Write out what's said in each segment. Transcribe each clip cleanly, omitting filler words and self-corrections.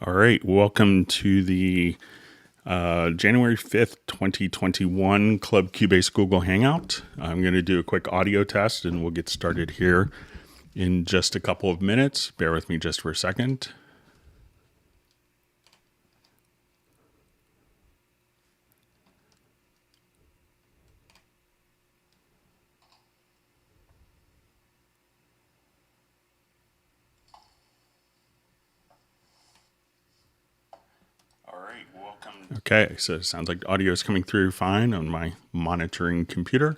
All right, welcome to the January 5th, 2021 Club Cubase Google Hangout. I'm going to do a quick audio test and we'll get started here in just a couple of minutes. Bear with me just for a second. Okay, so it sounds like audio is coming through fine on my monitoring computer.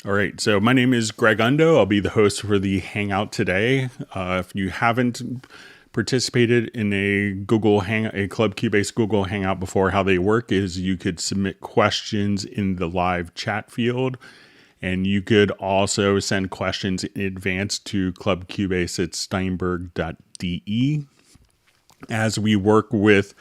All right, so my name is Greg Undo. I'll be the host for the Hangout today. If you haven't participated in a Club Cubase Google Hangout before, how they work is you could submit questions in the live chat field, and you could also send questions in advance to clubcubase at steinberg.de. As we work with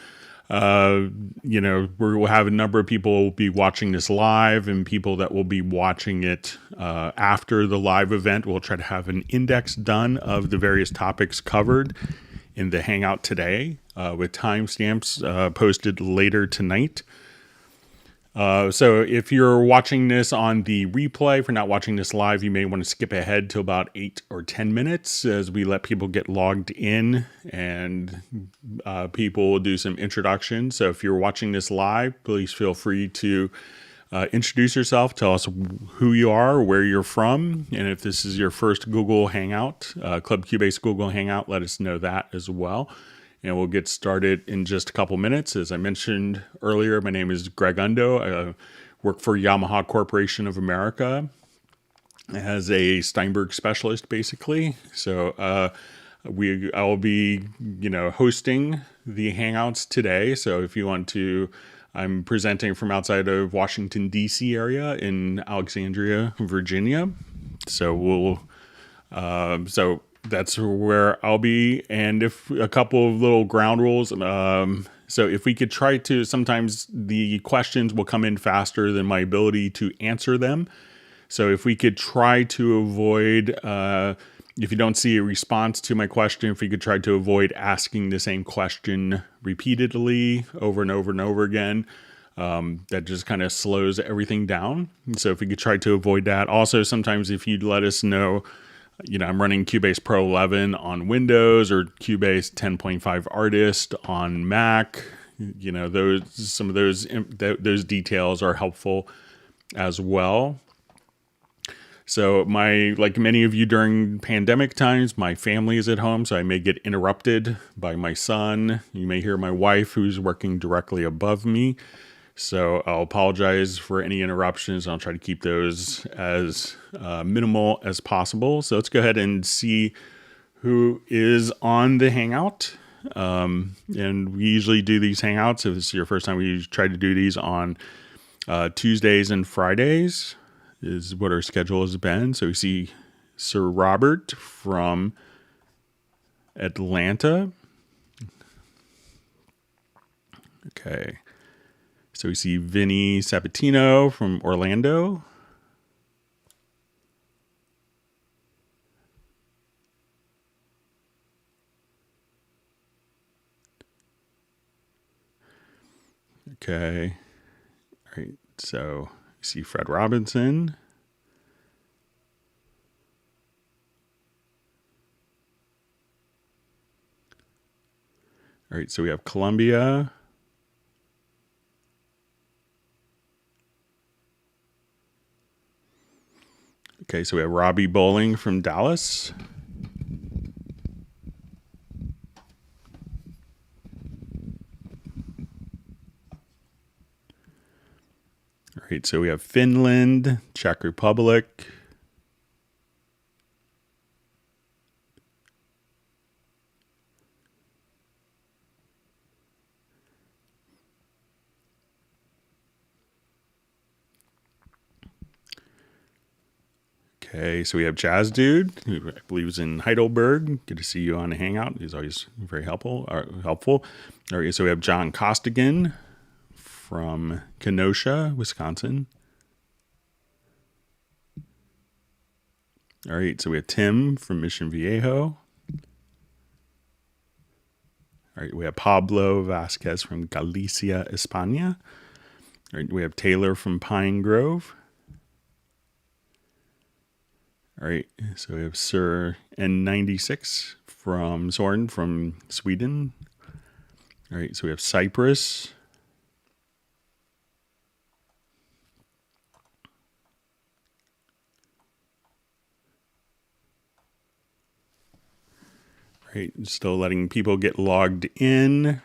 we'll have a number of people will be watching this live and people that will be watching it after the live event. We'll try to have an index done of the various topics covered in the Hangout today with timestamps posted later tonight. So if you're watching this on the replay, if you're not watching this live, you may want to skip ahead to about 8 or 10 minutes as we let people get logged in and people will do some introductions. So if you're watching this live, please feel free to introduce yourself, tell us who you are, where you're from, and if this is your first Google Hangout, Club Cubase Google Hangout, let us know that as well. And we'll get started in just a couple minutes. As I mentioned earlier, my name is Greg Undo. I work for Yamaha Corporation of America as a Steinberg specialist, basically. So I'll be, hosting the Hangouts today. So if you want to, I'm presenting from outside of Washington, D.C. area in Alexandria, Virginia. So that's where I'll be. And if a couple of little ground rules. So if we could try to, sometimes the questions will come in faster than my ability to answer them. So if we could try to avoid, if you don't see a response to my question, if we could try to avoid asking the same question repeatedly over and over and over again, that just kind of slows everything down. So if we could try to avoid that. Also, sometimes if you'd let us know, I'm running Cubase Pro 11 on Windows or Cubase 10.5 Artist on Mac. Some of those details are helpful as well. So like many of you during pandemic times, my family is at home, so I may get interrupted by my son. You may hear my wife who's working directly above me. So I'll apologize for any interruptions. I'll try to keep those as minimal as possible. So let's go ahead and see who is on the Hangout. And we usually do these Hangouts. If this is your first time, we try to do these on Tuesdays and Fridays is what our schedule has been. So we see Sir Robert from Atlanta. Okay. So we see Vinny Sabatino from Orlando. Okay. All right. So we see Fred Robinson. All right. So we have Columbia. Okay, so we have Robbie Bowling from Dallas. All right, so we have Finland, Czech Republic. Okay, so we have Jazz Dude, who I believe is in Heidelberg. Good to see you on the Hangout. He's always very helpful. All right, so we have John Costigan from Kenosha, Wisconsin. All right, so we have Tim from Mission Viejo. All right, we have Pablo Vasquez from Galicia, España. All right, we have Taylor from Pine Grove. All right, so we have Sir N96 from Soren from Sweden. All right, so we have Cyprus. All right, still letting people get logged in.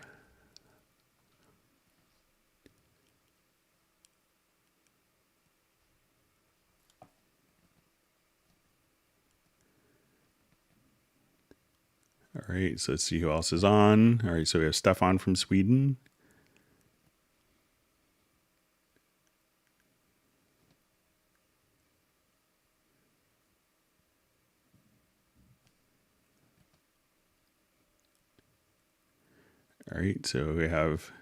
All right, so let's see who else is on. All right, so we have Stefan from Sweden. All right, so we have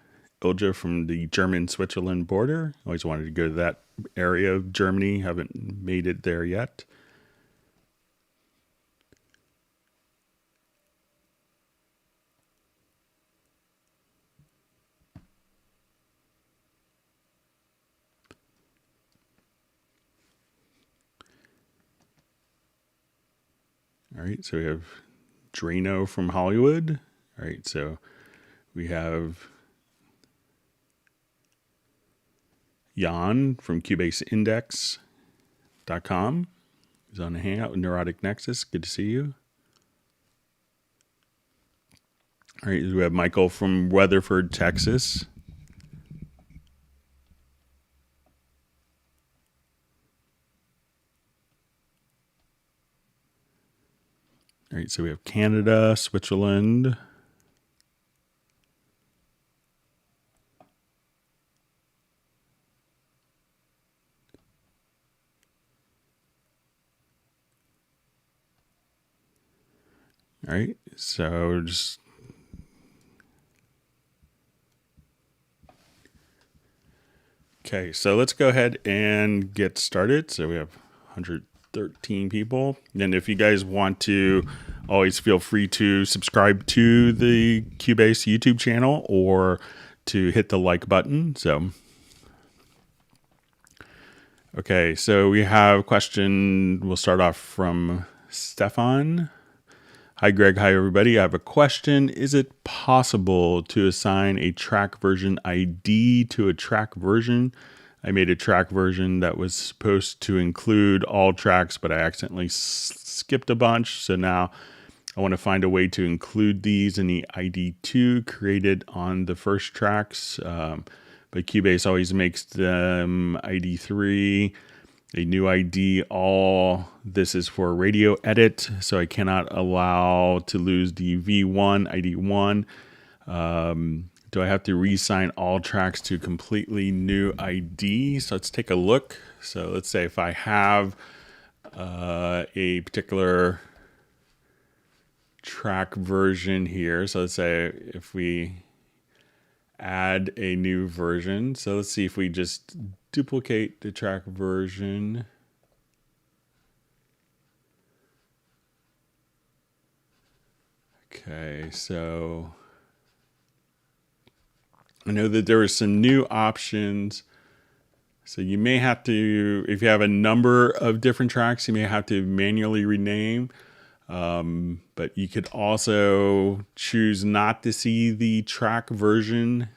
Ilja from the German-Switzerland border. Always wanted to go to that area of Germany. Haven't made it there yet. All right, so we have Drano from Hollywood. All right, so we have Jan from CubaseIndex.com. He's on a hangout with Neurotic Nexus. Good to see you. All right, we have Michael from Weatherford, Texas. All right, so we have Canada, Switzerland. All right, so just okay, so let's go ahead and get started. So we have 113 people. And if you guys want to, always feel free to subscribe to the Cubase YouTube channel or to hit the like button. So, okay, so we have a question. We'll start off from Stefan. Hi, Greg. Hi, everybody. I have a question. Is it possible to assign a track version ID to a track version? I made a track version that was supposed to include all tracks, but I accidentally skipped a bunch. So now I want to find a way to include these in the ID2 created on the first tracks. But Cubase always makes them ID3. A new ID, all this is for radio edit, so I cannot allow to lose the V1, ID1. Do I have to reassign all tracks to completely new ID? So let's take a look. So let's say if I have a particular track version here. So let's say if we add a new version. So let's see if we just duplicate the track version. Okay, so I know that there are some new options. So you may have to, if you have a number of different tracks, you may have to manually rename. But you could also choose not to see the track version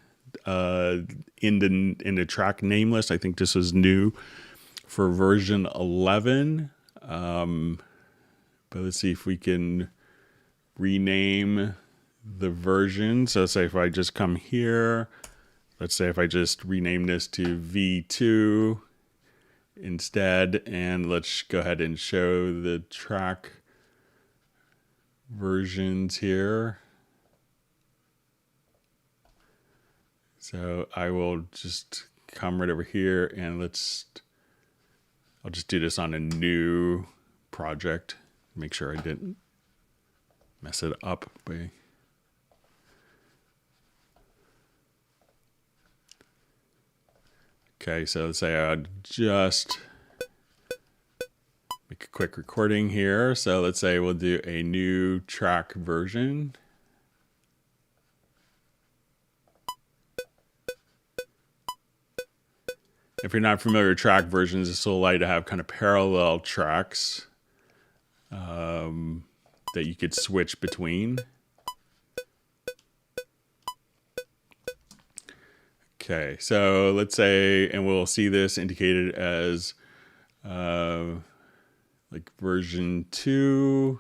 in the track name list. I think this is new for version 11. But let's see if we can rename the version. So say if I just come here, let's say if I just rename this to V2 instead, and let's go ahead and show the track versions here. So I will just come right over here and I'll just do this on a new project. Make sure I didn't mess it up by okay, so let's say I'd just make a quick recording here. So let's say we'll do a new track version. If you're not familiar with track versions, this will allow you to have kind of parallel tracks that you could switch between. Okay, so let's say, and we'll see this indicated as like version 2.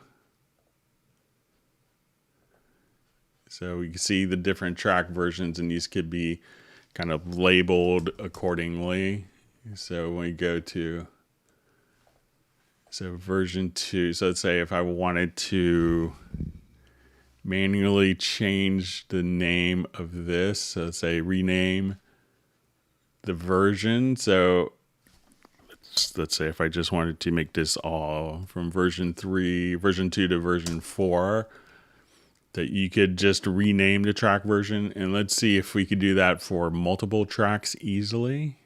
So we can see the different track versions, and these could be kind of labeled accordingly. So when we go to version 2, so let's say if I wanted to manually change the name of this, so let's say rename the version. So let's say if I just wanted to make this all from version 2 to version 4, that you could just rename the track version. And let's see if we could do that for multiple tracks easily.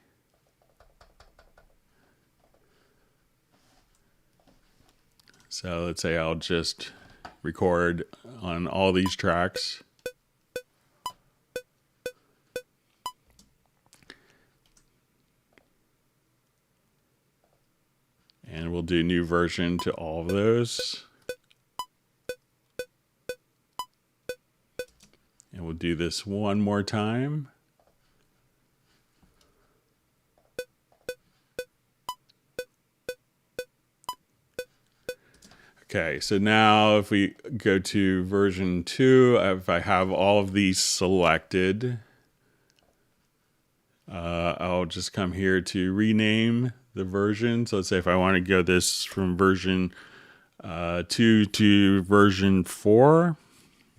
So let's say I'll just record on all these tracks. And we'll do new version to all of those. And we'll do this one more time. Okay, so now if we go to version 2, if I have all of these selected, I'll just come here to rename the version. So let's say if I want to go this from version 2 to version 4,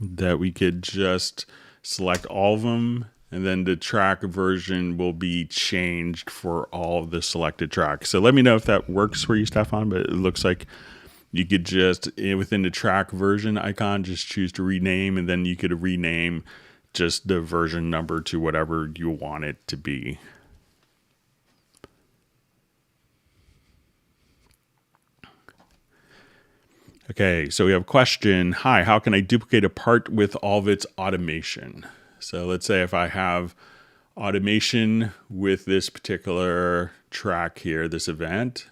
that we could just select all of them, and then the track version will be changed for all of the selected tracks. So let me know if that works for you, Stefan, but it looks like you could just, within the track version icon, just choose to rename, and then you could rename just the version number to whatever you want it to be. Okay, so we have a question. Hi, how can I duplicate a part with all of its automation? So let's say if I have automation with this particular track here, this event.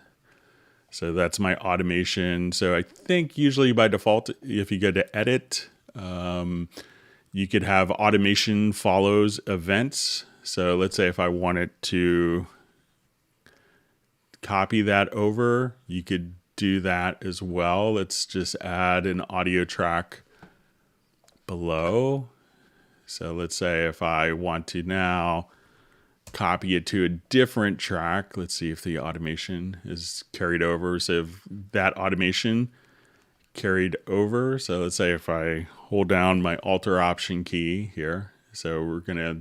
So that's my automation. So I think usually by default, if you go to edit, you could have automation follows events. So let's say if I wanted to copy that over, you could do that as well. Let's just add an audio track below. So let's say if I want to now copy it to a different track, let's see if the automation is carried over. So if that automation carried over, so let's say if I hold down my Alt Option key here, so we're gonna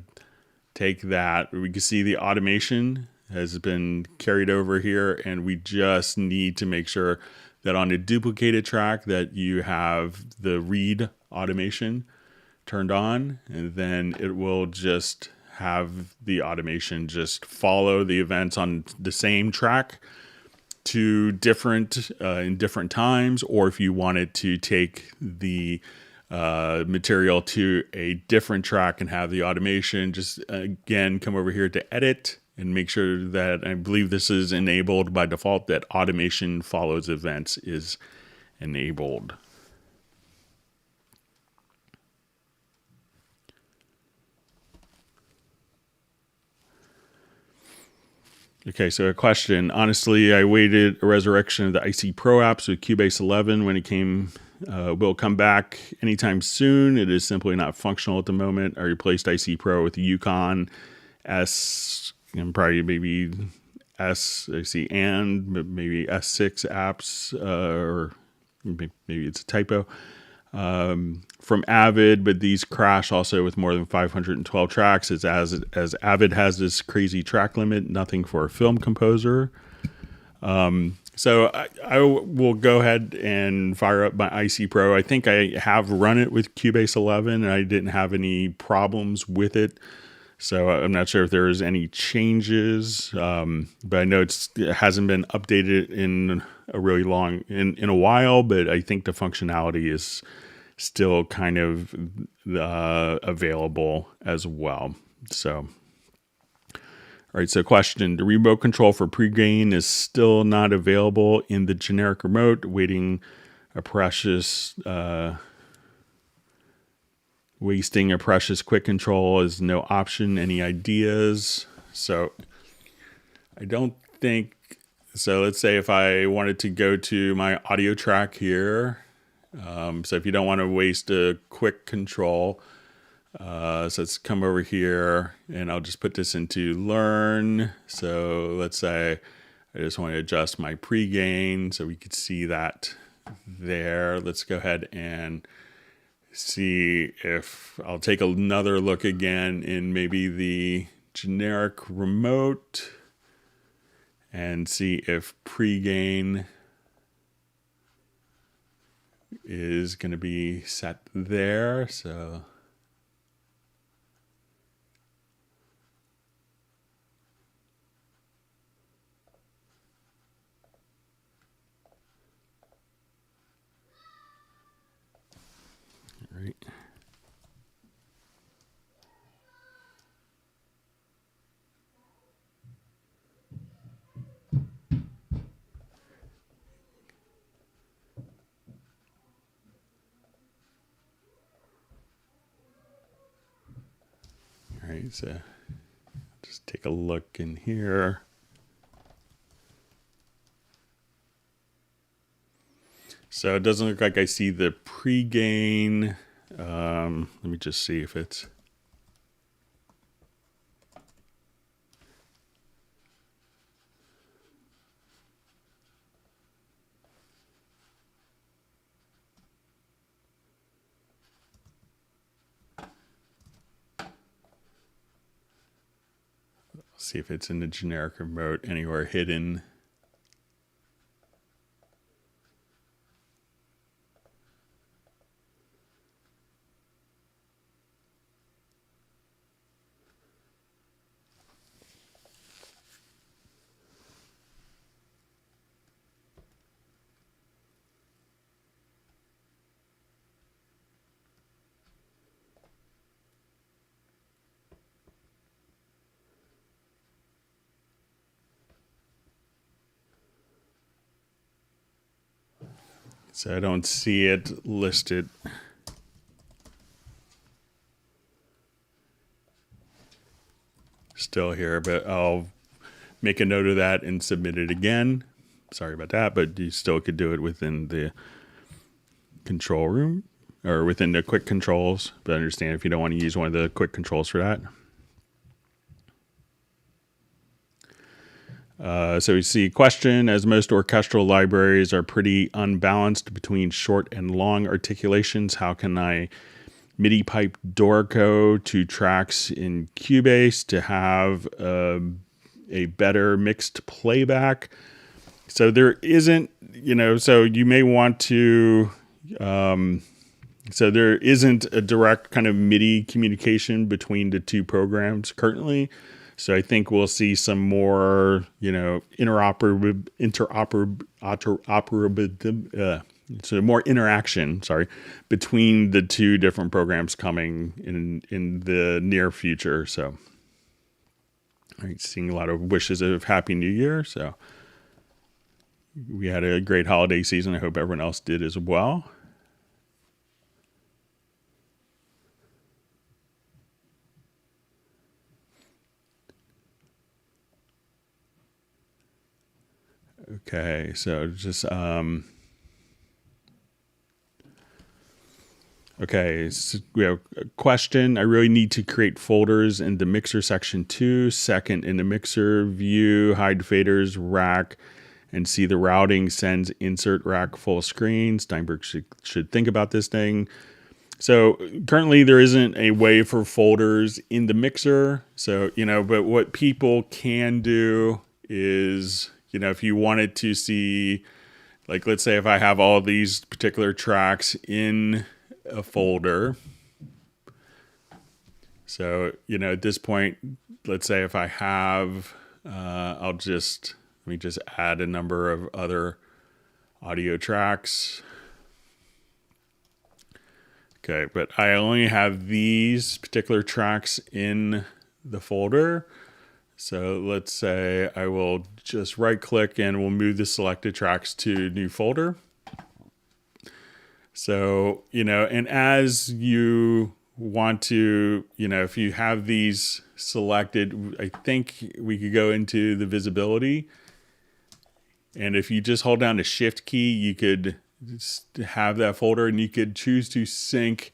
take that, we can see the automation has been carried over here, and we just need to make sure that on a duplicated track that you have the read automation turned on, and then it will just have the automation just follow the events on the same track to different in different times, or if you wanted to take the material to a different track and have the automation, just again come over here to edit and make sure that, I believe this is enabled by default, that automation follows events is enabled. Okay, so a question. Honestly, I waited a resurrection of the IC Pro apps with Cubase 11 when it came. Will come back anytime soon. It is simply not functional at the moment. I replaced IC Pro with Yukon S, and probably maybe S, I see, and maybe S6 apps, or maybe it's a typo. From Avid, but these crash also with more than 512 tracks. It's as Avid has this crazy track limit, nothing for a film composer. So I will go ahead and fire up my IC Pro. I think I have run it with Cubase 11 and I didn't have any problems with it. So I'm not sure if there's any changes, but I know it hasn't been updated in a really long, in a while, but I think the functionality is still kind of available as well. So All right, so question. The remote control for pre-gain is still not available in the generic remote. Wasting a precious quick control is no option. Any ideas? So I don't think, so let's say if I wanted to go to my audio track here. So if you don't want to waste a quick control, so let's come over here and I'll just put this into learn. So let's say I just want to adjust my pre-gain so we could see that there. Let's go ahead and see if I'll take another look again in maybe the generic remote and see if pre-gain is going to be set there. So right. All right, so just take a look in here. So it doesn't look like I see the pre-gain. Let me just see if it's. See if it's in the generic remote anywhere hidden. So I don't see it listed. Still here, but I'll make a note of that and submit it again. Sorry about that, but you still could do it within the control room or within the quick controls. But understand if you don't want to use one of the quick controls for that. So we see question, as most orchestral libraries are pretty unbalanced between short and long articulations, how can I MIDI pipe Dorico to tracks in Cubase to have a better mixed playback? So there isn't, so you may want to, so there isn't a direct kind of MIDI communication between the two programs currently. So I think we'll see some more, so more interaction, between the two different programs coming in the near future. So I'm seeing a lot of wishes of Happy New Year. So we had a great holiday season. I hope everyone else did as well. Okay, so just okay, so we have a question. I really need to create folders in the mixer section 2. Second, in the mixer view, hide faders, rack, and see the routing sends insert rack full screen. Steinberg should think about this thing. So currently there isn't a way for folders in the mixer. So, but what people can do is, if you wanted to see, like, let's say if I have all these particular tracks in a folder. So, at this point, let's say if I have, let me just add a number of other audio tracks. Okay, but I only have these particular tracks in the folder. So let's say I will just right click and we'll move the selected tracks to new folder. So, and as you want to, if you have these selected, I think we could go into the visibility. And if you just hold down the shift key, you could have that folder and you could choose to sync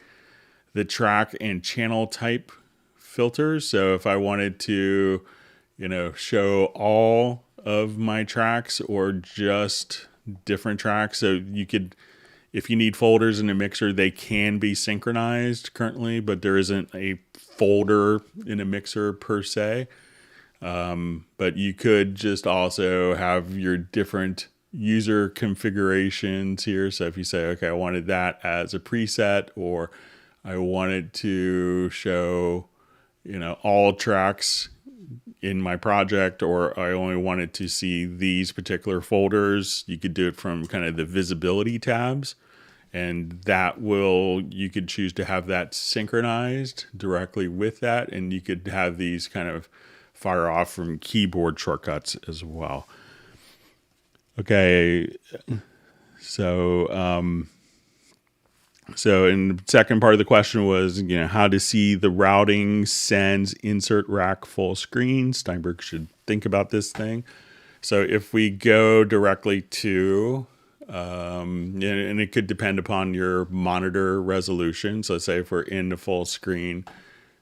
the track and channel type filters. So if I wanted to, show all of my tracks or just different tracks. So you could, if you need folders in a mixer, they can be synchronized currently, but there isn't a folder in a mixer per se. But you could just also have your different user configurations here. So if you say, okay, I wanted that as a preset, or I wanted to show, all tracks in my project, or I only wanted to see these particular folders, you could do it from kind of the visibility tabs. And you could choose to have that synchronized directly with that. And you could have these kind of fire off from keyboard shortcuts as well. Okay. So in the second part of the question was, how to see the routing, sends, insert rack full screen. Steinberg should think about this thing. So if we go directly to, and it could depend upon your monitor resolution. So let's say if we're in the full screen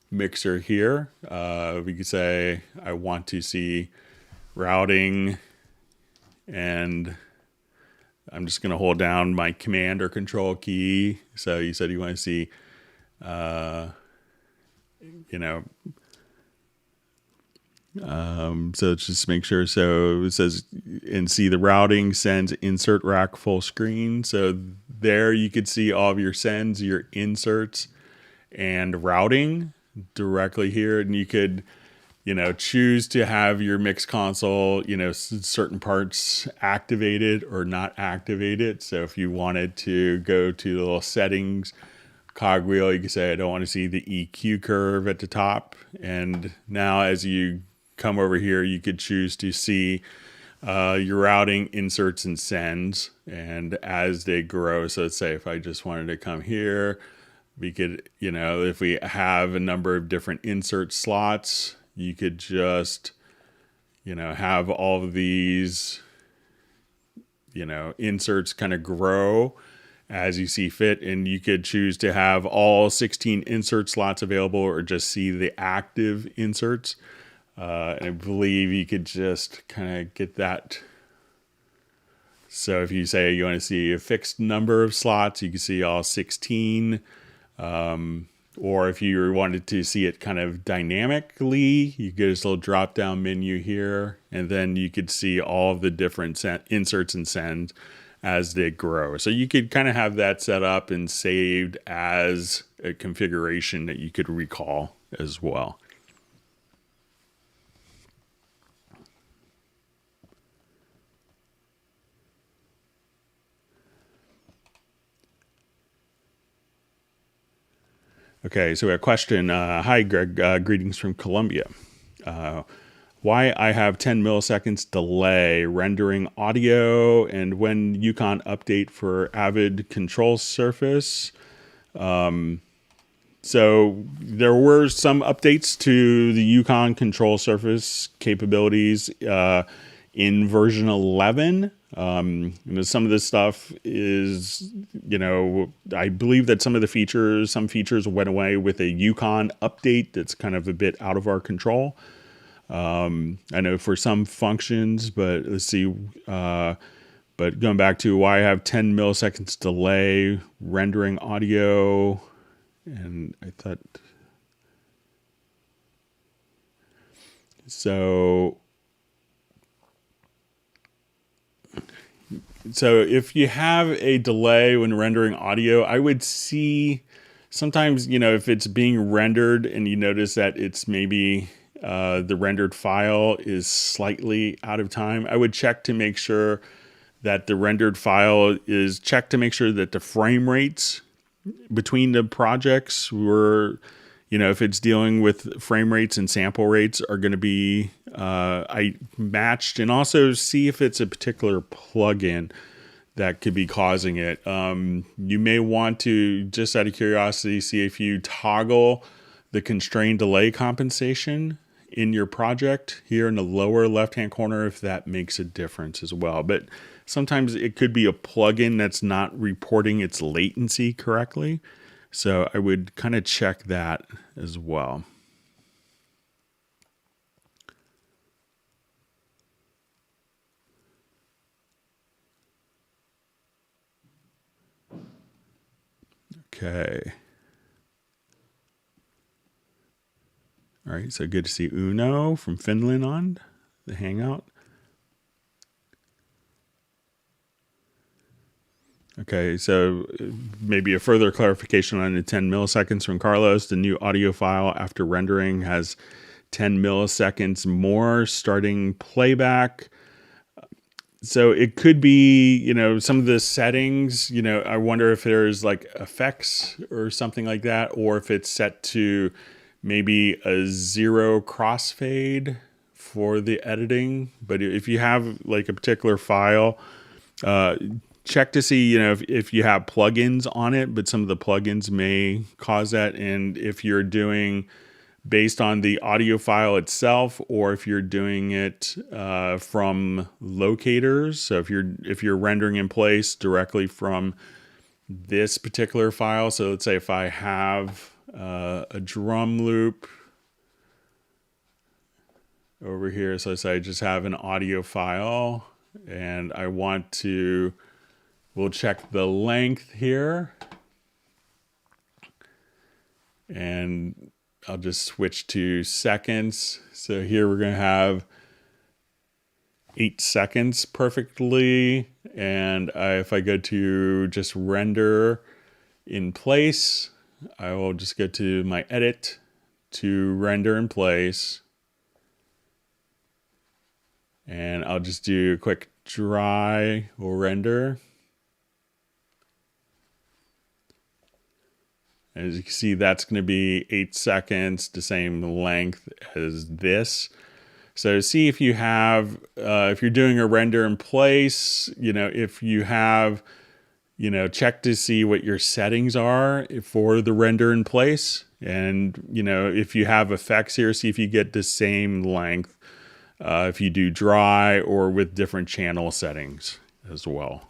mixer here, we could say, I want to see routing, and I'm just going to hold down my command or control key. So you said you want to see, so just make sure. So it says, and see the routing, sends, insert rack full screen. So there you could see all of your sends, your inserts, and routing directly here. And you could, choose to have your mix console, certain parts activated or not activated. So if you wanted to go to the little settings cogwheel, you can say, I don't want to see the EQ curve at the top. And now as you come over here, you could choose to see your routing, inserts, and sends. And as they grow, so let's say if I just wanted to come here, we could, if we have a number of different insert slots, you could just, have all of these, inserts kind of grow as you see fit. And you could choose to have all 16 insert slots available or just see the active inserts. And I believe you could just kind of get that. So if you say you want to see a fixed number of slots, you can see all 16. Or if you wanted to see it kind of dynamically, you get this little drop down menu here, and then you could see all of the different inserts and sends as they grow. So you could kind of have that set up and saved as a configuration that you could recall as well. Okay, so we have a question. Hi, Greg. Greetings from Colombia. Why I have 10 milliseconds delay rendering audio, and when Yukon update for Avid control surface. So there were some updates to the Yukon control surface capabilities in version 11. Some of this stuff is, I believe that some features went away with a Yukon update that's kind of a bit out of our control. I know for some functions, but let's see. But going back to why I have 10 milliseconds delay rendering audio, and I thought, so if you have a delay when rendering audio, I would see sometimes, if it's being rendered and you notice that it's maybe the rendered file is slightly out of time, I would check to make sure that the rendered file is checked to make sure that the frame rates between the projects were, if it's dealing with frame rates and sample rates are going to be I matched, and also see if it's a particular plugin that could be causing it. You may want to, just out of curiosity, see if you toggle the constrained delay compensation in your project here in the lower left-hand corner, if that makes a difference as well. But sometimes it could be a plugin that's not reporting its latency correctly. So I would kind of check that as well. Okay. All right, so good to see Uno from Finland on the Hangout. Okay, so maybe a further clarification on the 10 milliseconds from Carlos. The new audio file after rendering has 10 milliseconds more starting playback. So it could be, some of the settings, I wonder if there's like effects or something like that, or if it's set to maybe a 0 crossfade for the editing. But if you have like a particular file, check to see, if you have plugins on it, but some of the plugins may cause that. And if you're doing based on the audio file itself, or if you're doing it from locators. So if you're rendering in place directly from this particular file. So let's say if I have a drum loop over here. So let's say I just have an audio file and I want to, we'll check the length here. And I'll just switch to seconds. So here we're going to have 8 seconds perfectly. And if I go to just render in place, I will just go to my edit to render in place. And I'll just do a quick dry or render. As you can see, that's going to be 8 seconds, the same length as this. So see if you have, if you're doing a render in place, if you have, check to see what your settings are for the render in place. And, if you have effects here, see if you get the same length if you do dry or with different channel settings as well.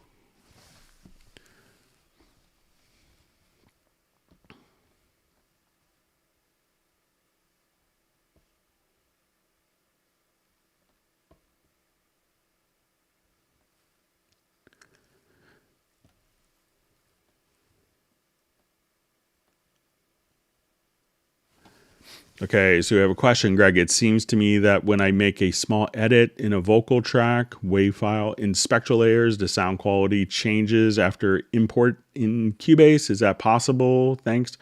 Okay, so we have a question, Greg. It seems to me that when I make a small edit in a vocal track, WAV file, in Spectral layers, the sound quality changes after import in Cubase. Is that possible? Thanks.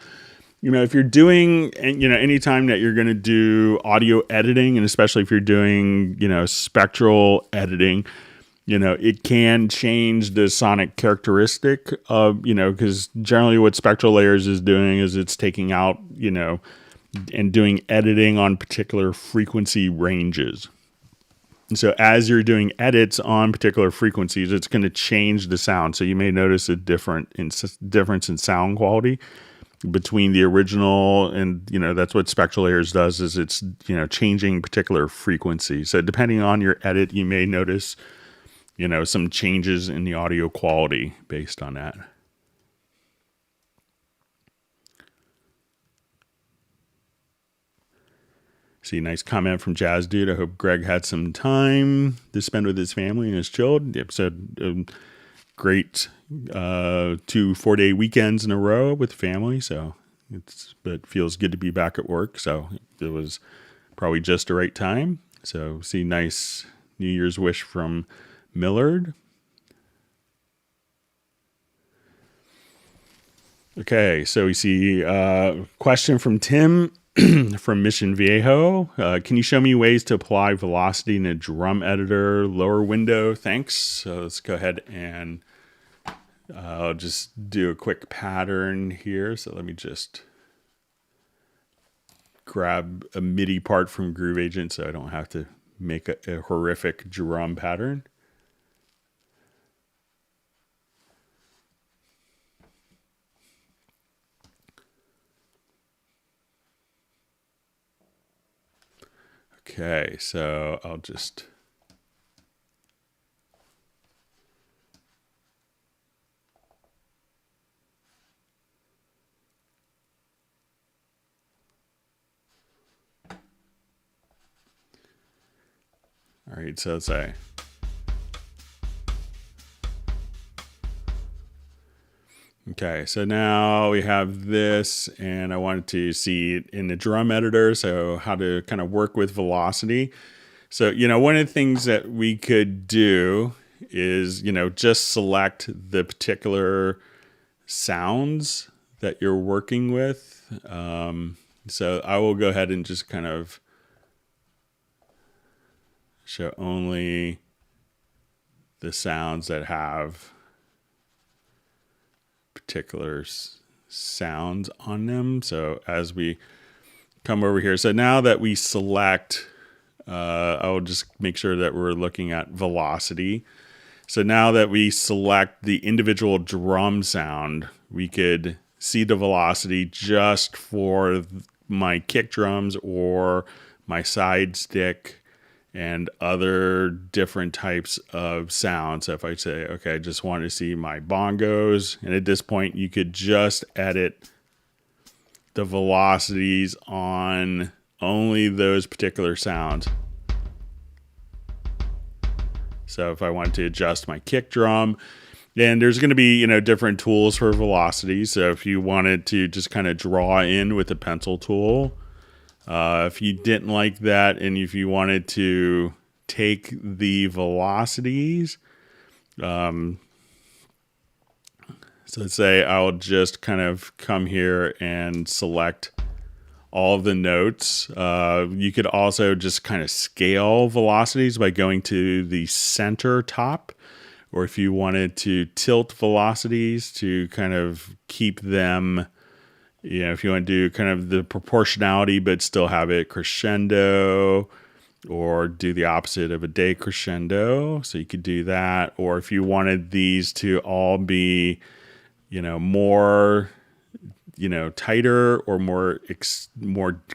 If you're doing, anytime that you're going to do audio editing, and especially if you're doing, spectral editing, it can change the sonic characteristic of, because generally what Spectral layers is doing is it's taking out, and doing editing on particular frequency ranges. And so as you're doing edits on particular frequencies, it's going to change the sound. So you may notice a difference in sound quality between the original and, that's what Spectral layers does, is it's, changing particular frequencies. So depending on your edit, you may notice, some changes in the audio quality based on that. See, nice comment from Jazz Dude. I hope Greg had some time to spend with his family and is chilled. The episode, great 2 4-day weekends in a row with family. So it feels good to be back at work. So it was probably just the right time. So see, nice New Year's wish from Millard. Okay, so we see a question from Tim. From Mission Viejo. Can you show me ways to apply velocity in a drum editor lower window? Thanks. So let's go ahead and I'll just do a quick pattern here. So let me just grab a MIDI part from Groove Agent so I don't have to make a horrific drum pattern. Okay, so I'll just... All right, so let's say... Okay, so now we have this, and I wanted to see it in the drum editor, so how to kind of work with velocity. So, one of the things that we could do is, just select the particular sounds that you're working with. So I will go ahead and just kind of show only the sounds that have particular sounds on them. So as we come over here, so now that we select, I'll just make sure that we're looking at velocity. So now that we select the individual drum sound, we could see the velocity just for my kick drums or my side stick and other different types of sounds. So if I say, okay, I just want to see my bongos, and at this point you could just edit the velocities on only those particular sounds. So if I want to adjust my kick drum, and there's going to be, different tools for velocity. So if you wanted to just kind of draw in with the pencil tool, if you didn't like that, and if you wanted to take the velocities, so let's say I'll just kind of come here and select all of the notes. You could also just kind of scale velocities by going to the center top, or if you wanted to tilt velocities to kind of keep them, if you want to do kind of the proportionality but still have it crescendo, or do the opposite of a decrescendo, so you could do that. Or if you wanted these to all be, more, tighter, or more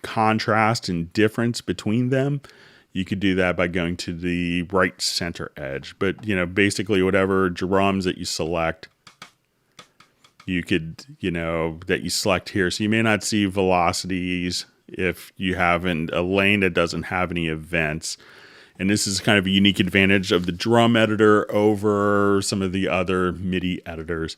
contrast and difference between them, you could do that by going to the right center edge. But, basically whatever drums that you select, you could, that you select here. So you may not see velocities if you have a lane that doesn't have any events. And this is kind of a unique advantage of the drum editor over some of the other MIDI editors,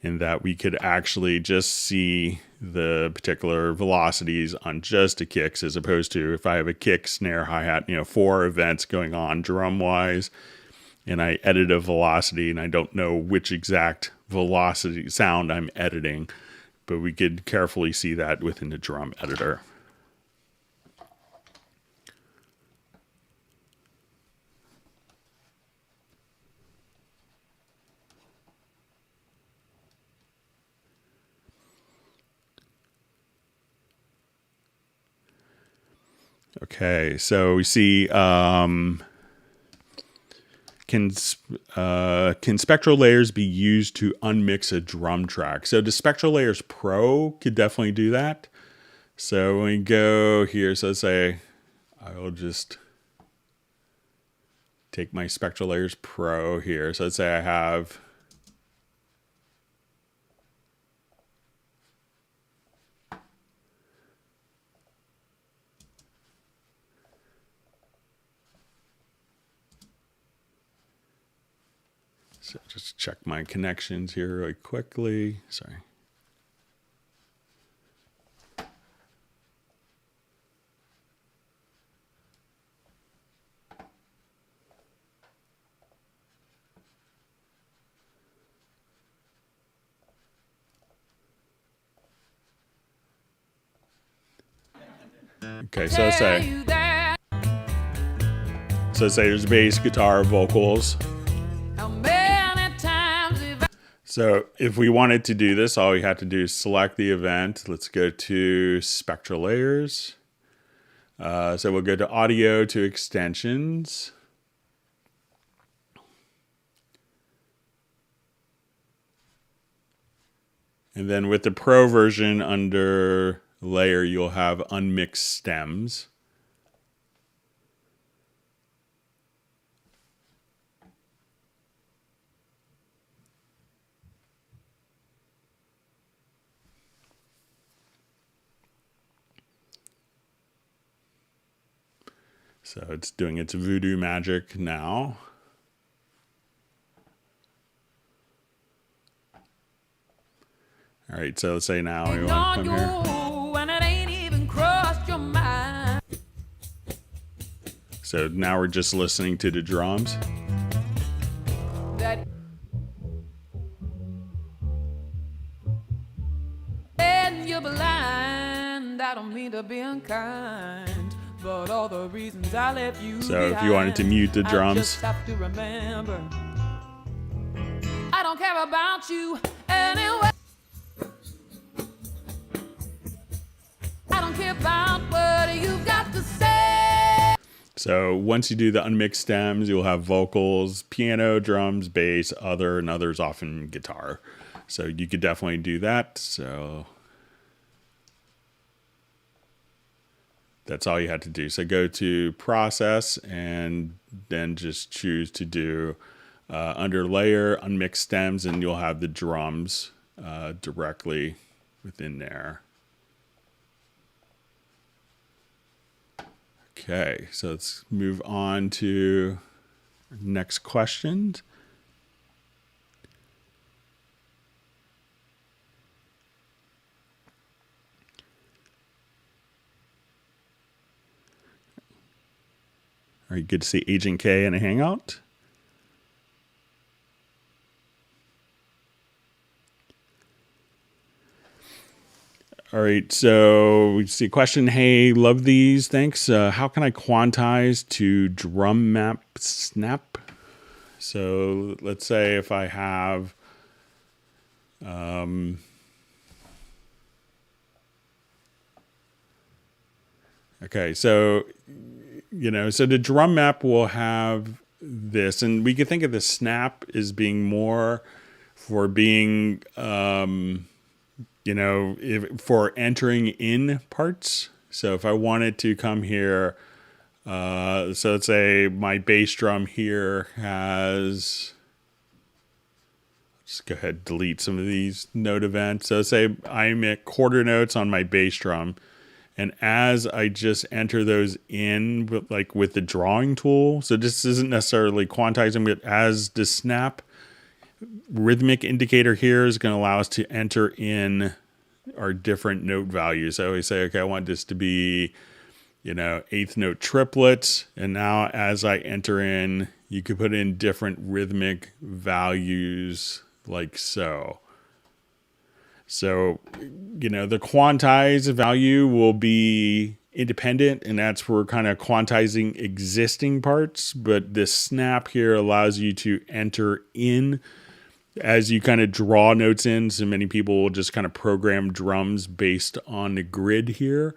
in that we could actually just see the particular velocities on just the kicks, as opposed to if I have a kick, snare, hi-hat, 4 events going on drum-wise, and I edit a velocity and I don't know which exact velocity sound I'm editing, but we could carefully see that within the drum editor. Okay, so we see can Spectral layers be used to unmix a drum track? So the Spectral Layers Pro could definitely do that. So when we go here, so let's say I will just take my Spectral Layers Pro here. So let's say I have So just check my connections here really quickly. Sorry. Okay, so let's say there's bass, guitar, vocals. So if we wanted to do this, all we have to do is select the event. Let's go to Spectral Layers. So we'll go to audio to extensions. And then with the Pro version under layer, you'll have Unmixed Stems. So it's doing its voodoo magic now. All right, so let's say now we want to come here. And it ain't even crossed your mind. So now we're just listening to the drums. And you're blind. I don't mean to be unkind, but all the reasons I left you so behind, if you wanted to mute the drums, I just have to remember I don't care about you anyway. I don't care about what you've got to say. So once you do the unmixed stems, you'll have vocals, piano, drums, bass, other, and others often guitar. So you could definitely do that. So that's all you had to do. So go to process and then just choose to do under layer, unmixed stems, and you'll have the drums directly within there. Okay, so let's move on to next question. All right, good to see Agent K in a Hangout. All right, so we see a question. Hey, love these. Thanks. How can I quantize to drum map snap? So let's say if I have, okay, so, so the drum map will have this, and we can think of the snap as being more for being, for entering in parts. So if I wanted to come here, so let's say my bass drum here has, just go ahead and delete some of these note events. So say I'm at quarter notes on my bass drum, and as I just enter those in with the drawing tool, so this isn't necessarily quantizing, but as the snap rhythmic indicator here is going to allow us to enter in our different note values. So we say, okay, I want this to be, eighth note triplets. And now as I enter in, you could put in different rhythmic values like so. So, the quantize value will be independent, and that's for kind of quantizing existing parts. But this snap here allows you to enter in as you kind of draw notes in. So many people will just kind of program drums based on the grid here.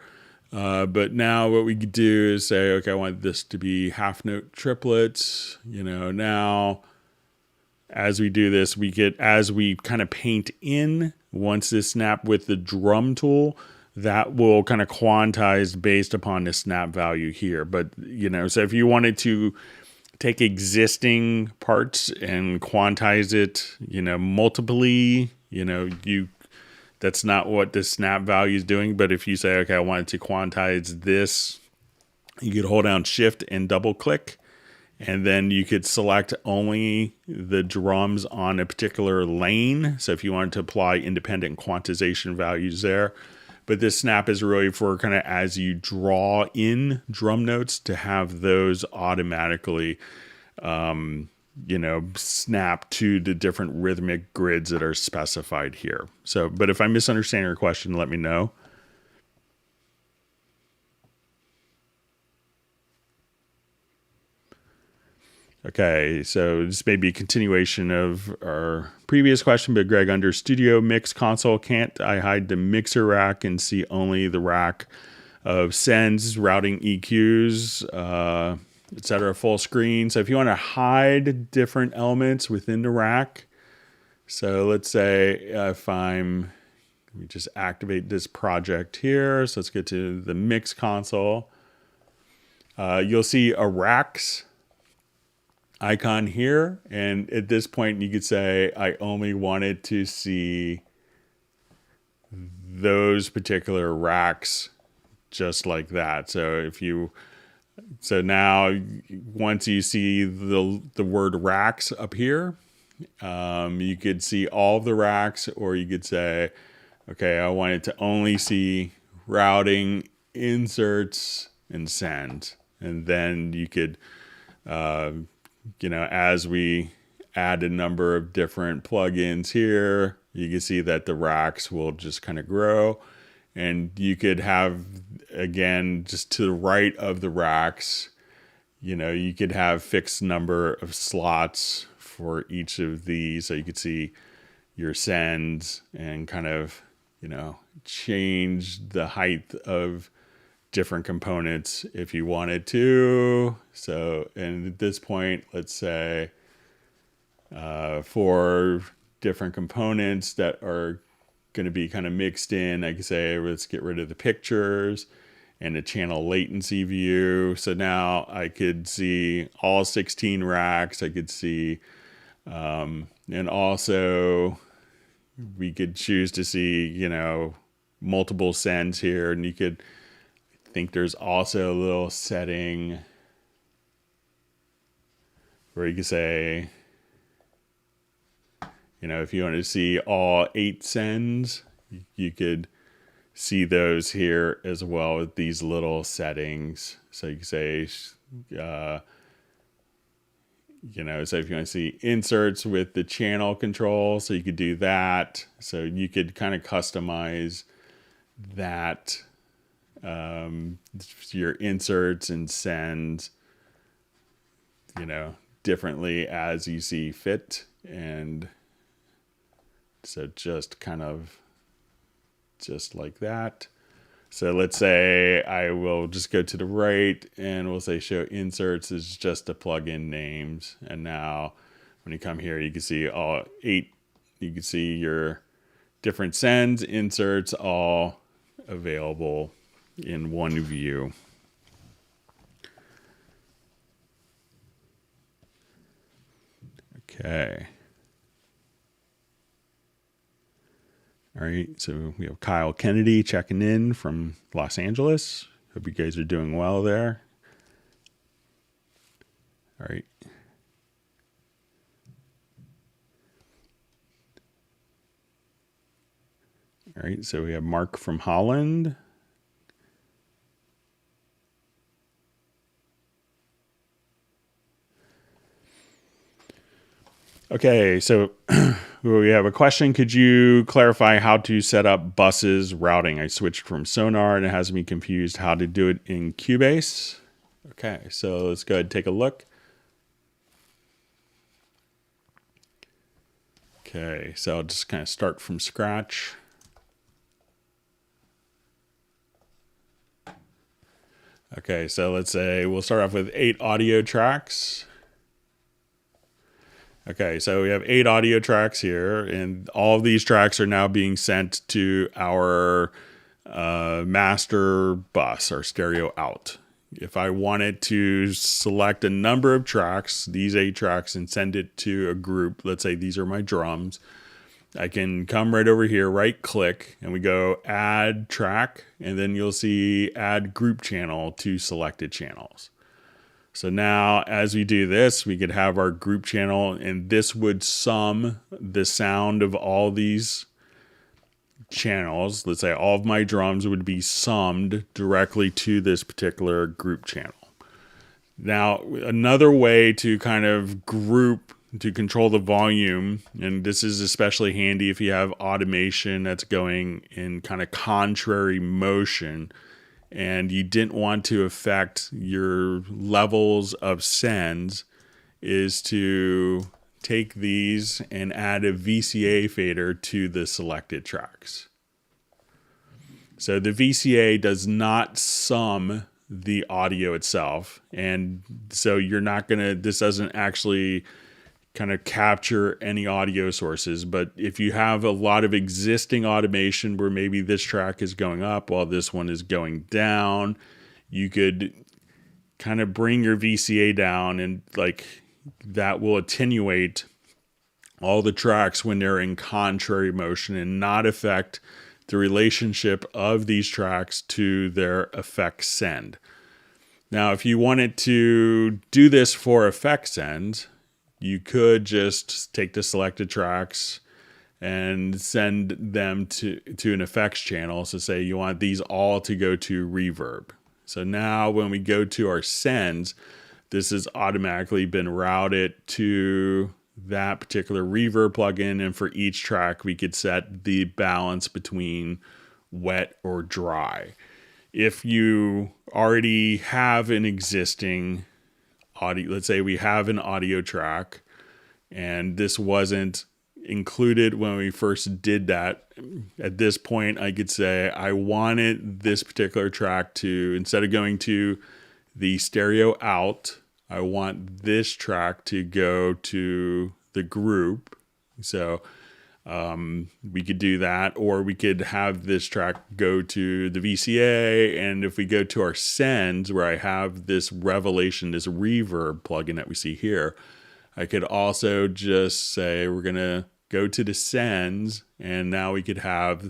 But now what we could do is say, okay, I want this to be half note triplets. Now as we do this, as we kind of paint in, once this snap with the drum tool, that will kind of quantize based upon the snap value here. But, so if you wanted to take existing parts and quantize it, multiply, that's not what the snap value is doing. But if you say, okay, I wanted to quantize this, you could hold down Shift and double click, and then you could select only the drums on a particular lane. So if you wanted to apply independent quantization values there. But this snap is really for kind of as you draw in drum notes to have those automatically, snap to the different rhythmic grids that are specified here. So, but if I misunderstand your question, let me know. Okay, so this may be a continuation of our previous question, but Greg, under Studio Mix Console, can't I hide the mixer rack and see only the rack of sends, routing EQs, etc. Full screen. So if you want to hide different elements within the rack, so let's say if let me just activate this project here. So let's get to the mix console. You'll see a racks icon here. And at this point, you could say, I only wanted to see those particular racks just like that. So now once you see the word racks up here, you could see all of the racks, or you could say, okay, I wanted to only see routing, inserts, and send. And then you could, as we add a number of different plugins here, you can see that the racks will just kind of grow. And you could have, again, just to the right of the racks, you could have fixed number of slots for each of these. So you could see your sends and kind of, change the height of different components if you wanted to. So, and at this point, let's say for different components that are going to be kind of mixed in, I could say, let's get rid of the pictures and the channel latency view. So now I could see all 16 racks. I could see, and also we could choose to see, multiple sends here. And you could think there's also a little setting where you could say, if you want to see all 8 sends, you could see those here as well with these little settings. So you can say, so if you want to see inserts with the channel control, so you could do that. So you could kind of customize that, your inserts and sends, differently as you see fit. And so just like that. So let's say I will just go to the right and we'll say show inserts is just the plugin names. And now when you come here, you can see all 8, you can see your different sends, inserts, all available in one view. Okay. All right, so we have Kyle Kennedy checking in from Los Angeles. Hope you guys are doing well there. All right. All right, so we have Mark from Holland. Okay, so we have a question. Could you clarify how to set up buses routing? I switched from Sonar and it has me confused how to do it in Cubase. Okay, so let's go ahead and take a look. Okay, so I'll just kind of start from scratch. Okay, so let's say we'll start off with 8 audio tracks. Okay, so we have 8 audio tracks here, and all of these tracks are now being sent to our master bus, our stereo out. If I wanted to select a number of tracks, these 8 tracks, and send it to a group, let's say these are my drums, I can come right over here, right click, and we go add track, and then you'll see add group channel to selected channels. So now as we do this, we could have our group channel, and this would sum the sound of all these channels. Let's say all of my drums would be summed directly to this particular group channel. Now, another way to kind of group, to control the volume, and this is especially handy if you have automation that's going in kind of contrary motion, and you didn't want to affect your levels of sends, is to take these and add a VCA fader to the selected tracks. So the VCA does not sum the audio itself. And so you're not going to, this doesn't actually kind of capture any audio sources. But if you have a lot of existing automation where maybe this track is going up while this one is going down, you could kind of bring your VCA down, and like that will attenuate all the tracks when they're in contrary motion and not affect the relationship of these tracks to their effect send. Now, if you wanted to do this for effect send, you could just take the selected tracks and send them to an effects channel. So say you want these all to go to reverb. So now when we go to our sends, this has automatically been routed to that particular reverb plugin. And for each track, we could set the balance between wet or dry. If you already have an existing audio, let's say we have an audio track and this wasn't included when we first did that, at this point I could say I wanted this particular track to, instead of going to the stereo out, I want this track to go to the group. So we could do that, or we could have this track go to the VCA. And if we go to our sends, where I have this revelation, this reverb plugin that we see here, I could also just say we're going to go to the sends, and now we could have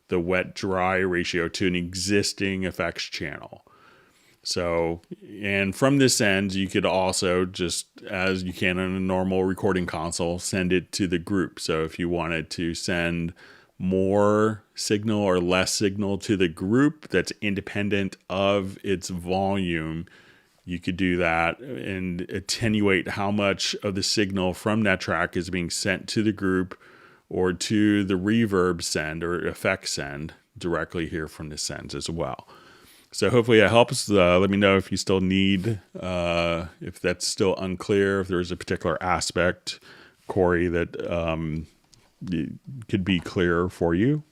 the wet dry ratio to an existing effects channel. So, and from this sends, you could also, just as you can on a normal recording console, send it to the group. So if you wanted to send more signal or less signal to the group that's independent of its volume, you could do that and attenuate how much of the signal from that track is being sent to the group or to the reverb send or effect send directly here from the sends as well. So hopefully that helps. Let me know if you still need, if that's still unclear, if there's a particular aspect, Corey, that could be clearer for you.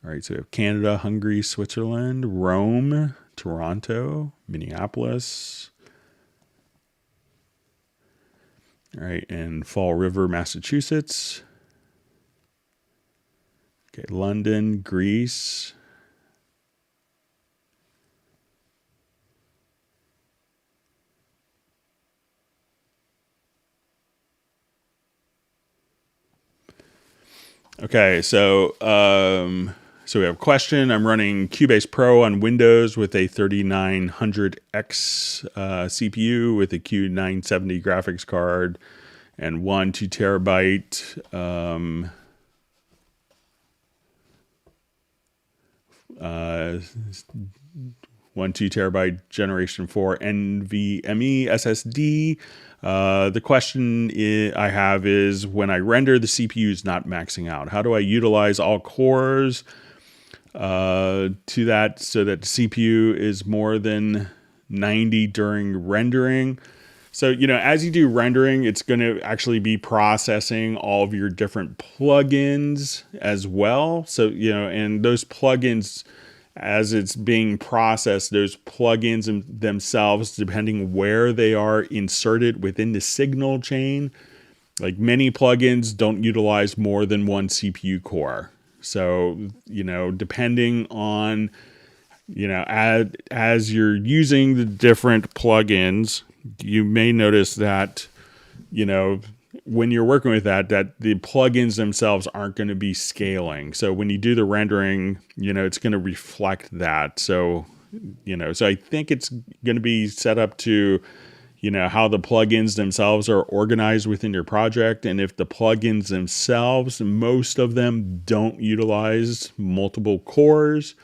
All right, so we have Canada, Hungary, Switzerland, Rome, Toronto, Minneapolis. All right, and Fall River, Massachusetts. Okay, London, Greece. Okay, so we have a question. I'm running Cubase Pro on Windows with a 3900X CPU with a Q970 graphics card and 1 2 terabyte 1 2 terabyte Generation 4 NVMe SSD. The question I have is, when I render, the CPU is not maxing out. How do I utilize all cores to that so that the CPU is more than 90 during rendering? So, as you do rendering, it's going to actually be processing all of your different plugins as well. So, and those plugins, as it's being processed, those plugins themselves, depending where they are inserted within the signal chain, like many plugins don't utilize more than one CPU core. So, depending on, as you're using the different plugins, you may notice that, when you're working with that the plugins themselves aren't going to be scaling. So when you do the rendering, it's going to reflect that. So, so I think it's going to be set up to, how the plugins themselves are organized within your project. And if the plugins themselves, most of them don't utilize multiple cores.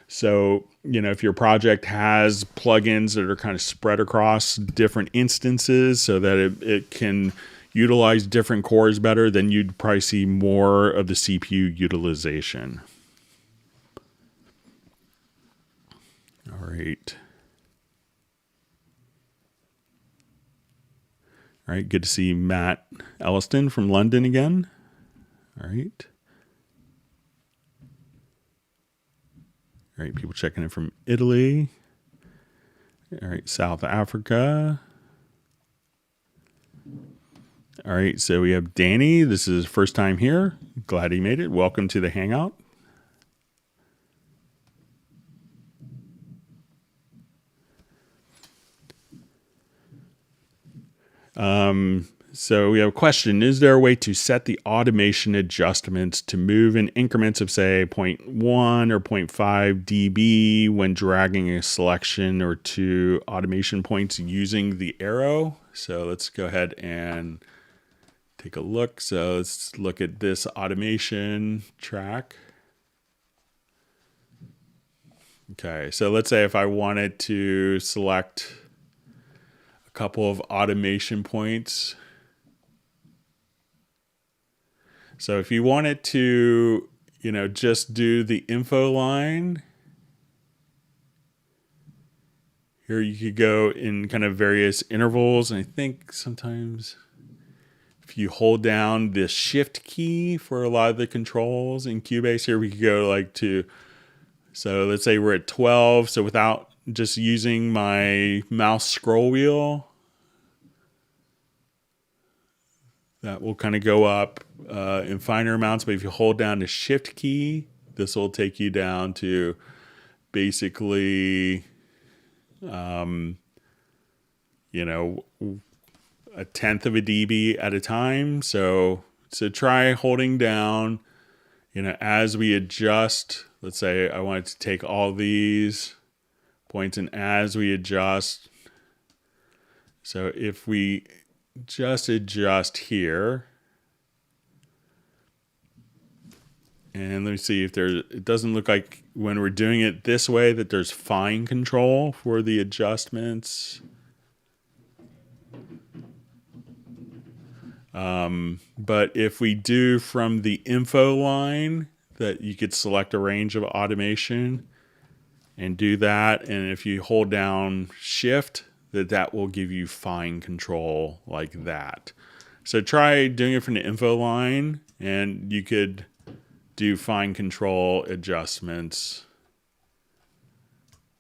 So, if your project has plugins that are kind of spread across different instances so that it can utilize different cores better, then you'd probably see more of the CPU utilization. All right. All right, good to see Matt Elliston from London again. All right. All right, people checking in from Italy. All right, South Africa. All right, so we have Danny. This is his first time here. Glad he made it. Welcome to the Hangout. So we have a question. Is there a way to set the automation adjustments to move in increments of, say, 0.1 or 0.5 dB when dragging a selection or two automation points using the arrow? So let's go ahead and take a look. So let's look at this automation track. Okay, so let's say if I wanted to select a couple of automation points. So if you wanted to, just do the info line, here you could go in kind of various intervals. And I think sometimes if you hold down the shift key for a lot of the controls in Cubase, here we could go so let's say we're at 12. So without just using my mouse scroll wheel, that will kind of go up in finer amounts. But if you hold down the shift key, this will take you down to basically, a tenth of a dB at a time. So try holding down, as we adjust. Let's say I wanted to take all these points, and as we adjust, so if we just adjust here, and let me see if it doesn't look like when we're doing it this way that there's fine control for the adjustments. But if we do from the info line, that you could select a range of automation and do that. And if you hold down shift, that will give you fine control like that. So try doing it from the info line, and you could do fine control adjustments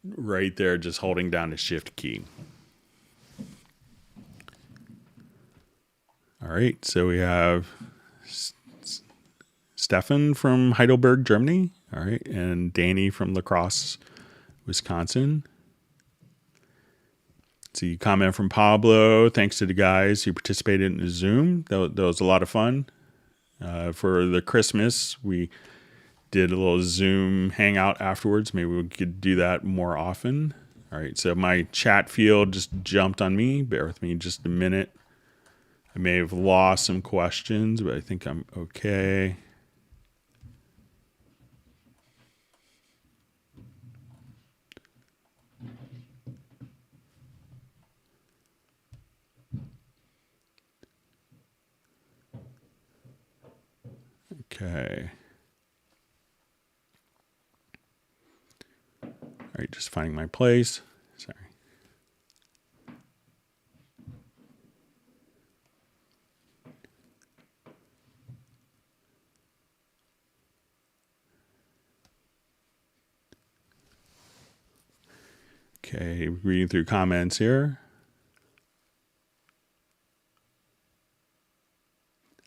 right there, just holding down the shift key. All right, so we have Stefan from Heidelberg, Germany. All right, and Danny from La Crosse, Wisconsin. See, comment from Pablo. Thanks to the guys who participated in the Zoom. That was a lot of fun. For the Christmas, we did a little Zoom hangout afterwards. Maybe we could do that more often. All right, so my chat field just jumped on me. Bear with me just a minute. I may have lost some questions, but I think I'm okay. Okay. All right, just finding my place. Sorry. Okay, reading through comments here.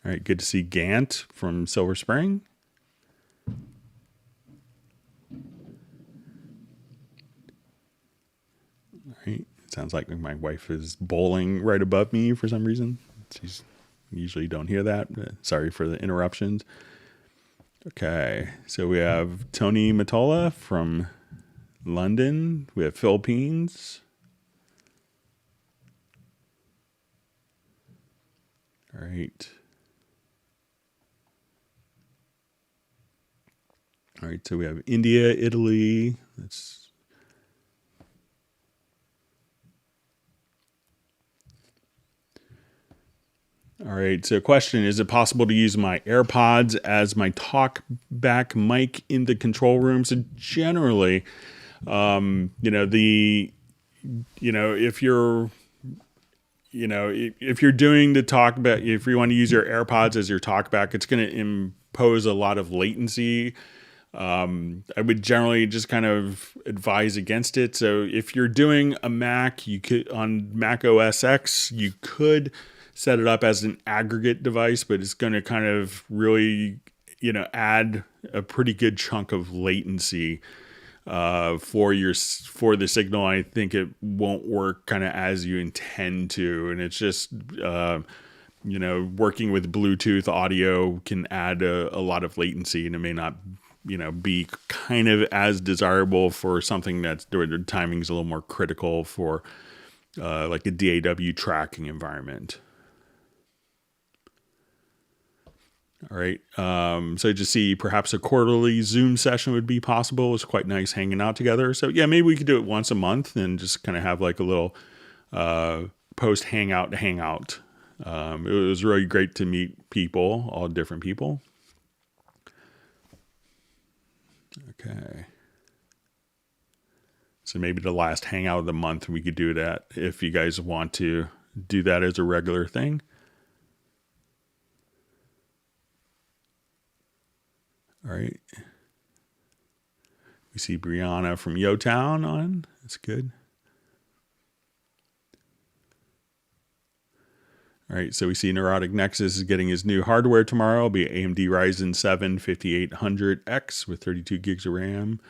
All right, good to see Gant from Silver Spring. All right, it sounds like my wife is bowling right above me for some reason. She's usually don't hear that. Sorry for the interruptions. Okay, so we have Tony Matola from London. We have Philippines. All right. All right, so we have India, Italy. All right, so question, is it possible to use my AirPods as my talk back mic in the control room? So generally, if you're doing the talk back, if you want to use your AirPods as your talk back, it's going to impose a lot of latency I would generally just kind of advise against it. So if you're doing a Mac, you could on Mac OS X, you could set it up as an aggregate device, but it's going to kind of really, add a pretty good chunk of latency for the signal. I think it won't work kind of as you intend to, and it's just working with Bluetooth audio can add a lot of latency, and it may not be kind of as desirable for something that's where the timing is a little more critical for like a DAW tracking environment. All right. So just see perhaps a quarterly Zoom session would be possible. It's quite nice hanging out together. So yeah, maybe we could do it once a month and just kind of have like a little post hangout. It was really great to meet people, all different people. Okay. So maybe the last hangout of the month, we could do that if you guys want to do that as a regular thing. All right. We see Brianna from Yotown on. That's good. All right, so we see Neurotic Nexus is getting his new hardware tomorrow. It'll be AMD Ryzen 7 5800X with 32 gigs of RAM.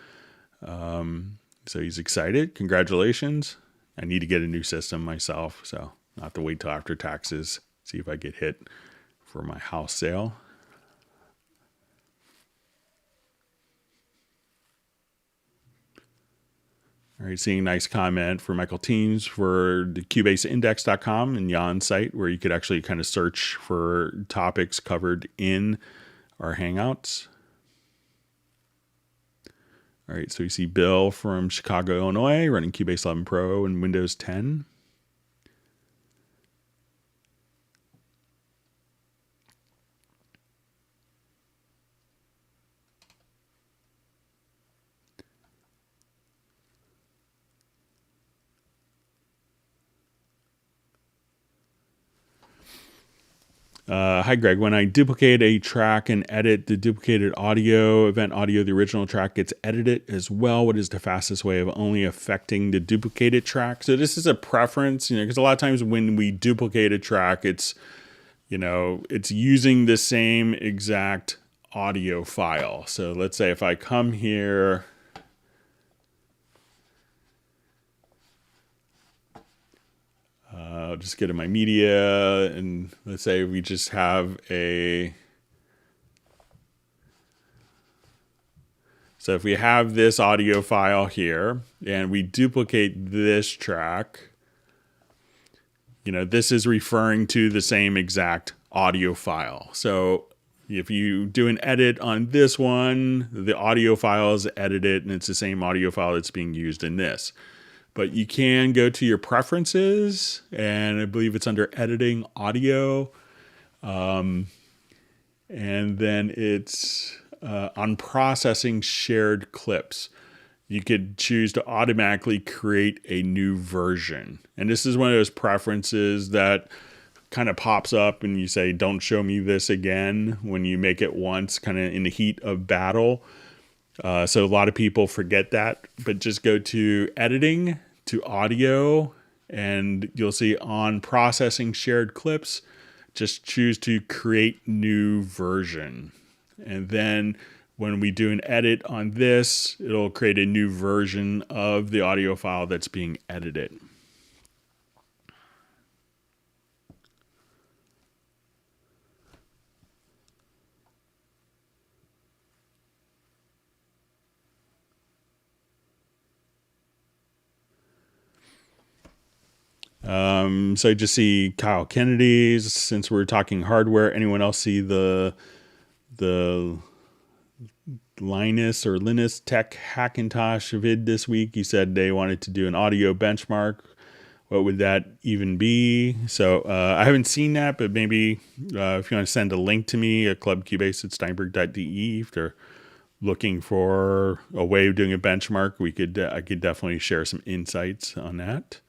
So he's excited. Congratulations. I need to get a new system myself, so I'll have to wait till after taxes, see if I get hit for my house sale. All right, seeing a nice comment for Michael Teens for the CubaseIndex.com and Jan's site, where you could actually kind of search for topics covered in our Hangouts. All right, so you see Bill from Chicago, Illinois, running Cubase 11 Pro and Windows 10. Hi, Greg. When I duplicate a track and edit the duplicated event audio, the original track gets edited as well. What is the fastest way of only affecting the duplicated track? So this is a preference, because a lot of times when we duplicate a track, it's using the same exact audio file. So let's say if I come here, I'll just get in my media, and let's say we just have so if we have this audio file here and we duplicate this track, this is referring to the same exact audio file. So if you do an edit on this one, the audio file is edited and it's the same audio file that's being used in this. But you can go to your preferences, and I believe it's under editing audio. And then it's on processing shared clips. You could choose to automatically create a new version. And this is one of those preferences that kind of pops up and you say, don't show me this again when you make it once, kind of in the heat of battle. So a lot of people forget that, but just go to editing, to audio, and you'll see on processing shared clips, just choose to create new version. And then when we do an edit on this, it'll create a new version of the audio file that's being edited. So I just see Kyle Kennedy's, since we're talking hardware. Anyone else see the Linus Tech Hackintosh vid this week? He said they wanted to do an audio benchmark. What would that even be? So I haven't seen that, but maybe if you want to send a link to me at clubcubase@steinberg.de, if they're looking for a way of doing a benchmark, I could definitely share some insights on that.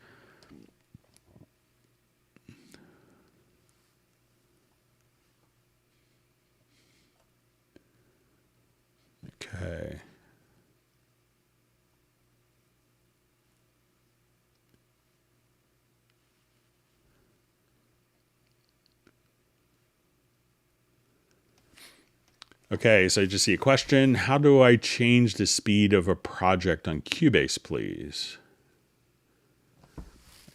Okay. Okay, so I just see a question. How do I change the speed of a project on Cubase, please?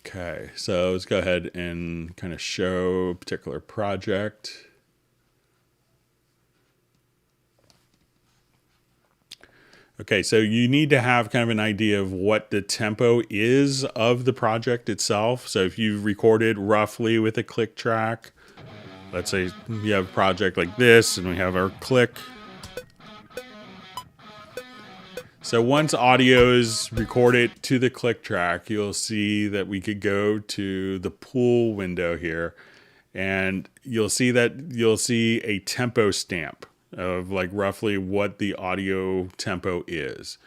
Okay, so let's go ahead and kind of show a particular project. Okay, so you need to have kind of an idea of what the tempo is of the project itself. So if you've recorded roughly with a click track, let's say you have a project like this and we have our click. So once audio is recorded to the click track, you'll see that we could go to the pool window here and you'll see a tempo stamp of like roughly what the audio tempo is.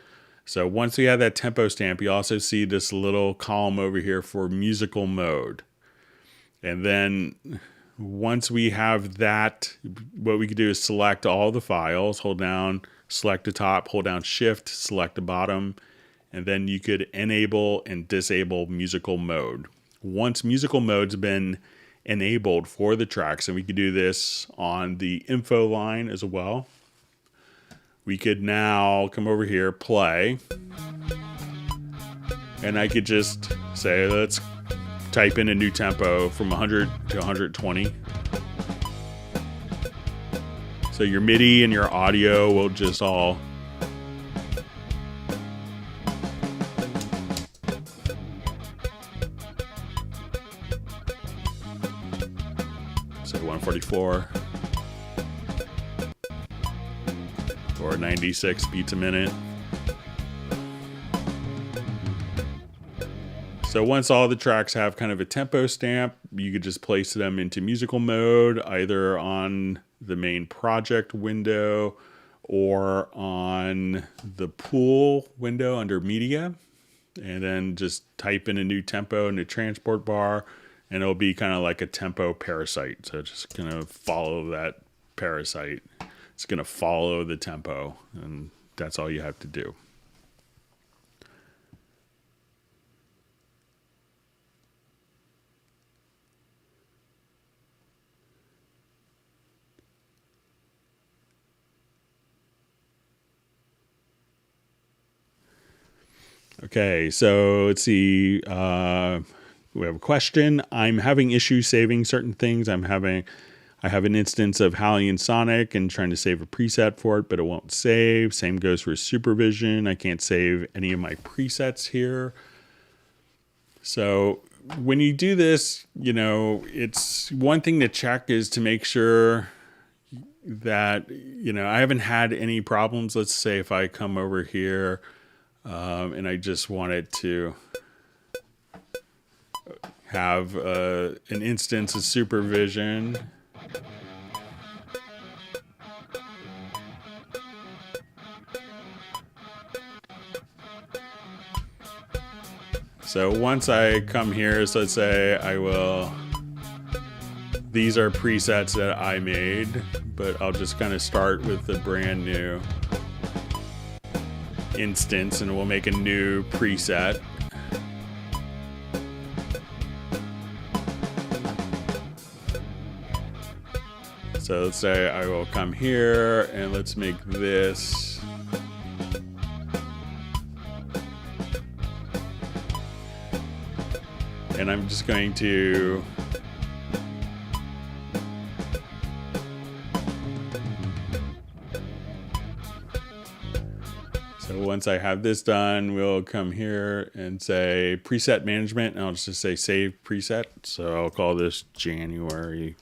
So once we have that tempo stamp, you also see this little column over here for musical mode. And then once we have that, what we can do is select all the files, hold down, select the top, hold down shift, select the bottom, and then you could enable and disable musical mode. Once musical mode's been enabled for the tracks, and we could do this on the info line as well, we could now come over here, play, and I could just say, let's type in a new tempo from 100 to 120. So your MIDI and your audio will just all say 144 or 96 beats a minute. So once all the tracks have kind of a tempo stamp, you could just place them into musical mode, either on the main project window or on the pool window under media, and then just type in a new tempo in the transport bar, and it'll be kind of like a tempo parasite. So just going to follow that parasite. It's going to follow the tempo, and that's all you have to do. Okay, so let's see. We have a question. I'm having issues saving certain things. I have an instance of Hallian Sonic and trying to save a preset for it, but it won't save. Same goes for Supervision. I can't save any of my presets here. So when you do this, it's one thing to check is to make sure that, I haven't had any problems. Let's say if I come over here, and I just wanted to have an instance of Supervision. So once I come here, so let's say these are presets that I made, but I'll just kind of start with a brand new instance and we'll make a new preset. So let's say I will come here and let's make this and I'm just going to once I have this done, we'll come here and say preset management, and I'll just say save preset. So I'll call this January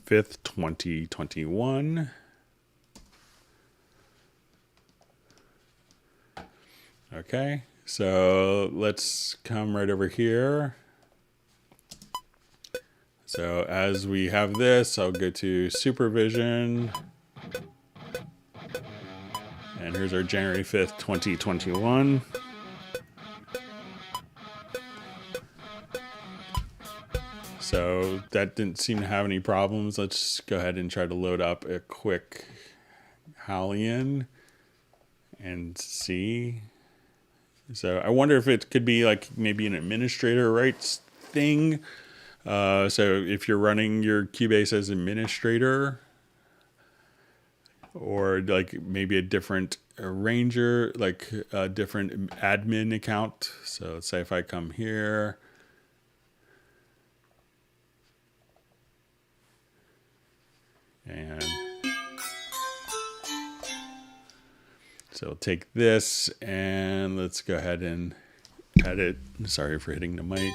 5th, 2021. Okay, so let's come right over here. So as we have this, I'll go to Supervision. And here's our January 5th, 2021. So that didn't seem to have any problems. Let's go ahead and try to load up a quick Hallian and see. So I wonder if it could be like maybe an administrator rights thing. So if you're running your Cubase as administrator, or like maybe a different arranger, like a different admin account. So let's say if I come here, and so we'll take this and let's go ahead and edit. Sorry for hitting the mic.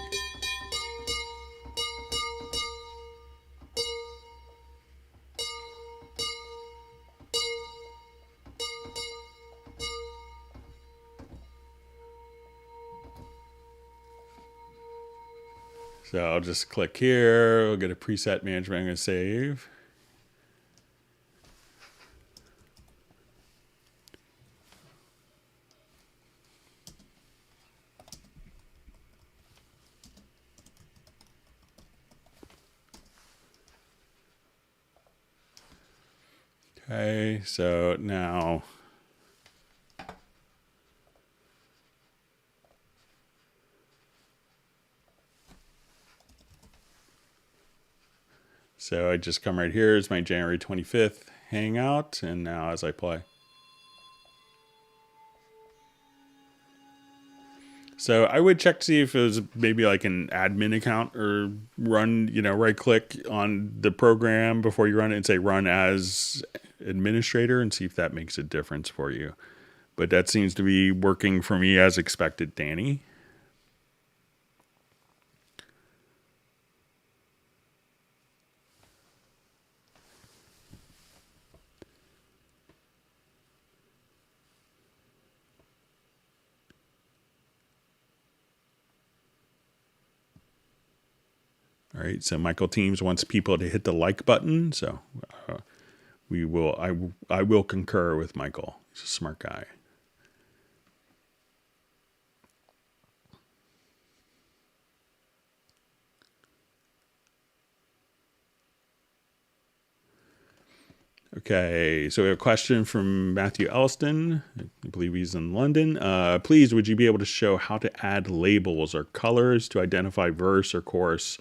So I'll just click here. We'll get a preset management. I'm going to save. Okay, so now so I just come right here. It's my January 25th hangout, and now as I play. So I would check to see if it was maybe like an admin account, or run, right click on the program before you run it and say run as administrator, and see if that makes a difference for you. But that seems to be working for me as expected, Danny. All right, so Michael Teams wants people to hit the like button, so I will concur with Michael. He's a smart guy. Okay, so we have a question from Matthew Elston. I believe he's in London. Please, would you be able to show how to add labels or colors to identify verse or chorus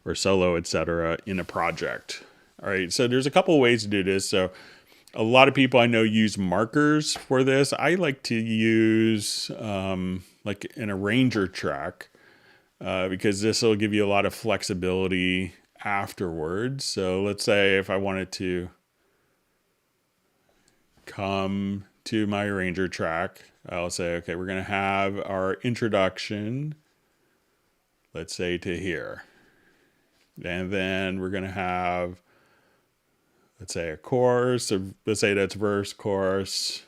or solo, etc. in a project? All right, so there's a couple of ways to do this. So a lot of people I know use markers for this. I like to use like an arranger track because this will give you a lot of flexibility afterwards. So let's say if I wanted to come to my arranger track, I'll say, okay, we're going to have our introduction, let's say to here. And then we're going to have, let's say, a chorus. So let's say that's verse, chorus.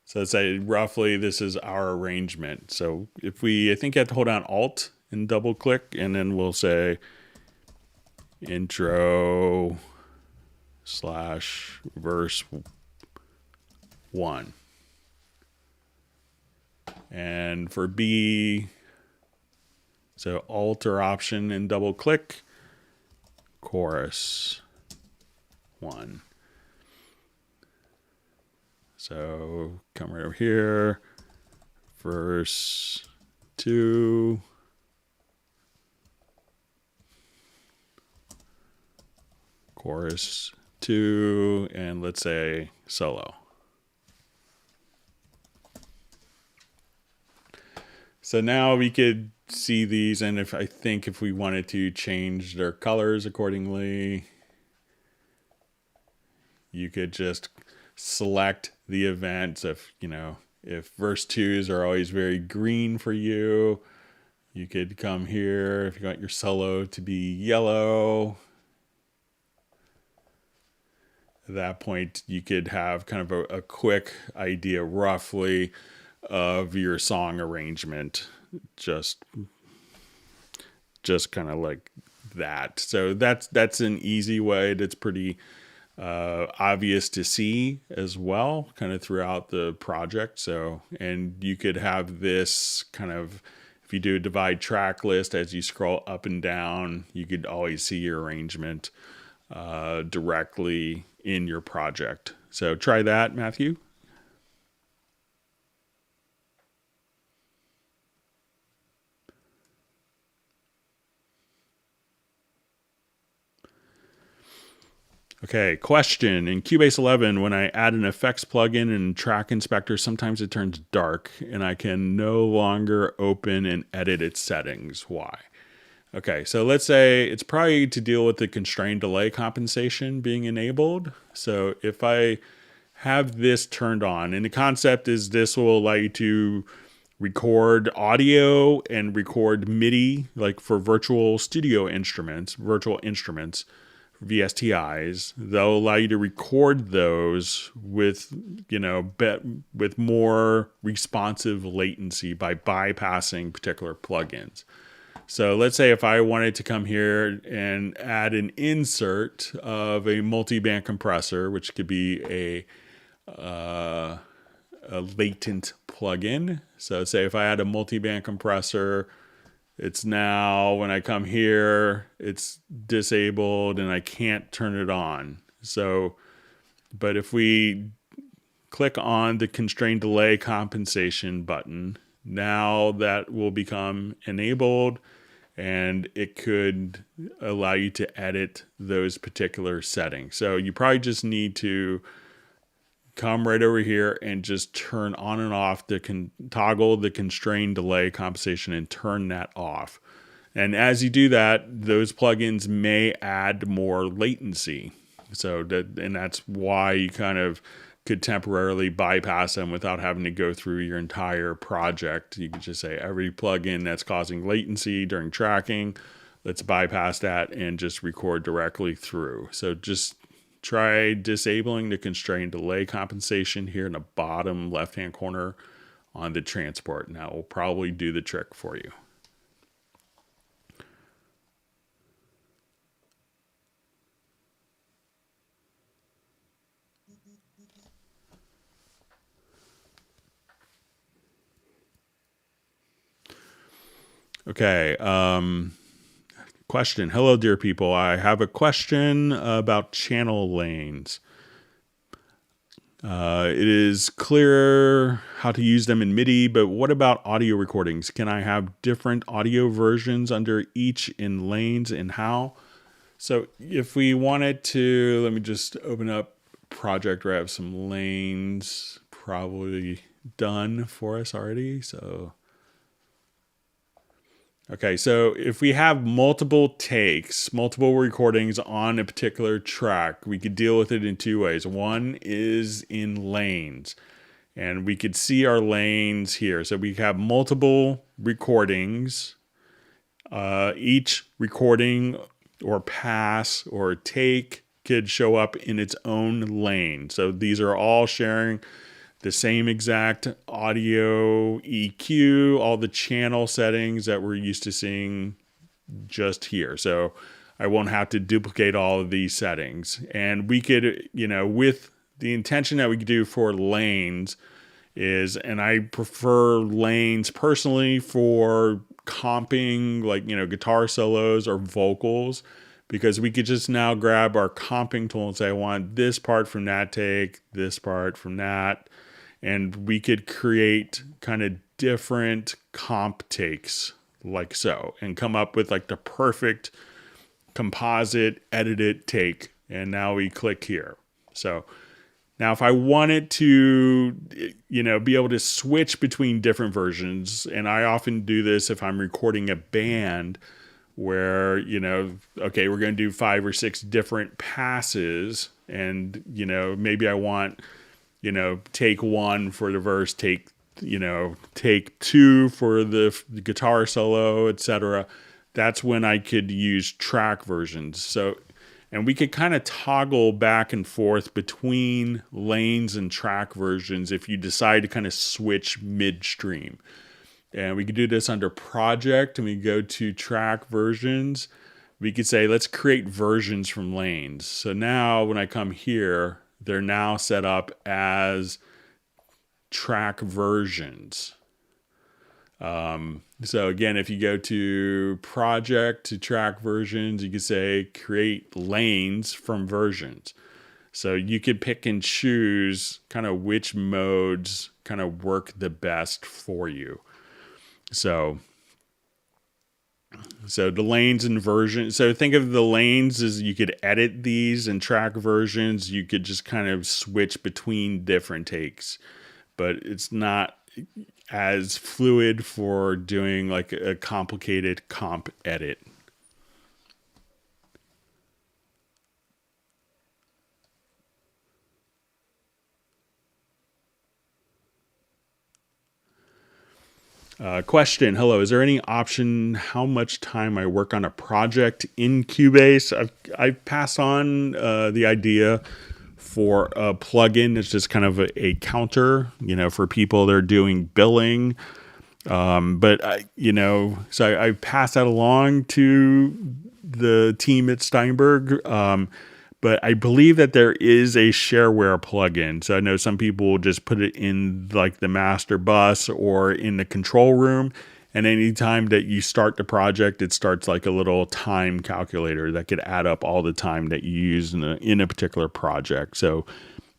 So let's say roughly this is our arrangement. So I think you have to hold down Alt and double click, and then we'll say intro / verse 1. And for B, so Alt or Option and double click, chorus 1. So come right over here, verse 2, chorus 2, and let's say solo. So now we could see these, and I think if we wanted to change their colors accordingly, you could just select the events. If verse 2s are always very green for you, you could come here. If you want your solo to be yellow, at that point you could have kind of a quick idea roughly of your song arrangement, just kind of like that. So that's an easy way. That's pretty obvious to see as well, kind of throughout the project. So, and you could have this kind of, if you do a divide track list, as you scroll up and down, you could always see your arrangement directly in your project. So try that, Matthew. Okay, question. In Cubase 11, when I add an effects plugin and track inspector, sometimes it turns dark and I can no longer open and edit its settings. Why? Okay, so let's say it's probably to deal with the constrained delay compensation being enabled. So if I have this turned on, and the concept is this will allow you to record audio and record MIDI, like for virtual studio instruments, virtual instruments, VSTIs. They'll allow you to record those with, with more responsive latency by bypassing particular plugins. So let's say if I wanted to come here and add an insert of a multi-band compressor, which could be a latent plugin. So say if I had a multi-band compressor, it's now when I come here, it's disabled and I can't turn it on. So, but if we click on the constrained delay compensation button, now that will become enabled and it could allow you to edit those particular settings. So you probably just need to come right over here and just turn on and off toggle the constrained delay compensation and turn that off. And as you do that, those plugins may add more latency. So that's why you kind of could temporarily bypass them without having to go through your entire project. You could just say every plugin that's causing latency during tracking, let's bypass that and just record directly through. So just try disabling the constrained delay compensation here in the bottom left-hand corner on the transport. And that will probably do the trick for you. Okay. Question. Hello, dear people. I have a question about channel lanes. It is clear how to use them in MIDI, but what about audio recordings? Can I have different audio versions under each in lanes and how? So if we wanted to, let me just open up a project where I have some lanes probably done for us already. Okay, so if we have multiple takes, multiple recordings on a particular track, we could deal with it in two ways. One is in lanes, and we could see our lanes here. So we have multiple recordings. Each recording or pass or take could show up in its own lane. So these are all sharing the same exact audio, EQ, all the channel settings that we're used to seeing just here. So I won't have to duplicate all of these settings. And we could, with the intention that we could do for lanes is, and I prefer lanes personally for comping, like, guitar solos or vocals, because we could just now grab our comping tool and say, I want this part from that take, this part from that. And we could create kind of different comp takes like so and come up with like the perfect composite edited take. And now we click here. So now if I wanted to, be able to switch between different versions, and I often do this if I'm recording a band where, okay, we're going to do 5 or 6 different passes and, maybe I want, take 1 for the verse, take 2 for the guitar solo, etc. That's when I could use track versions. So, and we could kind of toggle back and forth between lanes and track versions if you decide to kind of switch midstream. And we could do this under project, and we go to track versions. We could say, let's create versions from lanes. So now when I come here, they're now set up as track versions. So again, if you go to project to track versions, you can say create lanes from versions. So you could pick and choose kind of which modes kind of work the best for you. So So the lanes and versions. So think of the lanes as you could edit these, and track versions you could just kind of switch between different takes, but it's not as fluid for doing like a complicated comp edit. Question. Hello. Is there any option how much time I work on a project in Cubase? I've passed on the idea for a plugin. It's just kind of a counter, for people that are doing billing. But I passed that along to the team at Steinberg. But I believe that there is a shareware plugin. So I know some people will just put it in like the master bus or in the control room. And anytime that you start the project, it starts like a little time calculator that could add up all the time that you use in a particular project. So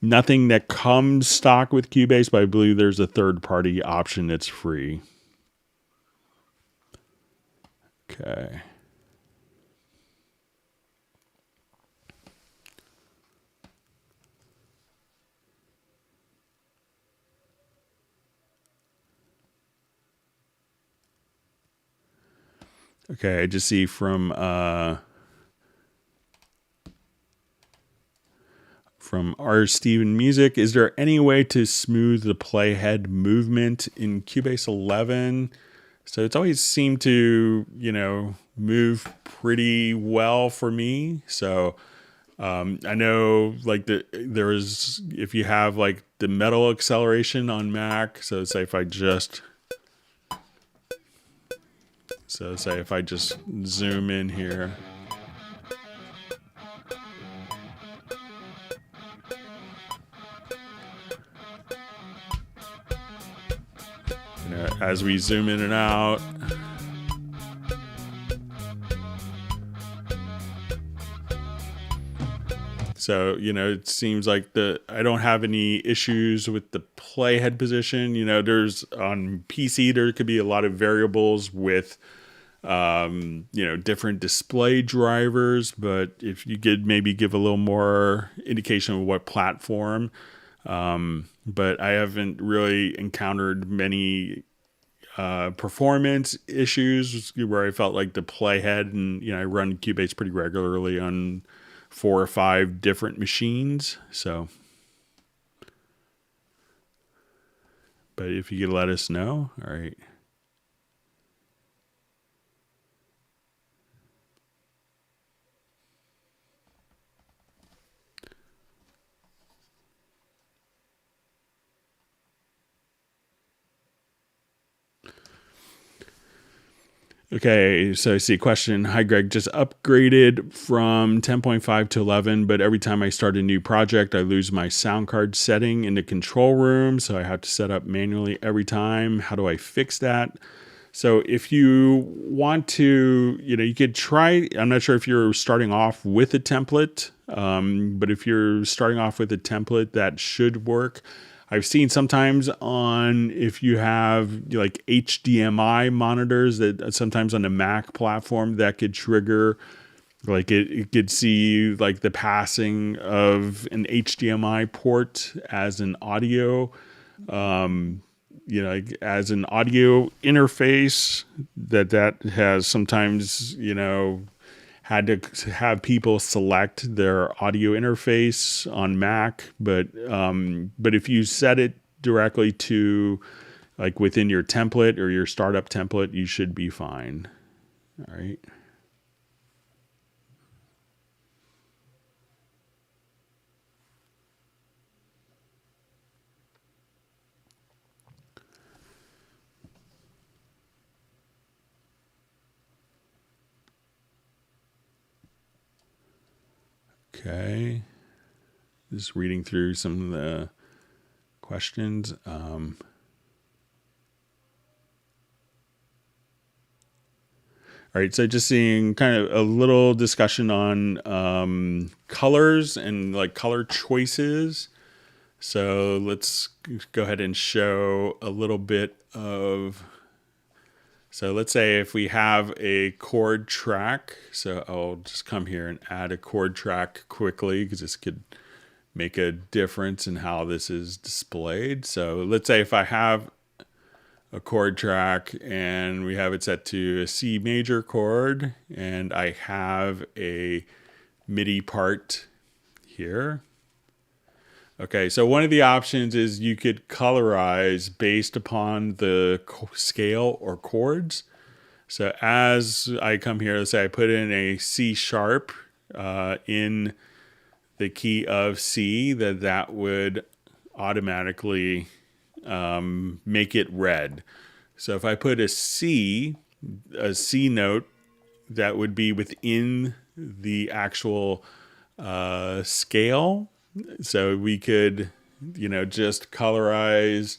nothing that comes stock with Cubase, but I believe there's a third-party option that's free. Okay. Okay, I just see from R. Steven Music, is there any way to smooth the playhead movement in Cubase 11? So it's always seemed to, move pretty well for me. So I know like if you have like the metal acceleration on Mac, so say if I just zoom in here. As we zoom in and out. So, it seems like I don't have any issues with the playhead position. There's on PC, there could be a lot of variables with, different display drivers, but if you could maybe give a little more indication of what platform, but I haven't really encountered many performance issues where I felt like the playhead, and I run Cubase pretty regularly on 4 or 5 different machines. So, but if you could let us know, all right. Okay, so I see a question. Hi, Greg. Just upgraded from 10.5 to 11, but every time I start a new project, I lose my sound card setting in the control room, so I have to set up manually every time. How do I fix that? So if you want to, you could try, I'm not sure if you're starting off with a template, but if you're starting off with a template, that should work. I've seen sometimes if you have like HDMI monitors that sometimes on the Mac platform that could trigger, like it could see like the passing of an HDMI port as an audio, as an audio interface that has sometimes, had to have people select their audio interface on Mac, but if you set it directly to like within your template or your startup template, you should be fine. All right. Okay. Just reading through some of the questions. All right, so just seeing kind of a little discussion on colors and like color choices. So let's go ahead and show a little bit of So let's say if we have a chord track, so I'll just come here and add a chord track quickly because this could make a difference in how this is displayed. So let's say if I have a chord track and we have it set to a C major chord and I have a MIDI part here. Okay, so one of the options is you could colorize based upon the scale or chords. So as I come here, let's say I put in a C sharp in the key of C, that would automatically make it red. So if I put a C note, that would be within the actual scale. So we could, just colorize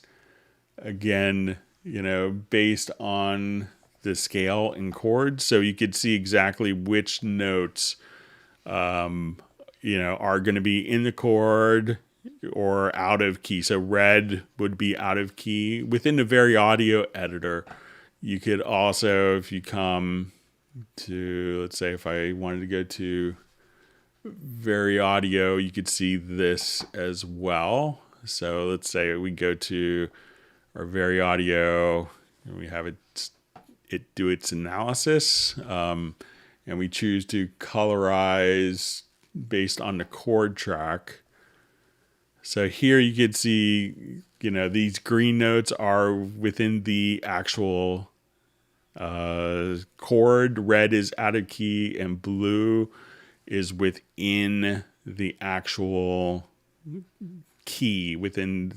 again, based on the scale and chords. So you could see exactly which notes, are going to be in the chord or out of key. So red would be out of key. Within the Very Audio editor, you could also, if you come to, let's say if I wanted to go to Very Audio, you could see this as well. So let's say we go to our Very Audio and we have it do its analysis, and we choose to colorize based on the chord track. So here you can see, these green notes are within the actual chord, red is out of key, and blue is within the actual key, within,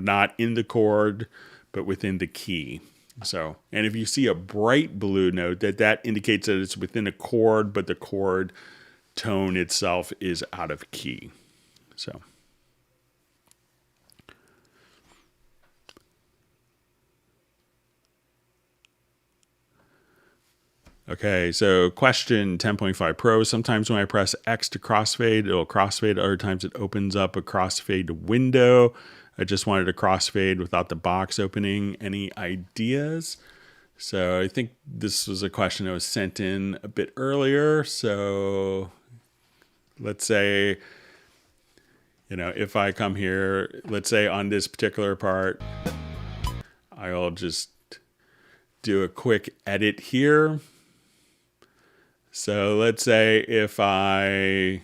not in the chord, but within the key. So, and if you see a bright blue note, that indicates that it's within a chord, but the chord tone itself is out of key. So. Okay, so question 10.5 Pro. Sometimes when I press X to crossfade, it'll crossfade. Other times it opens up a crossfade window. I just wanted a crossfade without the box opening. Any ideas? So I think this was a question that was sent in a bit earlier. So let's say, if I come here, let's say on this particular part, I'll just do a quick edit here. So let's say if I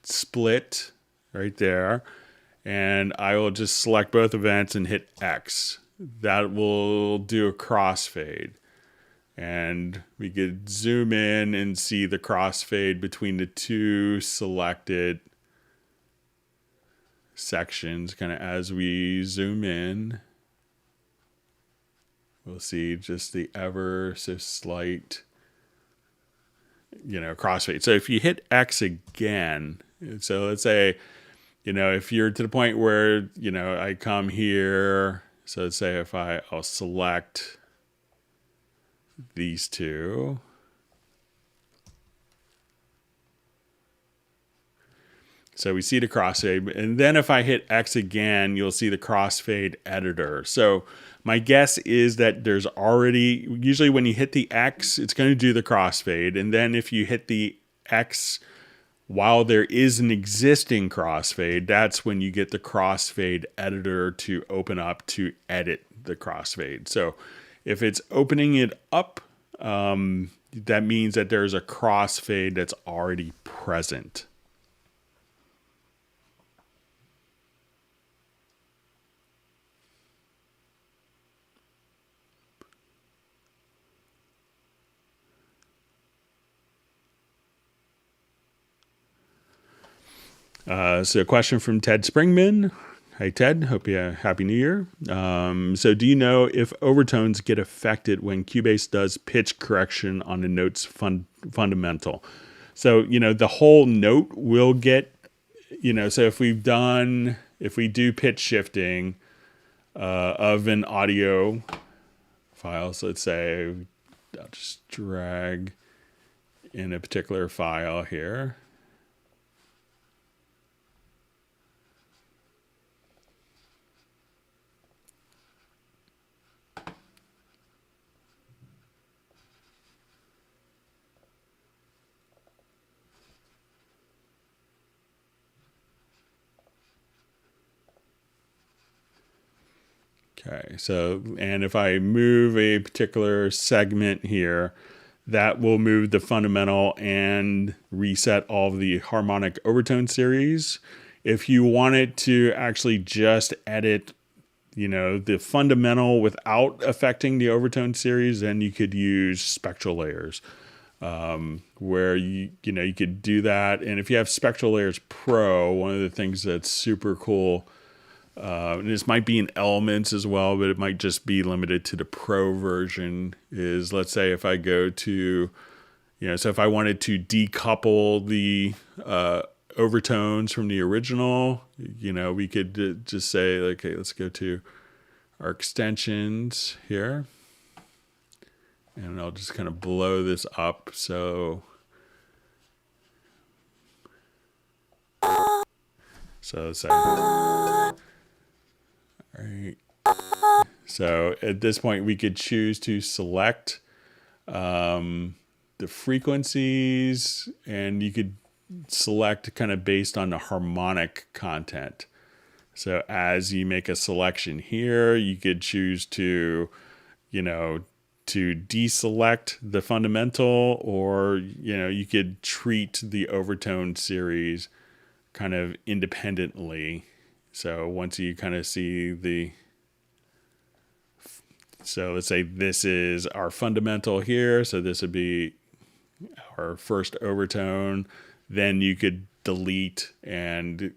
split right there, and I will just select both events and hit X. That will do a crossfade. And we could zoom in and see the crossfade between the two selected sections. Kind of as we zoom in, we'll see just the ever so slight, crossfade. So if you hit X again, so let's say, if you're to the point where, I come here, so let's say if I'll select these two. So we see the crossfade, and then if I hit X again, you'll see the crossfade editor. So my guess is that there's already, usually when you hit the X, it's going to do the crossfade. And then if you hit the X while there is an existing crossfade, that's when you get the crossfade editor to open up to edit the crossfade. So if it's opening it up, that means that there's a crossfade that's already present. So a question from Ted Springman. Hi, Ted. Hope you have a Happy New Year. So do you know if overtones get affected when Cubase does pitch correction on the note's fundamental? So, the whole note will get, so if we do pitch shifting of an audio file, so let's say I'll just drag in a particular file here. Okay, so, and if I move a particular segment here, that will move the fundamental and reset all of the harmonic overtone series. If you wanted to actually just edit, the fundamental without affecting the overtone series, then you could use Spectral layers, where you could do that. And if you have Spectral Layers Pro, one of the things that's super cool, and this might be in Elements as well, but it might just be limited to the Pro version, is, let's say if I go to, so if I wanted to decouple the overtones from the original, we could just say, okay, let's go to our extensions here, and I'll just kind of blow this up. So let's say, all right. So at this point, we could choose to select the frequencies, and you could select kind of based on the harmonic content. So as you make a selection here, you could choose to, to deselect the fundamental, or, you could treat the overtone series kind of independently. So once you kind of see so let's say this is our fundamental here. So this would be our first overtone. Then you could delete and,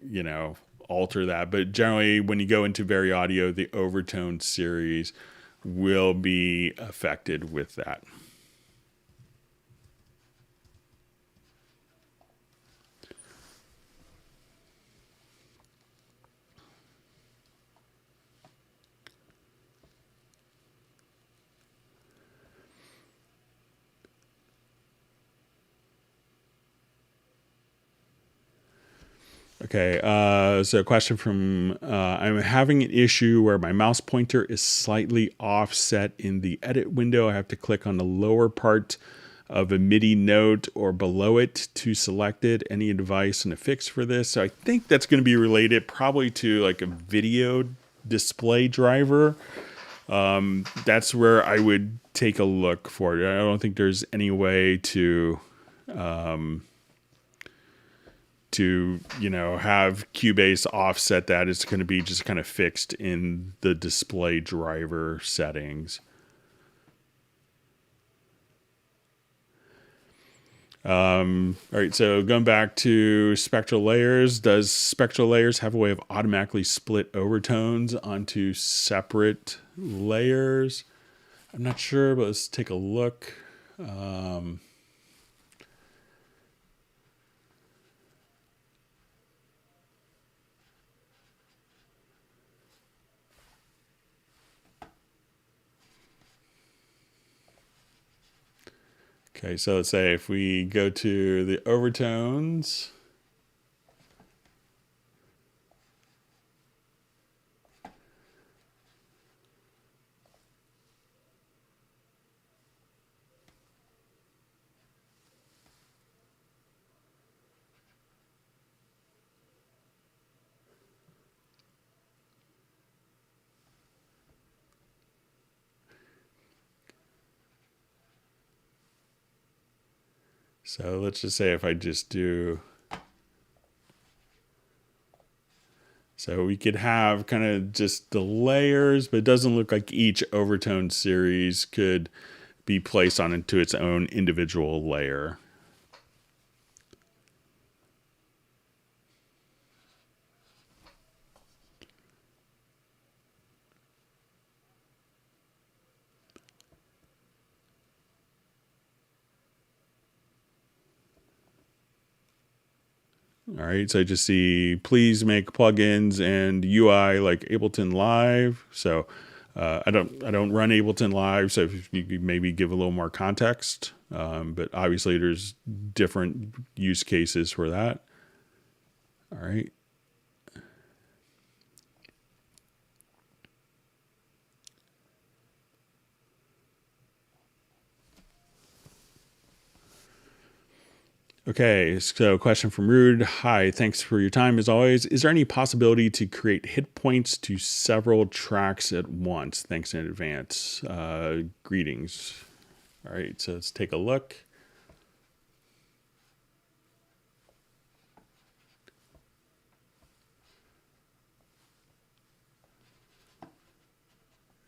alter that. But generally, when you go into Vari Audio, the overtone series will be affected with that. Okay, so a question from, I'm having an issue where my mouse pointer is slightly offset in the edit window. I have to click on the lower part of a MIDI note or below it to select it. Any advice and a fix for this? So I think that's going to be related probably to like a video display driver. That's where I would take a look for it. I don't think there's any way to have Cubase offset that. It's going to be just kind of fixed in the display driver settings. All right, so going back to Spectral Layers, does Spectral Layers have a way of automatically split overtones onto separate layers? I'm not sure, but let's take a look. Okay, so let's say if we go to the overtones, so let's just say if I just do, so we could have kind of just the layers, but it doesn't look like each overtone series could be placed onto its own individual layer. All right, so I just see please make plugins and UI like Ableton Live. So I don't run Ableton Live, so if you could maybe give a little more context. But obviously there's different use cases for that. All right. Okay, so question from Rude. Hi, thanks for your time as always. Is there any possibility to create hit points to several tracks at once? Thanks in advance. Greetings. All right, so let's take a look.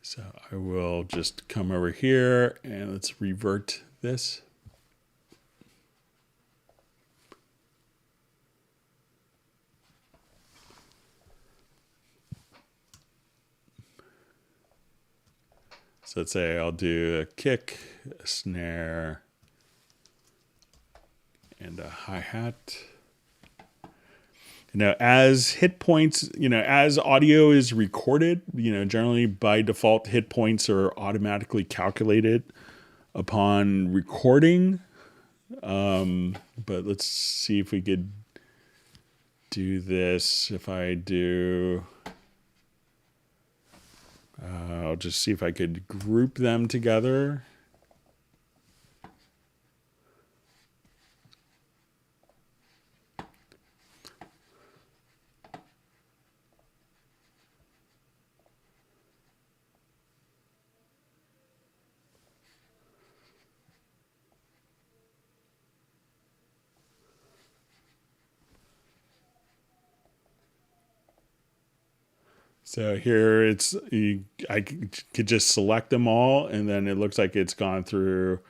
So I will just come over here and let's revert this. So let's say I'll do a kick, a snare, and a hi-hat. Now, as hit points, as audio is recorded, generally by default, hit points are automatically calculated upon recording. But let's see if we could do this. If I do, I'll just see if I could group them together. So here I could just select them all, and then it looks like it's gone through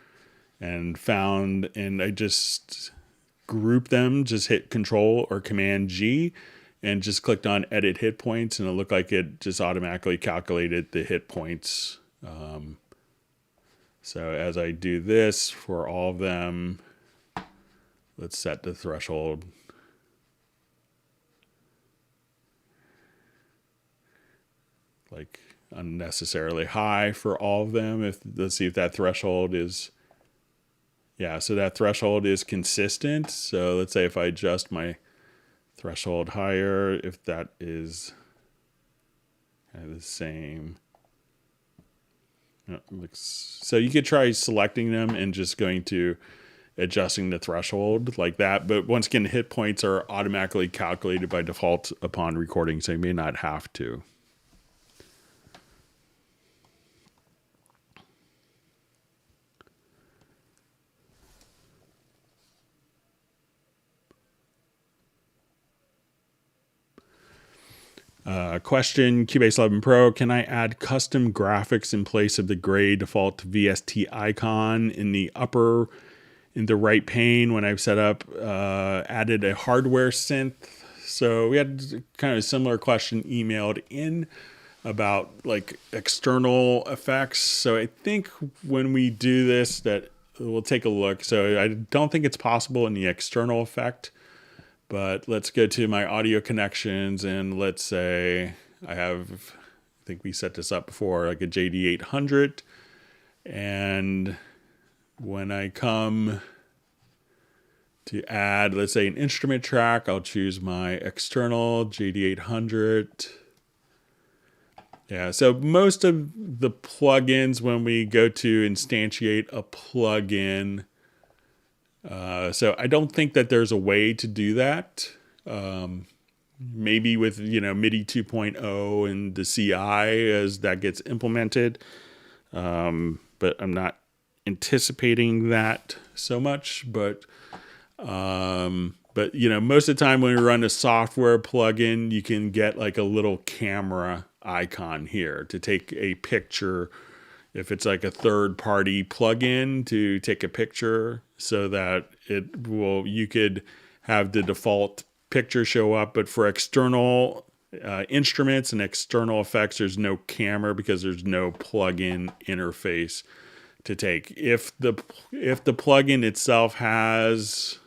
and found, and I just group them, just hit Control or Command G, and just clicked on Edit Hit Points, and it looked like it just automatically calculated the hit points. So as I do this for all of them, let's set the threshold. Like unnecessarily high for all of them. Let's see if that threshold is, yeah, so that threshold is consistent. So let's say if I adjust my threshold higher, if that is kind of the same. So you could try selecting them and just going to adjusting the threshold like that. But once again, hit points are automatically calculated by default upon recording, so you may not have to. Question, Cubase 11 Pro, can I add custom graphics in place of the gray default VST icon in the right pane when I've set up, added a hardware synth? So we had kind of a similar question emailed in about like external effects. So I think when we do this, that we'll take a look. So I don't think it's possible in the external effect. But let's go to my audio connections, and let's say I think we set this up before, like a JD800. And when I come to add, let's say an instrument track, I'll choose my external JD800. Yeah, so most of the plugins, when we go to instantiate a plugin, so I don't think that there's a way to do that. Maybe with, MIDI 2.0 and the CI as that gets implemented. But I'm not anticipating that so much. But most of the time when we run a software plugin, you can get like a little camera icon here to take a picture. If it's like a third-party plugin to take a picture, so that you could have the default picture show up. But for external instruments and external effects, there's no camera because there's no plugin interface to take. If the plugin itself has,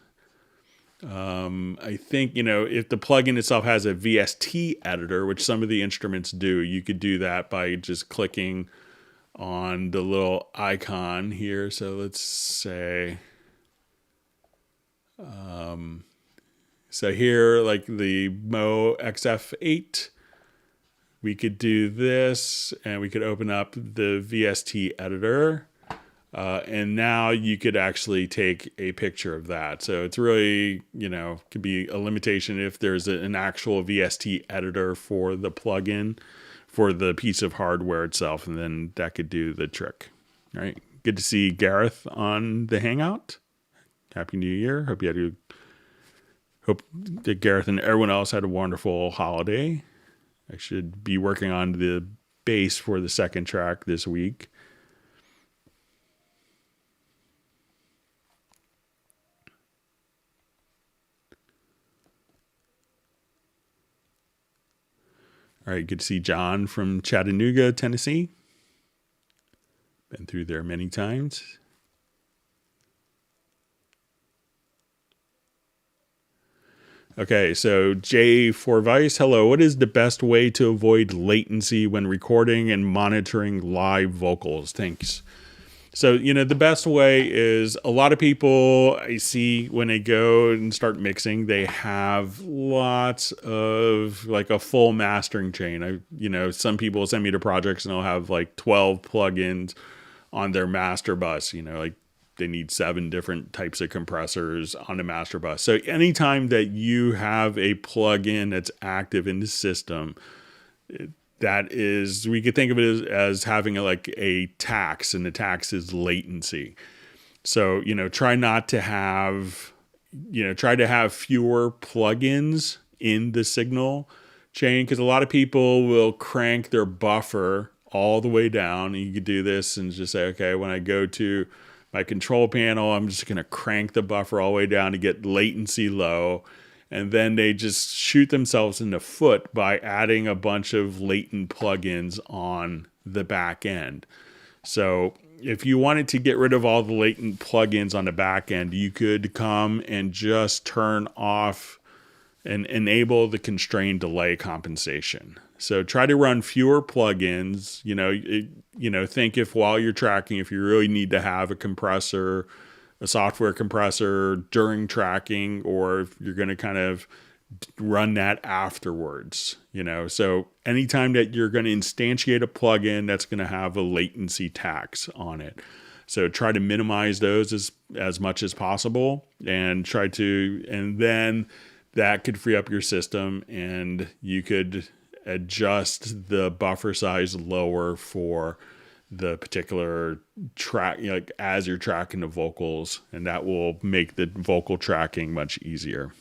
I think, if the plugin itself has a VST editor, which some of the instruments do, you could do that by just clicking on the little icon here. So let's say, so here, like the Mo XF8, we could do this, and we could open up the VST editor. And now you could actually take a picture of that. So it's really, could be a limitation if there's an actual VST editor for the plugin for the piece of hardware itself. And then that could do the trick. All right. Good to see Gareth on the Hangout. Happy New Year. Hope that Gareth and everyone else had a wonderful holiday. I should be working on the bass for the second track this week. All right, good to see John from Chattanooga, Tennessee. Been through there many times. Okay, so Jay Forvice, hello. What is the best way to avoid latency when recording and monitoring live vocals? Thanks. So, the best way is a lot of people I see when they go and start mixing, they have lots of like a full mastering chain. Some people send me to projects and they'll have like 12 plugins on their master bus, like they need 7 different types of compressors on the master bus. So anytime that you have a plugin that's active in the system, that is, we could think of it as having a tax, and the tax is latency. So, try to have fewer plugins in the signal chain, because a lot of people will crank their buffer all the way down. And you could do this and just say, okay, when I go to my control panel, I'm just going to crank the buffer all the way down to get latency low. And then they just shoot themselves in the foot by adding a bunch of latent plugins on the back end. So if you wanted to get rid of all the latent plugins on the back end, you could come and just turn off and enable the constrained delay compensation. So try to run fewer plugins. Think if while you're tracking, if you really need to have a compressor, a software compressor during tracking, or if you're going to kind of run that afterwards, So anytime that you're going to instantiate a plugin, that's going to have a latency tax on it. So try to minimize those as much as possible, and then that could free up your system, and you could adjust the buffer size lower for the particular track, as you're tracking the vocals, and that will make the vocal tracking much easier.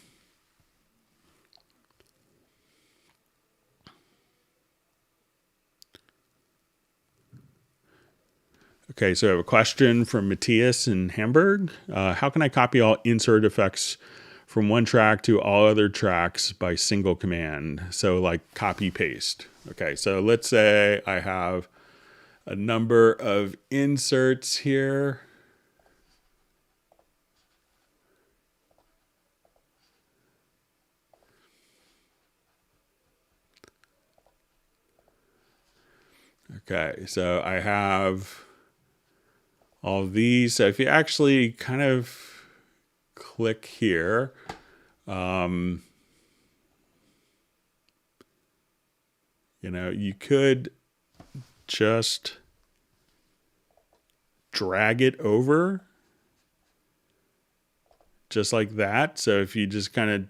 Okay, so I have a question from Matthias in Hamburg. How can I copy all insert effects from one track to all other tracks by single command? So like copy paste. Okay, so let's say I have a number of inserts here. Okay, so I have all these. So if you actually kind of click here, you could just drag it over just like that. So if you just kind of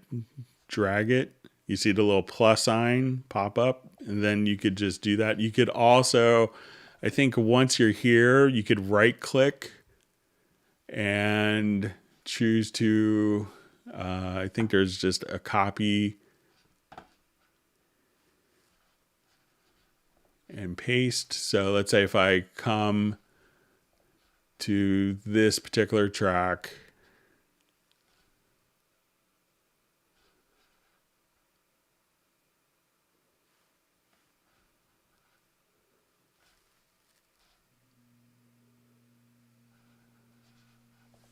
drag it, you see the little plus sign pop up, and then you could just do that. You could also, I think once you're here, you could right click and choose to, I think there's just a copy and paste. So let's say if I come to this particular track,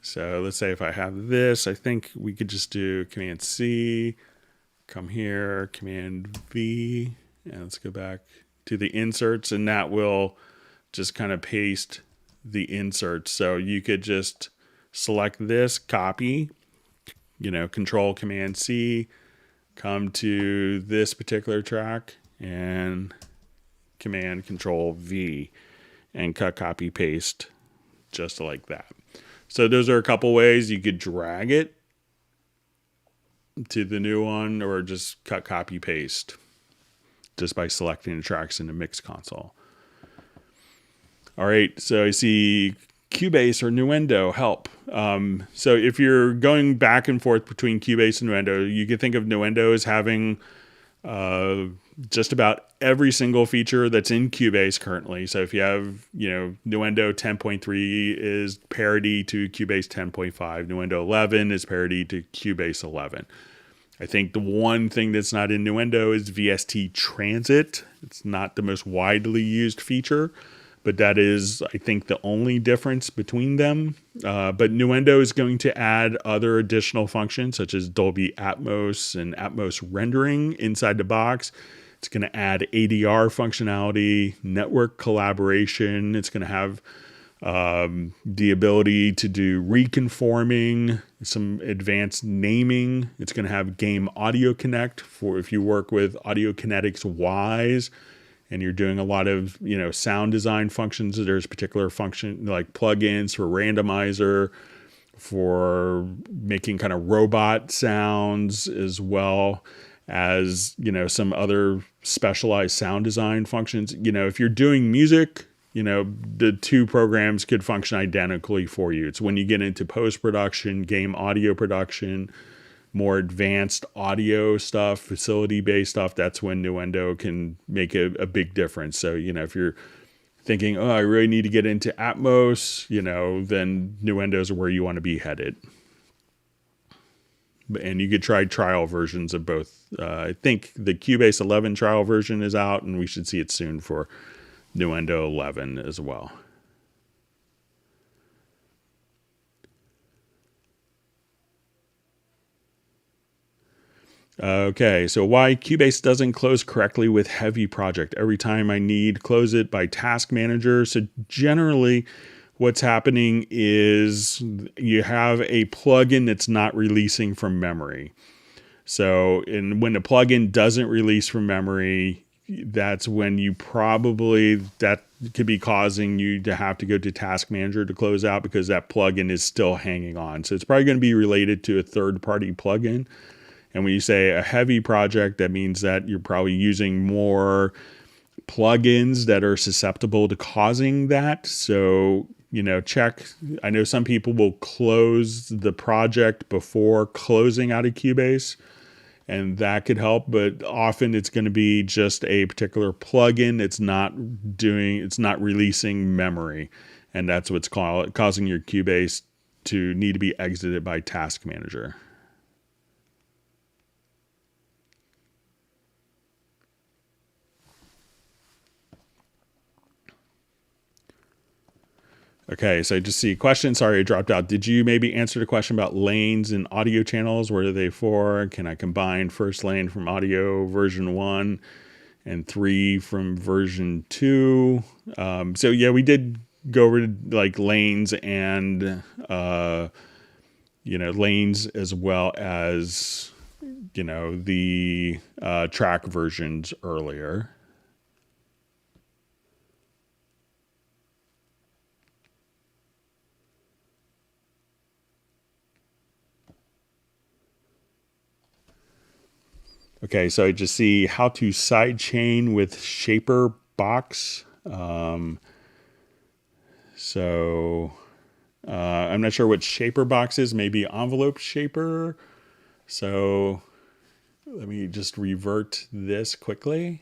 so let's say if I have this, I think we could just do Command C, come here, Command V, and let's go back to the inserts, and that will just kind of paste the inserts. So you could just select this, copy, Control Command C, come to this particular track, and Command Control V, and cut, copy, paste just like that. So those are a couple ways you could drag it to the new one, or just cut, copy, paste just by selecting the tracks in the mix console. All right, so I see Cubase or Nuendo help. So if you're going back and forth between Cubase and Nuendo, you can think of Nuendo as having just about every single feature that's in Cubase currently. So if you have, Nuendo 10.3 is parity to Cubase 10.5. Nuendo 11 is parity to Cubase 11. I think the one thing that's not in Nuendo is VST Transit. It's not the most widely used feature, but that is, I think, the only difference between them. But Nuendo is going to add other additional functions, such as Dolby Atmos and Atmos rendering inside the box. It's going to add ADR functionality, network collaboration. It's going to have the ability to do reconforming, some advanced naming. It's going to have Game Audio Connect for if you work with Audio Kinetics Wise and you're doing a lot of, sound design functions. There's particular function like plugins for randomizer, for making kind of robot sounds, as well as, some other specialized sound design functions. If you're doing music, the two programs could function identically for you. It's when you get into post-production, game audio production, more advanced audio stuff, facility-based stuff, that's when Nuendo can make a big difference. So, if you're thinking, I really need to get into Atmos, then Nuendo's are where you want to be headed. And you could try trial versions of both. I think the Cubase 11 trial version is out, and we should see it soon for Nuendo 11 as well. Okay, so why Cubase doesn't close correctly with heavy project. Every time I need, close it by task manager. So generally what's happening is you have a plugin that's not releasing from memory. So when the plugin doesn't release from memory, that's when that could be causing you to have to go to task manager to close out, because that plugin is still hanging on. So it's probably going to be related to a third-party plugin. And when you say a heavy project, that means that you're probably using more plugins that are susceptible to causing that. So, check. I know some people will close the project before closing out of Cubase, and that could help, but often it's going to be just a particular plugin. It's not releasing memory, and that's what's causing your Cubase to need to be exited by task manager. Okay, so I just see a question. Sorry, I dropped out. Did you maybe answer the question about lanes and audio channels? What are they for? Can I combine first lane from audio version 1 and 3 from version 2? So yeah, we did go over like lanes and, lanes as well as, the track versions earlier. Okay, so I just see how to sidechain with Shaper Box. I'm not sure what Shaper Box is, maybe Envelope Shaper. So let me just revert this quickly.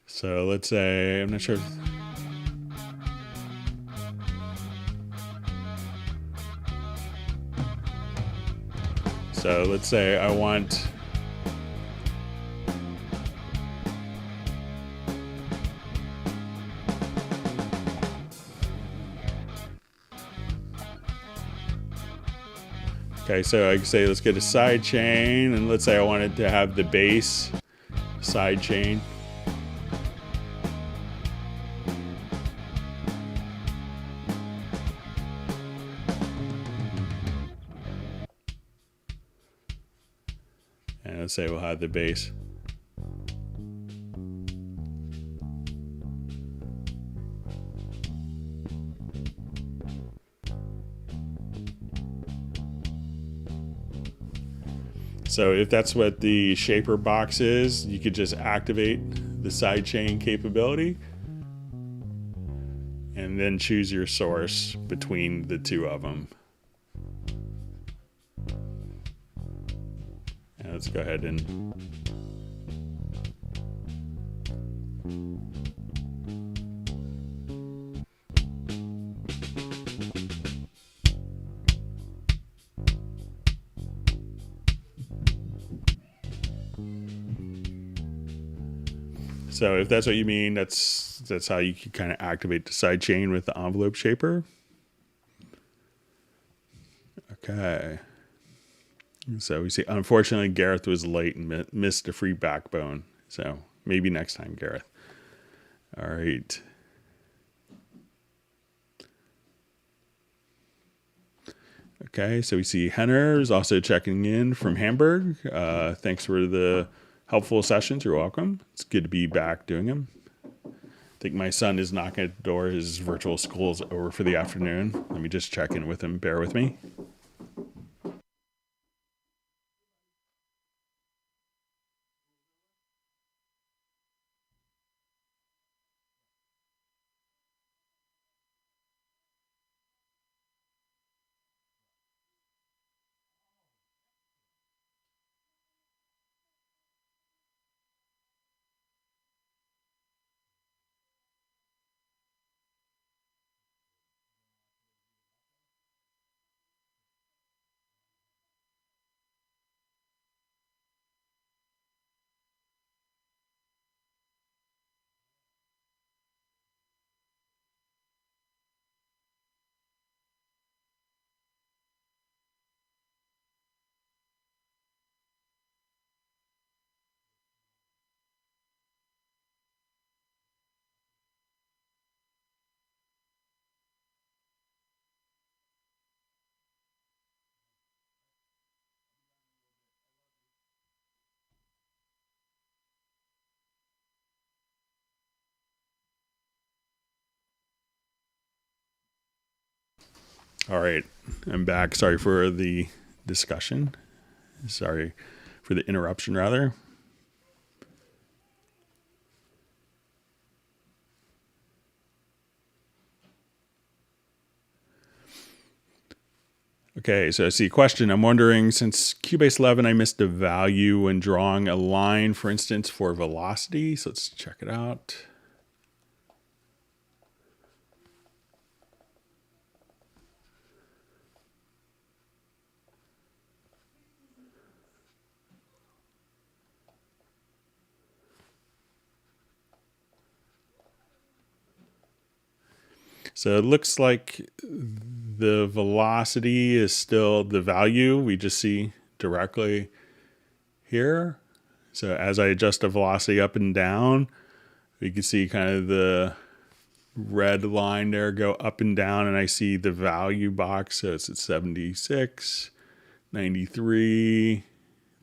So let's say, I'm not sure. So let's say I want okay, so I can say let's get a side chain, and let's say I wanted to have the bass side chain. And let's say we'll have the bass. So if that's what the shaper box is, you could just activate the sidechain capability and then choose your source between the two of them. And let's go ahead and so if that's what you mean, that's how you can kind of activate the sidechain with the envelope shaper. Okay. So we see, unfortunately, Gareth was late and missed a free backbone. So maybe next time, Gareth. All right. Okay, so we see Henner is also checking in from Hamburg. Thanks for the helpful sessions. You're welcome. It's good to be back doing them. I think my son is knocking at the door. His virtual school is over for the afternoon. Let me just check in with him. Bear with me. All right, I'm back. Sorry for the discussion. Sorry for the interruption, rather. Okay, so I see a question. I'm wondering, since Cubase 11, I missed a value when drawing a line, for instance, for velocity. So let's check it out. So it looks like the velocity is still the value we just see directly here. So as I adjust the velocity up and down, we can see kind of the red line there go up and down, and I see the value box. So it's at 76, 93,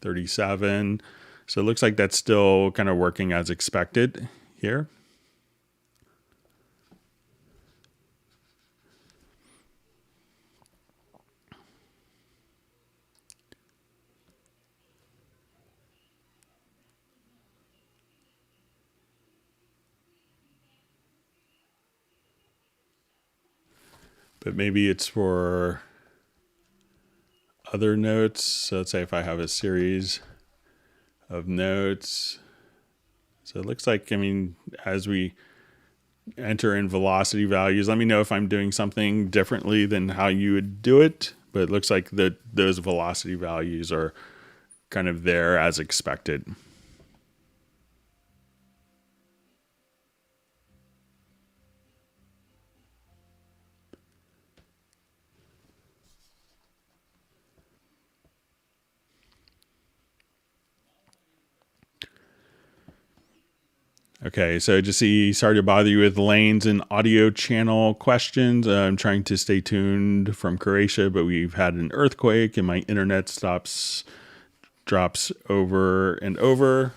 37. So it looks like that's still kind of working as expected here. But maybe it's for other notes. So let's say if I have a series of notes. So it looks like, I mean, as we enter in velocity values, let me know if I'm doing something differently than how you would do it. But it looks like those velocity values are kind of there as expected. Okay, so just sorry to bother you with lanes and audio channel questions. I'm trying to stay tuned from Croatia, but we've had an earthquake and my internet drops over and over,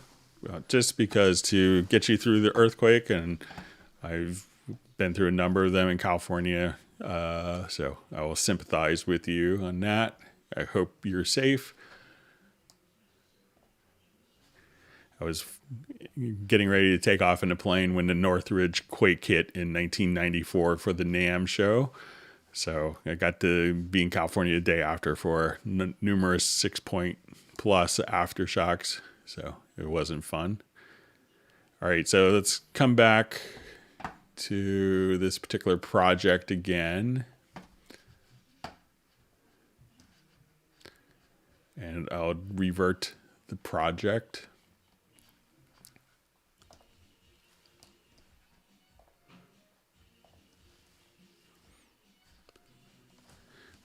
just because to get you through the earthquake, and I've been through a number of them in California, so I will sympathize with you on that. I hope you're safe. I was getting ready to take off in a plane when the Northridge quake hit in 1994 for the NAMM show. So I got to be in California the day after for numerous 6-point plus aftershocks. So it wasn't fun. All right, so let's come back to this particular project again. And I'll revert the project.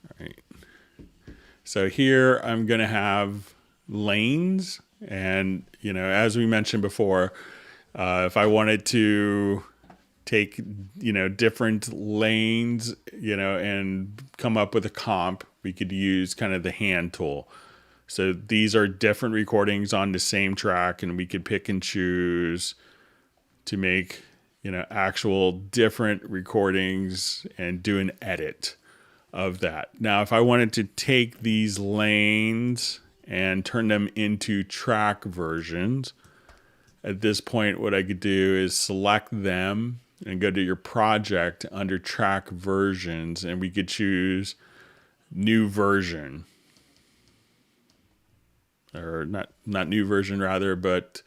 All right. So here I'm going to have lanes. And, as we mentioned before, if I wanted to take, different lanes, and come up with a comp, we could use kind of the hand tool. So these are different recordings on the same track, and we could pick and choose to make, actual different recordings and do an edit of that. Now, if I wanted to take these lanes and turn them into track versions, at this point, what I could do is select them and go to your project under track versions, and we could choose new version. Or not new version rather, but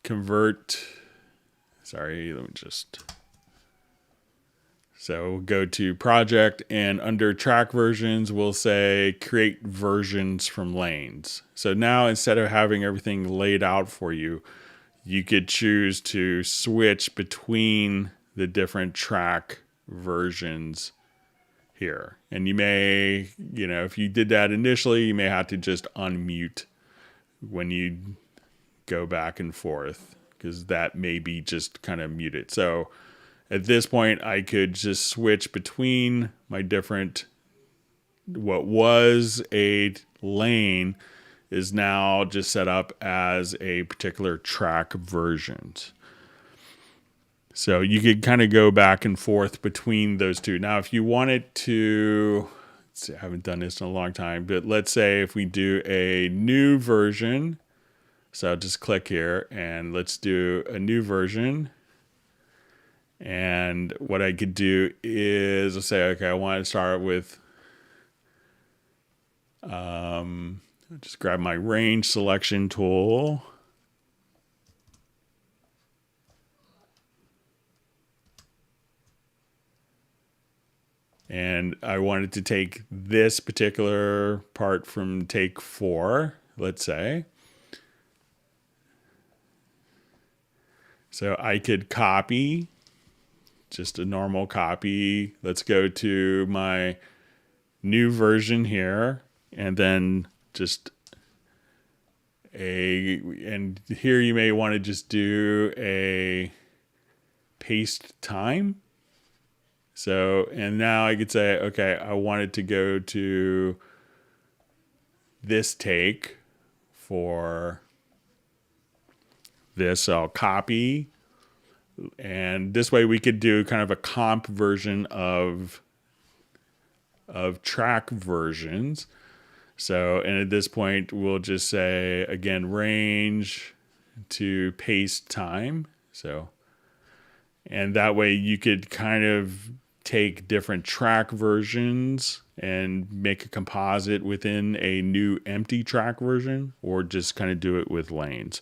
convert. Sorry, let me just. So we'll go to project, and under track versions, we'll say create versions from lanes. So now instead of having everything laid out for you, you could choose to switch between the different track versions here. And you may, if you did that initially, you may have to just unmute when you go back and forth, because that may be just kind of muted. So at this point, I could just switch between my different, what was a lane is now just set up as a particular track versions. So you could kind of go back and forth between those two. Now, if you wanted to, let's see, I haven't done this in a long time, but let's say if we do a new version, so I'll just click here and let's do a new version. And what I could do is I'll say, okay, I want to start with, just grab my range selection tool. And I wanted to take this particular part from take 4, let's say. So I could copy, just a normal copy. Let's go to my new version here, and then just and here you may want to just do a paste time. So, and now I could say, okay, I wanted to go to this take for this. So I'll copy, and this way we could do kind of a comp version of track versions. So, and at this point, we'll just say, again, range to paste time. So, and that way you could kind of take different track versions and make a composite within a new empty track version, or just kind of do it with lanes.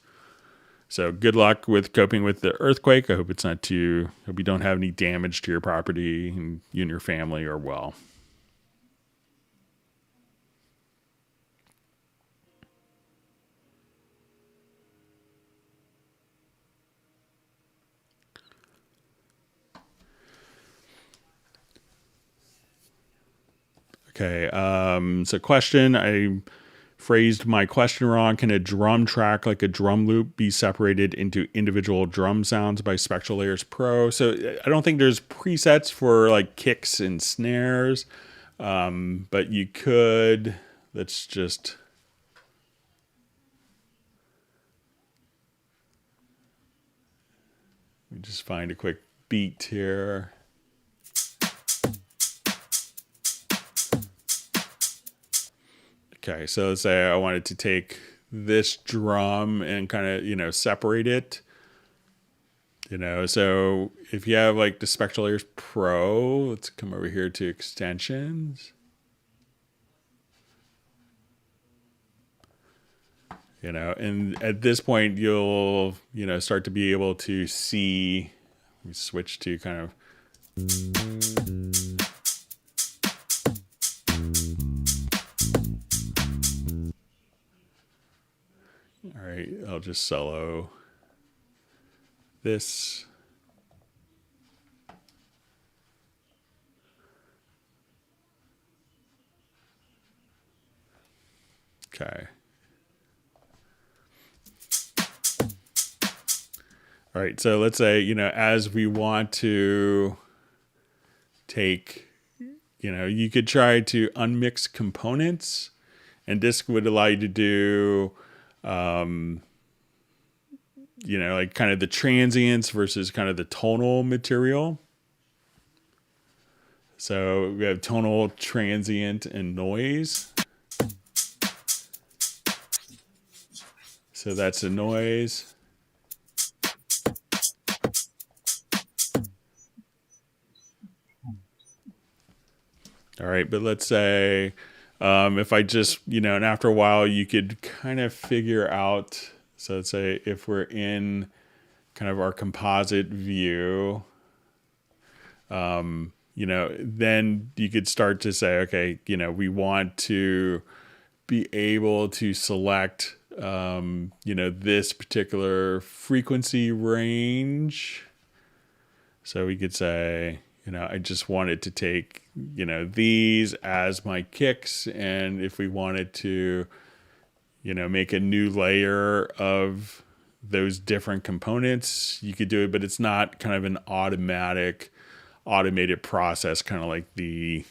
So good luck with coping with the earthquake. I hope it's not too, hope you don't have any damage to your property, and you and your family are well. Okay, so question, I phrased my question wrong. Can a drum track like a drum loop be separated into individual drum sounds by Spectral Layers Pro? So I don't think there's presets for like kicks and snares, but you could, let's just, let me just find a quick beat here. Okay, so let's say I wanted to take this drum and kind of, separate it. So if you have like the Spectral Layers Pro, let's come over here to extensions. And at this point you'll, start to be able to see, we switch to kind of, all right, I'll just solo this. Okay. All right, so let's say, as we want to take, you could try to unmix components, and this would allow you to do, like kind of the transients versus kind of the tonal material. So we have tonal, transient, and noise. So that's the noise. All right, but let's say if I just, and after a while you could kind of figure out, so let's say if we're in kind of our composite view, then you could start to say, okay, we want to be able to select, this particular frequency range. So we could say, I just wanted to take, these as my kicks. And if we wanted to, make a new layer of those different components, you could do it, but it's not kind of an automated process, kind of like the,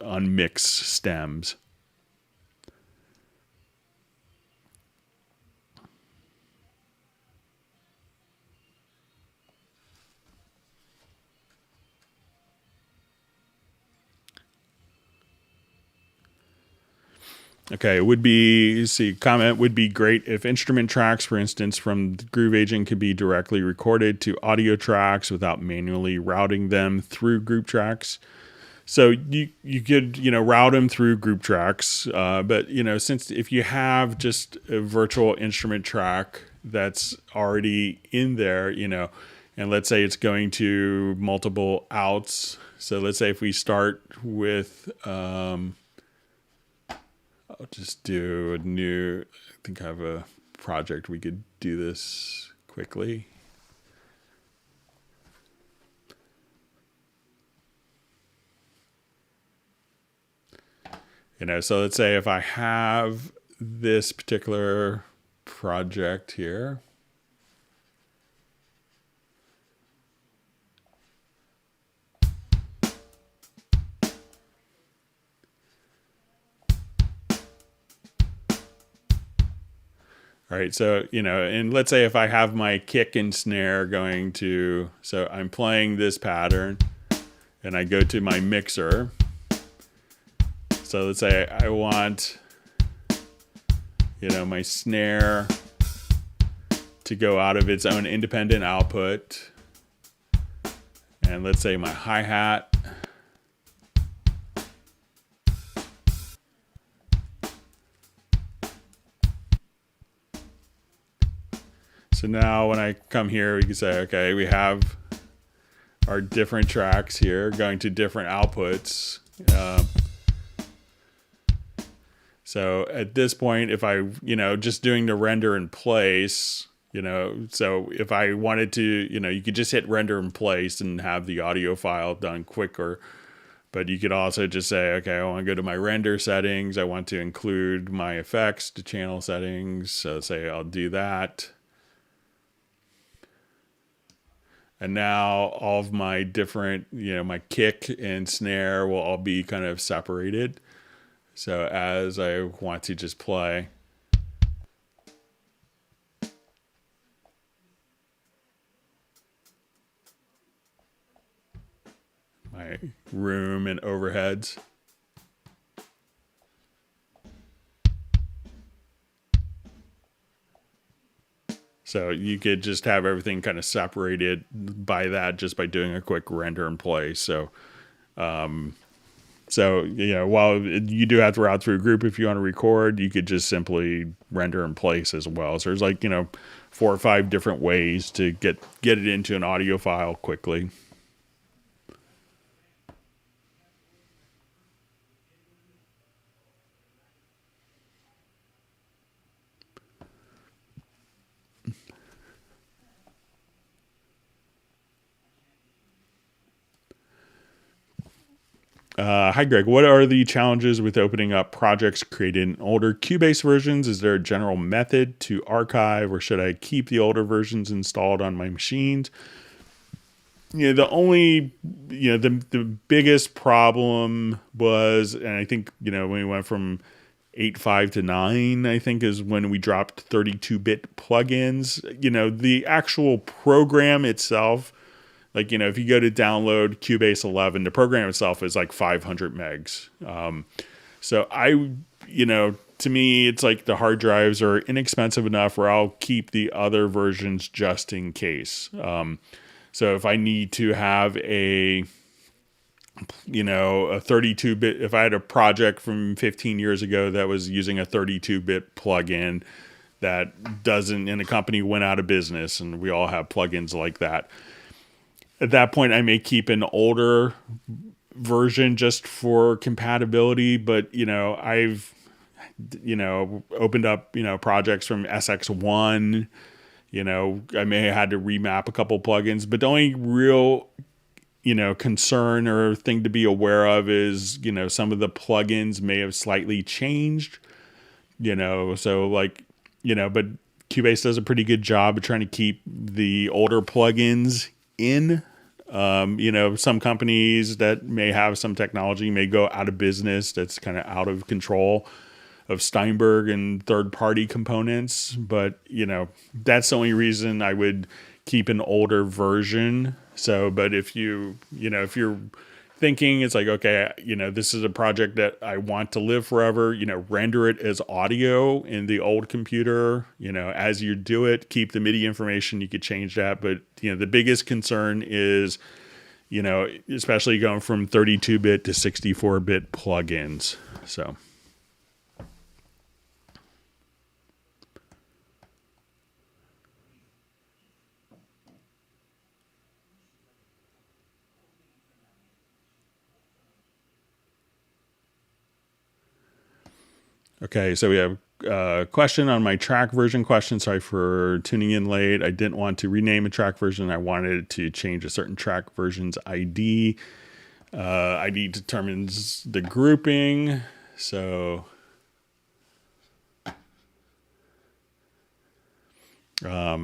unmixed stems. Okay, comment would be great if instrument tracks, for instance, from the Groove Agent could be directly recorded to audio tracks without manually routing them through group tracks. So you could, route them through group tracks, but, since if you have just a virtual instrument track that's already in there, and let's say it's going to multiple outs. So let's say if we start with, I'll just do a new, I think I have a project. We could do this quickly. So let's say if I have this particular project here. All right, so, and let's say if I have my kick and snare going to, so I'm playing this pattern and I go to my mixer. So let's say I want, my snare to go out of its own independent output. And let's say my hi-hat. So now when I come here, we can say, okay, we have our different tracks here going to different outputs. So at this point, if I, just doing the render in place, so if I wanted to, you could just hit render in place and have the audio file done quicker. But you could also just say, okay, I want to go to my render settings. I want to include my effects to channel settings. So say I'll do that. And now all of my different, my kick and snare will all be kind of separated. So as I want to just play, my room and overheads. So you could just have everything kind of separated by that just by doing a quick render and play. So while you do have to route through a group if you want to record, you could just simply render in place as well. So there's 4 or 5 different ways to get it into an audio file quickly. Hi, Greg. What are the challenges with opening up projects created in older Cubase versions? Is there a general method to archive, or should I keep the older versions installed on my machines? The biggest problem was, and I think, when we went from 8.5 to 9, I think is when we dropped 32-bit plugins. The actual program itself, if you go to download Cubase 11, the program itself is like 500 megs. To me, it's like the hard drives are inexpensive enough where I'll keep the other versions just in case. So if I need to have a 32-bit, if I had a project from 15 years ago that was using a 32-bit plugin that doesn't, and a company went out of business, and we all have plugins like that. At that point, I may keep an older version just for compatibility, but, I've, opened up, projects from SX1, I may have had to remap a couple plugins, but the only real, concern or thing to be aware of is, some of the plugins may have slightly changed, but Cubase does a pretty good job of trying to keep the older plugins in. Some companies that may have some technology may go out of business that's kind of out of control of Steinberg and third-party components. But, that's the only reason I would keep an older version. So, but if if you're thinking it's like, okay, this is a project that I want to live forever, render it as audio in the old computer, as you do it, keep the MIDI information, you could change that. But, the biggest concern is, especially going from 32-bit to 64-bit plugins. So. Okay, so we have a question on my track version question. Sorry for tuning in late. I didn't want to rename a track version. I wanted to change a certain track version's ID. ID determines the grouping. So let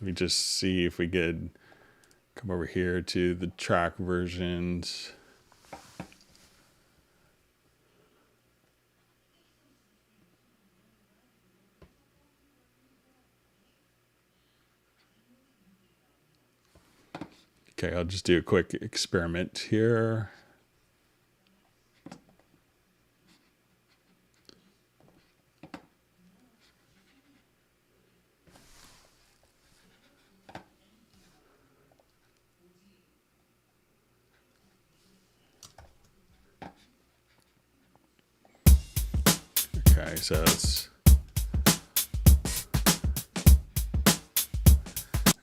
me just see if we could come over here to the track versions. Okay, I'll just do a quick experiment here. Okay, so it's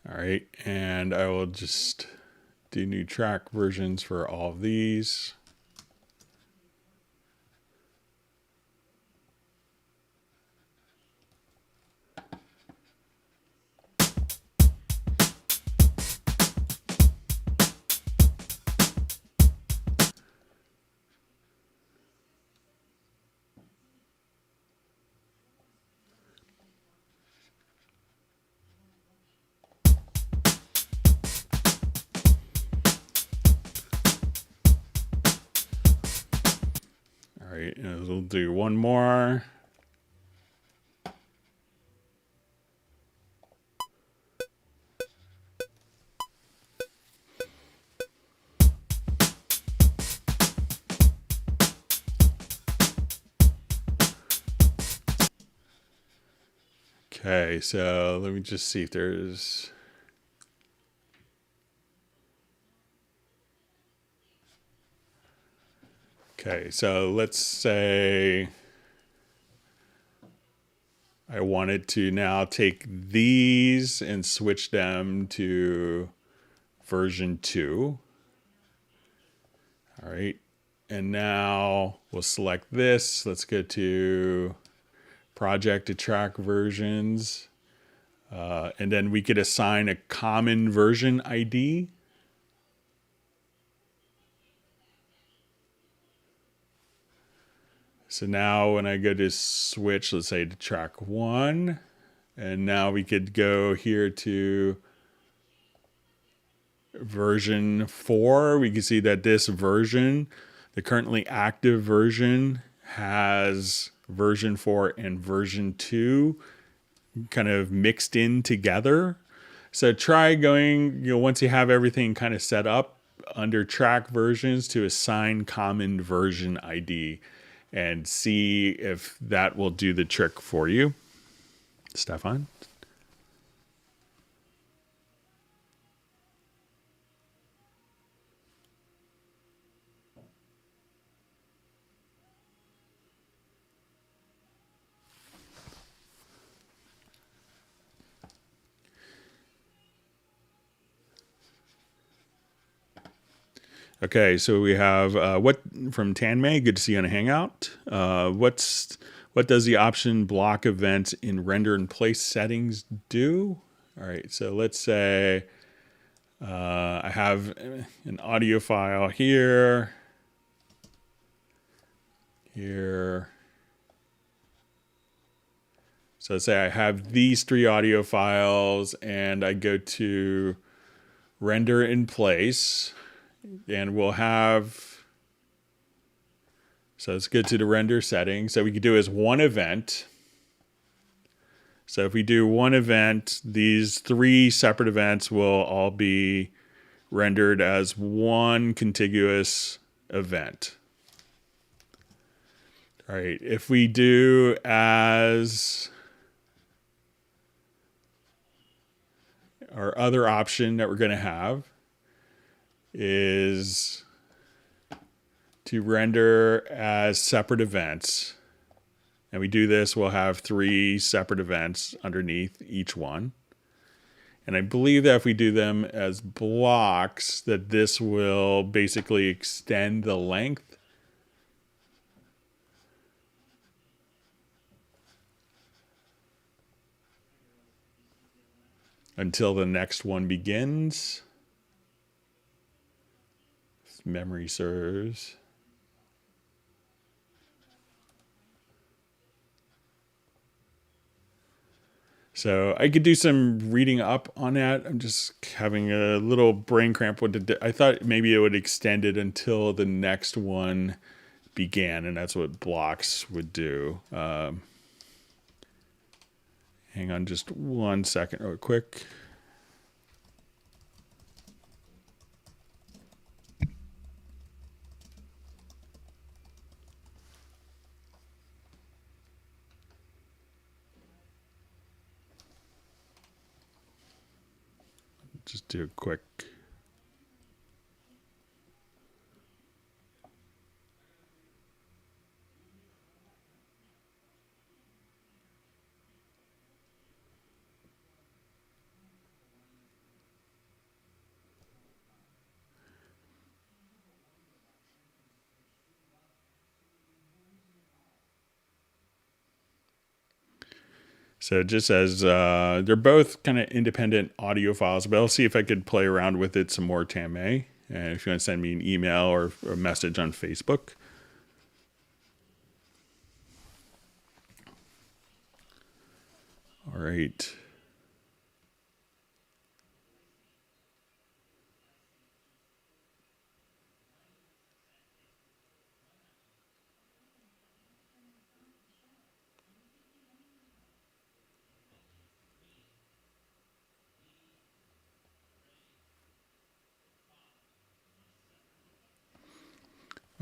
all right, and I will just do new track versions for all of these. All right, and we'll do one more. Okay, so let me just see if there's... Okay, so let's say I wanted to now take these and switch them to version 2. All right, and now we'll select this. Let's go to project to track versions. And then we could assign a common version ID. So now when I go to switch, let's say to track 1, and now we could go here to version 4. We can see that this version, the currently active version, has version 4 and version 2 kind of mixed in together. So try going, once you have everything kind of set up under track versions, to assign common version ID and see if that will do the trick for you. Stefan? Okay, so we have what from Tanmay. Good to see you on a Hangout. What does the option block events in render in place settings do? All right, so let's say I have an audio file here, here. So let's say I have these 3 audio files, and I go to render in place. And we'll have, so let's get to the render settings. So we could do as one event. So if we do one event, these 3 separate events will all be rendered as one contiguous event. All right, if we do as our other option that we're going to have is to render as separate events. And we do this, we'll have 3 separate events underneath each one. And I believe that if we do them as blocks, that this will basically extend the length until the next one begins. If memory serves. So I could do some reading up on that. I'm just having a little brain cramp. I thought maybe it would extend it until the next one began, and that's what blocks would do. Hang on just 1 second real quick. Just do a quick. So just as they're both kind of independent audio files, but I'll see if I could play around with it some more, Tanmay. And if you want to send me an email or a message on Facebook. All right.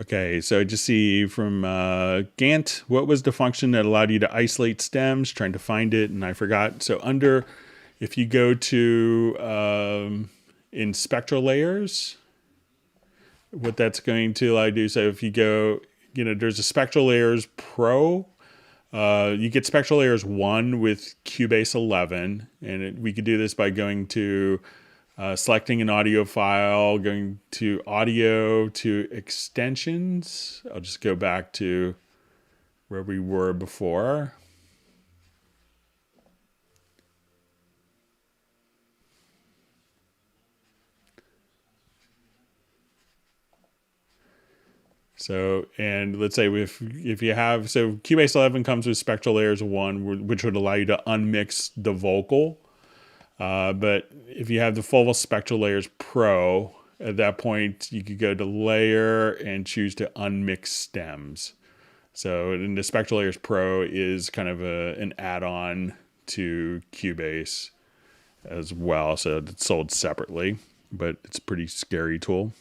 Okay, so I just see from Gantt, what was the function that allowed you to isolate stems? Trying to find it, and I forgot. So under, if you go to in spectral layers, what that's going to allow you to do. So if you go, there's a spectral layers pro. You get spectral layers 1 with Cubase 11, and we could do this by going to selecting an audio file, going to audio to extensions. I'll just go back to where we were before. So, and let's say if you have, so Cubase 11 comes with spectral layers 1, which would allow you to unmix the vocal. But if you have the full Spectral Layers Pro, at that point you could go to Layer and choose to Unmixed Stems. So in the Spectral Layers Pro is kind of an add-on to Cubase as well. So it's sold separately, but it's a pretty scary tool.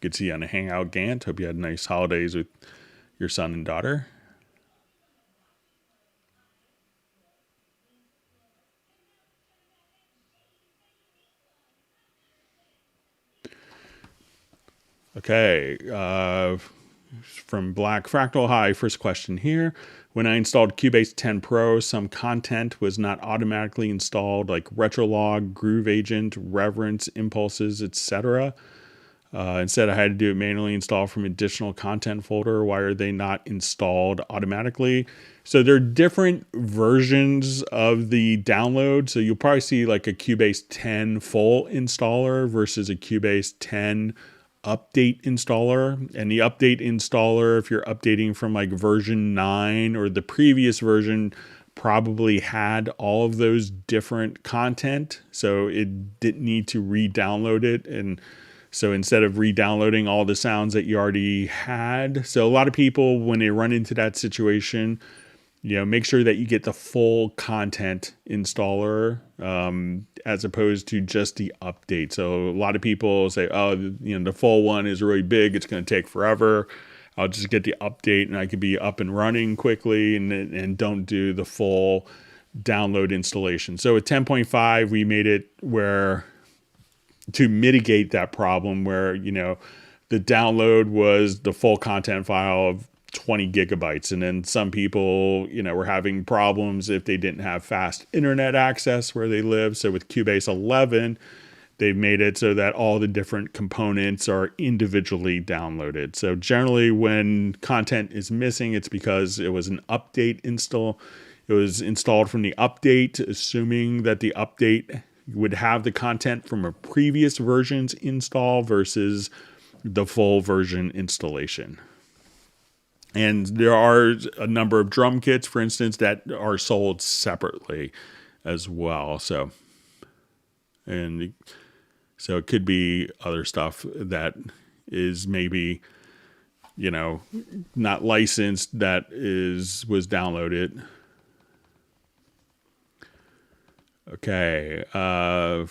Good to see you on a Hangout, Gantt. Hope you had nice holidays with your son and daughter. Okay, from Black Fractal. Hi, first question here. When I installed Cubase 10 Pro, some content was not automatically installed, like Retrolog, Groove Agent, Reverence, Impulses, etc. Instead, I had to do it manually, install from additional content folder. Why are they not installed automatically? So there are different versions of the download. So you'll probably see like a Cubase 10 full installer versus a Cubase 10 update installer. And the update installer, if you're updating from like version 9 or the previous version, probably had all of those different content. So it didn't need to re-download it. And so instead of re-downloading all the sounds that you already had. So a lot of people, when they run into that situation, make sure that you get the full content installer as opposed to just the update. So a lot of people say, oh, the full one is really big. It's going to take forever. I'll just get the update and I could be up and running quickly and don't do the full download installation. So with 10.5, we made it where to mitigate that problem where, the download was the full content file of 20 gigabytes. And then some people, were having problems if they didn't have fast internet access where they live. So with Cubase 11, they've made it so that all the different components are individually downloaded. So generally when content is missing, it's because it was an update install. It was installed from the update, assuming that the update would have the content from a previous version's install versus the full version installation. And there are a number of drum kits, for instance, that are sold separately as well. So it could be other stuff that is maybe, not licensed that was downloaded. Okay. All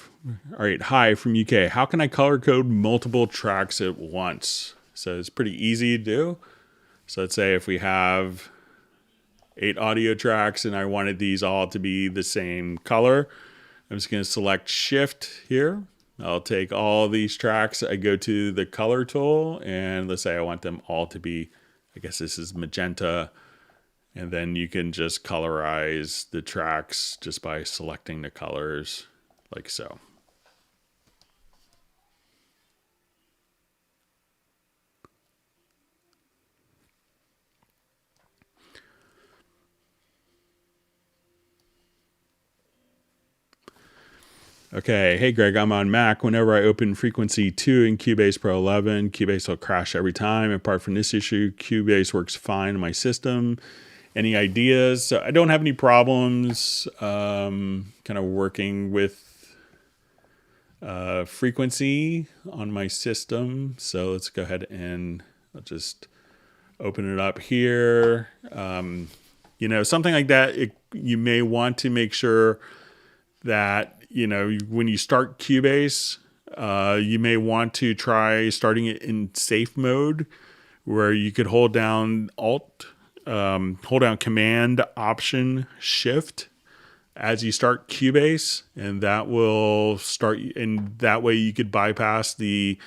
right. Hi from UK. How can I color code multiple tracks at once? So it's pretty easy to do. So let's say if we have 8 audio tracks and I wanted these all to be the same color, I'm just going to select Shift here. I'll take all these tracks. I go to the color tool and let's say I want them all to be, I guess this is magenta. And then you can just colorize the tracks just by selecting the colors like so. Okay, hey Greg, I'm on Mac. Whenever I open frequency 2 in Cubase Pro 11, Cubase will crash every time. Apart from this issue, Cubase works fine on my system. Any ideas? So I don't have any problems kind of working with frequency on my system. So let's go ahead and I'll just open it up here. Something like that, you may want to make sure that, when you start Cubase, You may want to try starting it in safe mode, where you could hold down hold down Command, Option, Shift as you start Cubase, and that will start. And that way, you could bypass the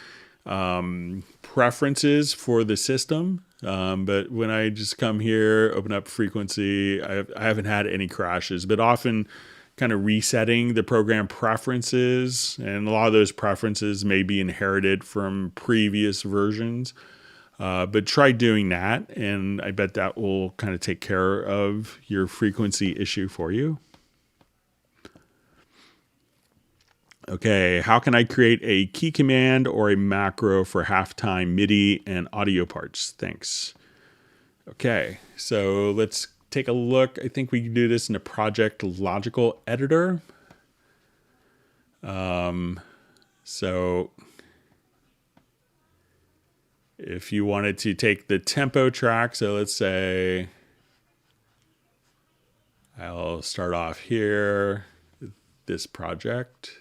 preferences for the system. But when I just come here, open up frequency, I haven't had any crashes, but often kind of resetting the program preferences, and a lot of those preferences may be inherited from previous versions. But try doing that, and I bet that will kind of take care of your frequency issue for you. Okay, how can I create a key command or a macro for halftime MIDI and audio parts? Thanks. Okay, so let's take a look. I think we can do this in a project logical editor. So if you wanted to take the tempo track, so let's say I'll start off here, this project.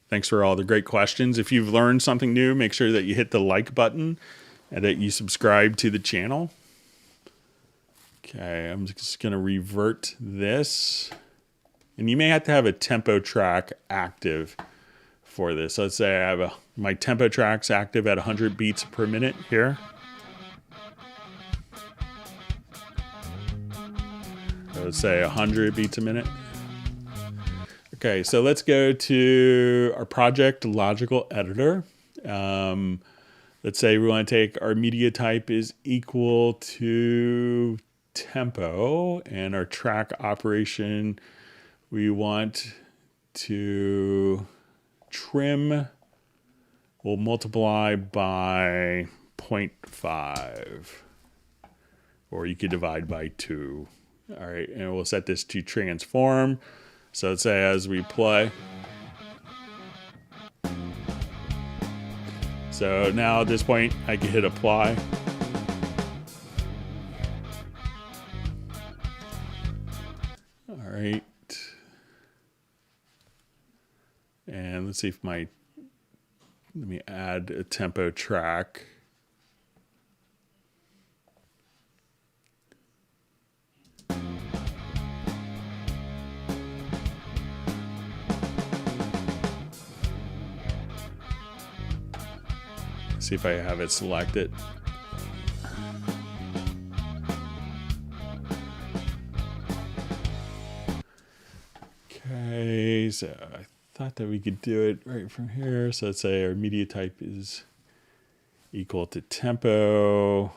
Thanks for all the great questions. If you've learned something new, make sure that you hit the like button and that you subscribe to the channel. Okay, I'm just going to revert this. And you may have to have a tempo track active for this. So let's say I have my tempo tracks active at 100 beats per minute here. So let's say 100 beats a minute. Okay, so let's go to our project logical editor. Let's say we want to take our media type is equal to tempo, and our track operation, we want to trim, we'll multiply by 0.5, or you could divide by 2. All right, and we'll set this to transform. So let's say as we play. So now at this point, I can hit apply. All right. And let's see if let me add a tempo track. See if I have it selected. Okay, so I thought that we could do it right from here. So let's say our media type is equal to tempo.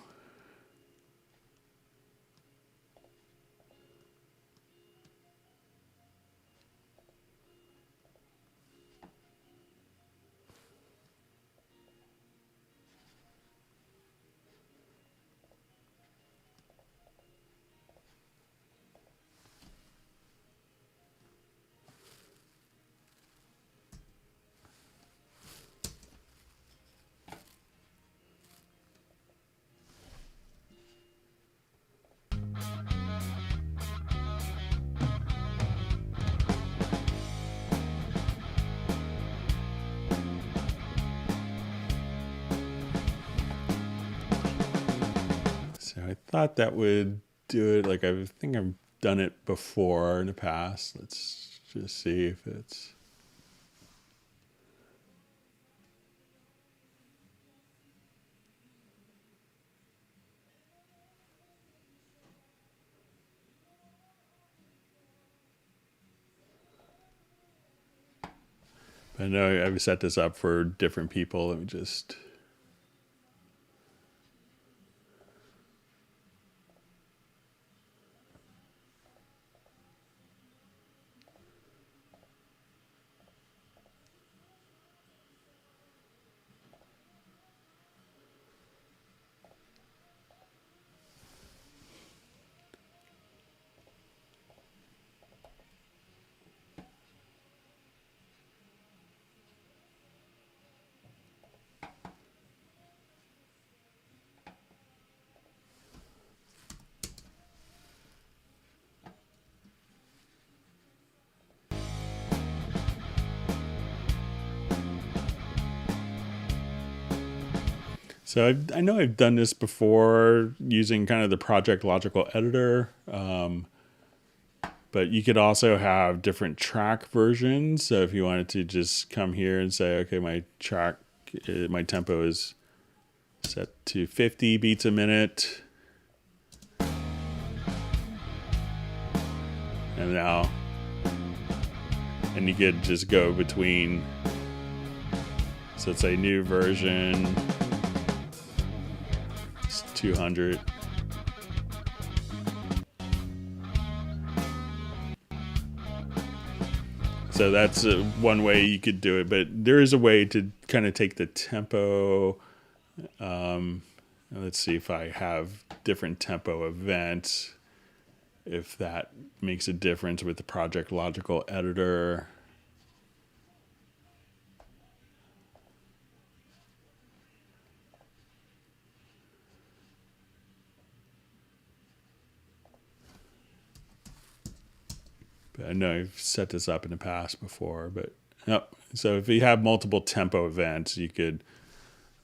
I thought that would do it. Like I think I've done it before in the past. Let's just see if it's. I know I've set this up for different people. Let me just. So I know I've done this before using kind of the Project Logical Editor, but you could also have different track versions. So if you wanted to just come here and say, okay, my tempo is set to 50 beats a minute. And you could just go between, so it's a new version, it's 200. So that's one way you could do it, but there is a way to kind of take the tempo. Let's see if I have different tempo events, if that makes a difference with the Project Logical Editor. But I know I've set this up in the past before, but no. So if you have multiple tempo events, you could,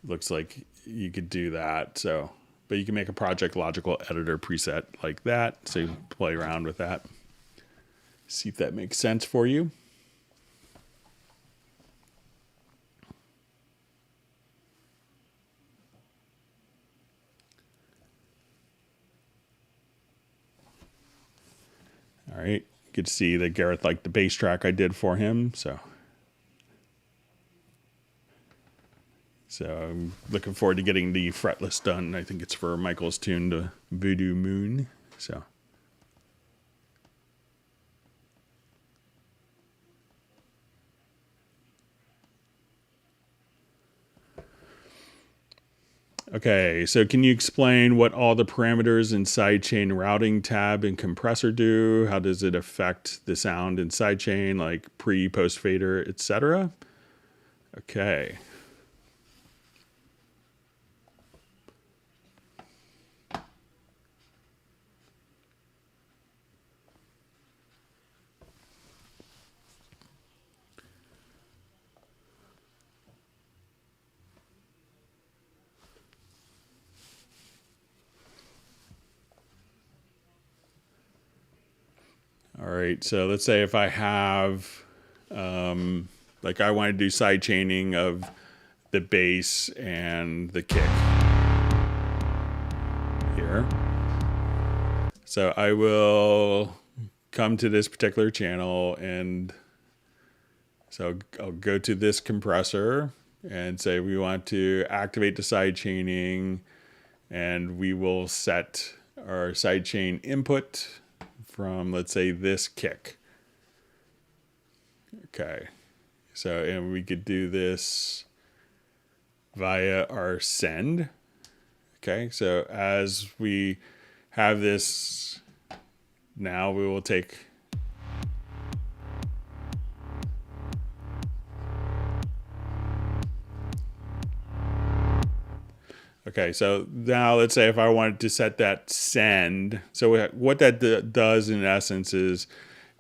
looks like you could do that. So, but you can make a Project Logical Editor preset like that. So you play around with that. See if that makes sense for you. All right. You could see that Gareth liked the bass track I did for him. So I'm looking forward to getting the fretless done. I think it's for Michael's tune to Voodoo Moon. So. Okay, so can you explain what all the parameters in sidechain routing tab and compressor do? How does it affect the sound in sidechain, like pre, post fader, etc.? Okay. All right, so let's say if I have, like I want to do side chaining of the bass and the kick here. So I will come to this particular channel, and so I'll go to this compressor and say we want to activate the side chaining, and we will set our side chain input from, let's say, this kick. Okay, so and we could do this via our send. Okay, so as we have this, now we will take okay, so now let's say if I wanted to set that send, so what that does in essence is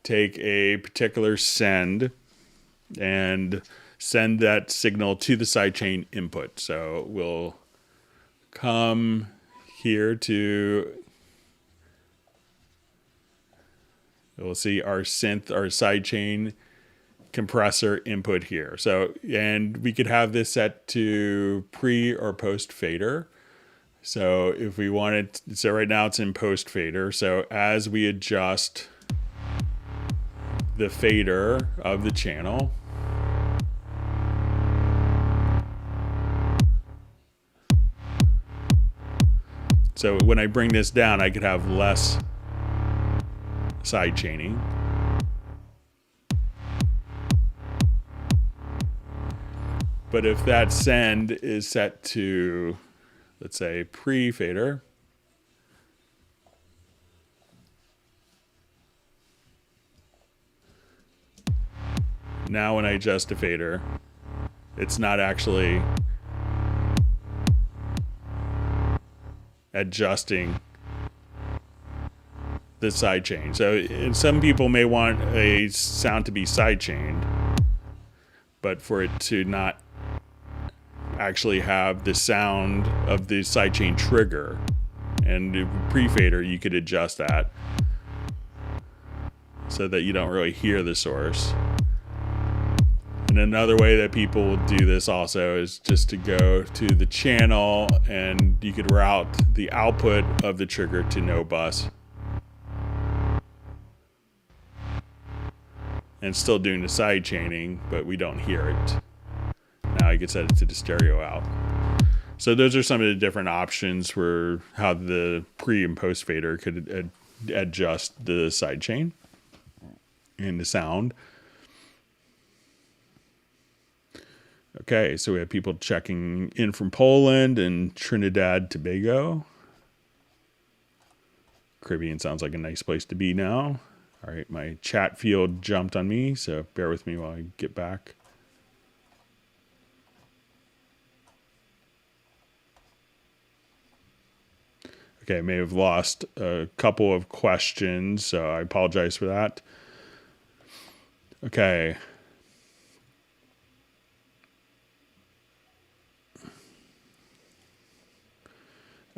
take a particular send and send that signal to the sidechain input. So we'll come here to, we'll see our synth, our sidechain compressor input here. So, and we could have this set to pre or post fader. So if we wanted, so right now it's in post fader. So as we adjust the fader of the channel, so when I bring this down, I could have less side chaining. But if that send is set to, let's say, pre-fader, now when I adjust a fader, it's not actually adjusting the side chain. So some people may want a sound to be side chained, but for it to not actually have the sound of the sidechain trigger. And the pre-fader, you could adjust that so that you don't really hear the source. And another way that people will do this also is just to go to the channel, and you could route the output of the trigger to no bus. And still doing the side chaining, but we don't hear it. Now you can set it to the stereo out. So those are some of the different options for how the pre and post fader could adjust the side chain and the sound. Okay, so we have people checking in from Poland and Trinidad, Tobago. Caribbean sounds like a nice place to be now. All right, my chat field jumped on me, so bear with me while I get back. Okay, I may have lost a couple of questions, so I apologize for that. Okay.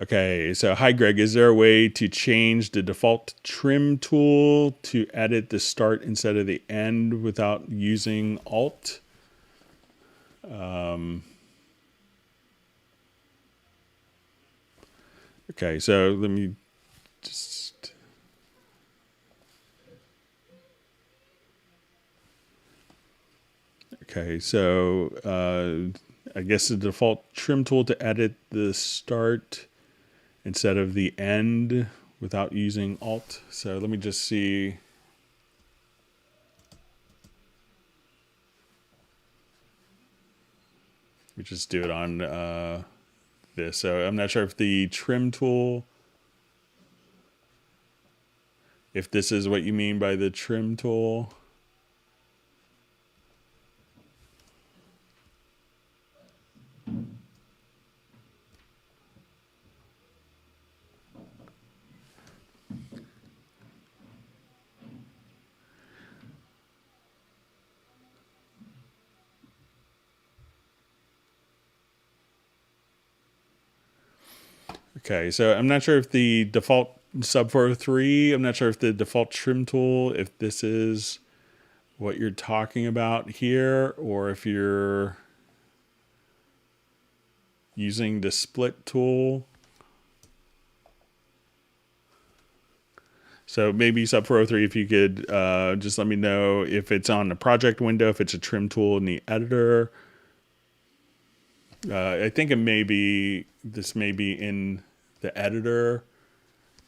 Okay, so hi Greg, is there a way to change the default trim tool to edit the start instead of the end without using Alt? Okay, so let me just... Okay, so I guess the default trim tool to edit the start instead of the end without using Alt. So let me just see. We just do it on this. So I'm not sure if the trim tool, if this is what you mean by the trim tool. Okay, so I'm not sure if the default sub 403, I'm not sure if the default trim tool, if this is what you're talking about here, or if you're using the split tool. So maybe sub 403, if you could just let me know if it's on the project window, if it's a trim tool in the editor. I think it may be, this may be in the editor,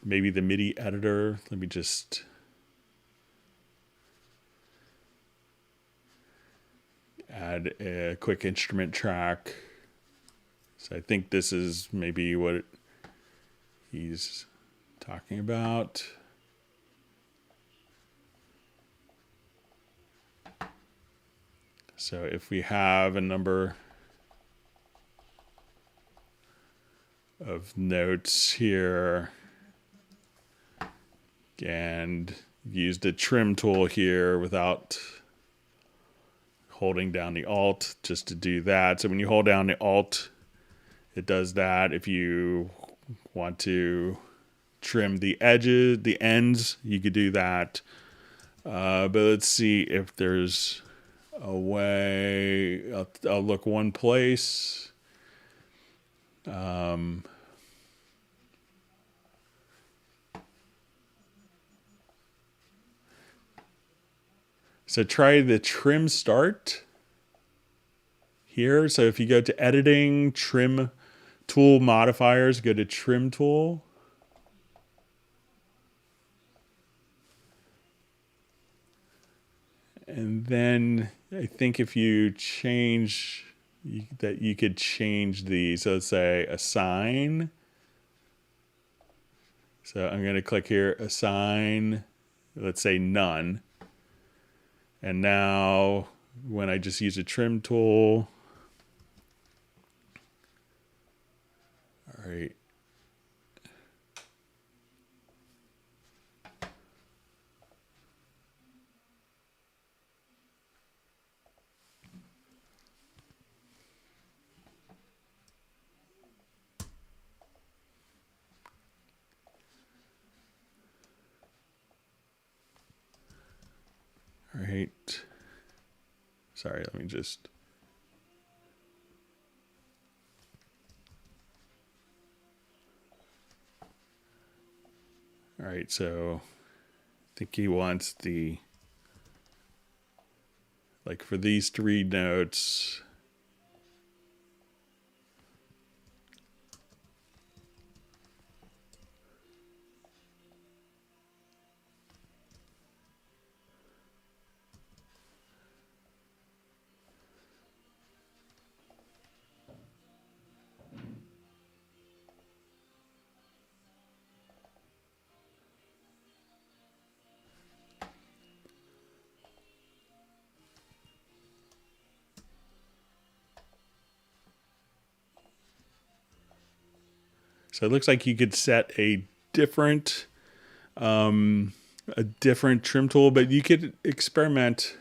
maybe the MIDI editor. Let me just add a quick instrument track. So I think this is maybe what he's talking about. So if we have a number of notes here and use the trim tool here without holding down the Alt just to do that. So when you hold down the Alt, it does that. If you want to trim the edges, the ends, you could do that. But let's see if there's a way. I'll look one place. So try the trim start here. So if you go to editing, trim tool modifiers, go to trim tool. And then I think if you change that, you could change these. So let's say assign. So I'm going to click here, assign, let's say none. And now when I just use a trim tool, all right. right. Sorry, let me just. All right, so I think he wants the, like for these 3 notes. So it looks like you could set a different trim tool, but you could experiment.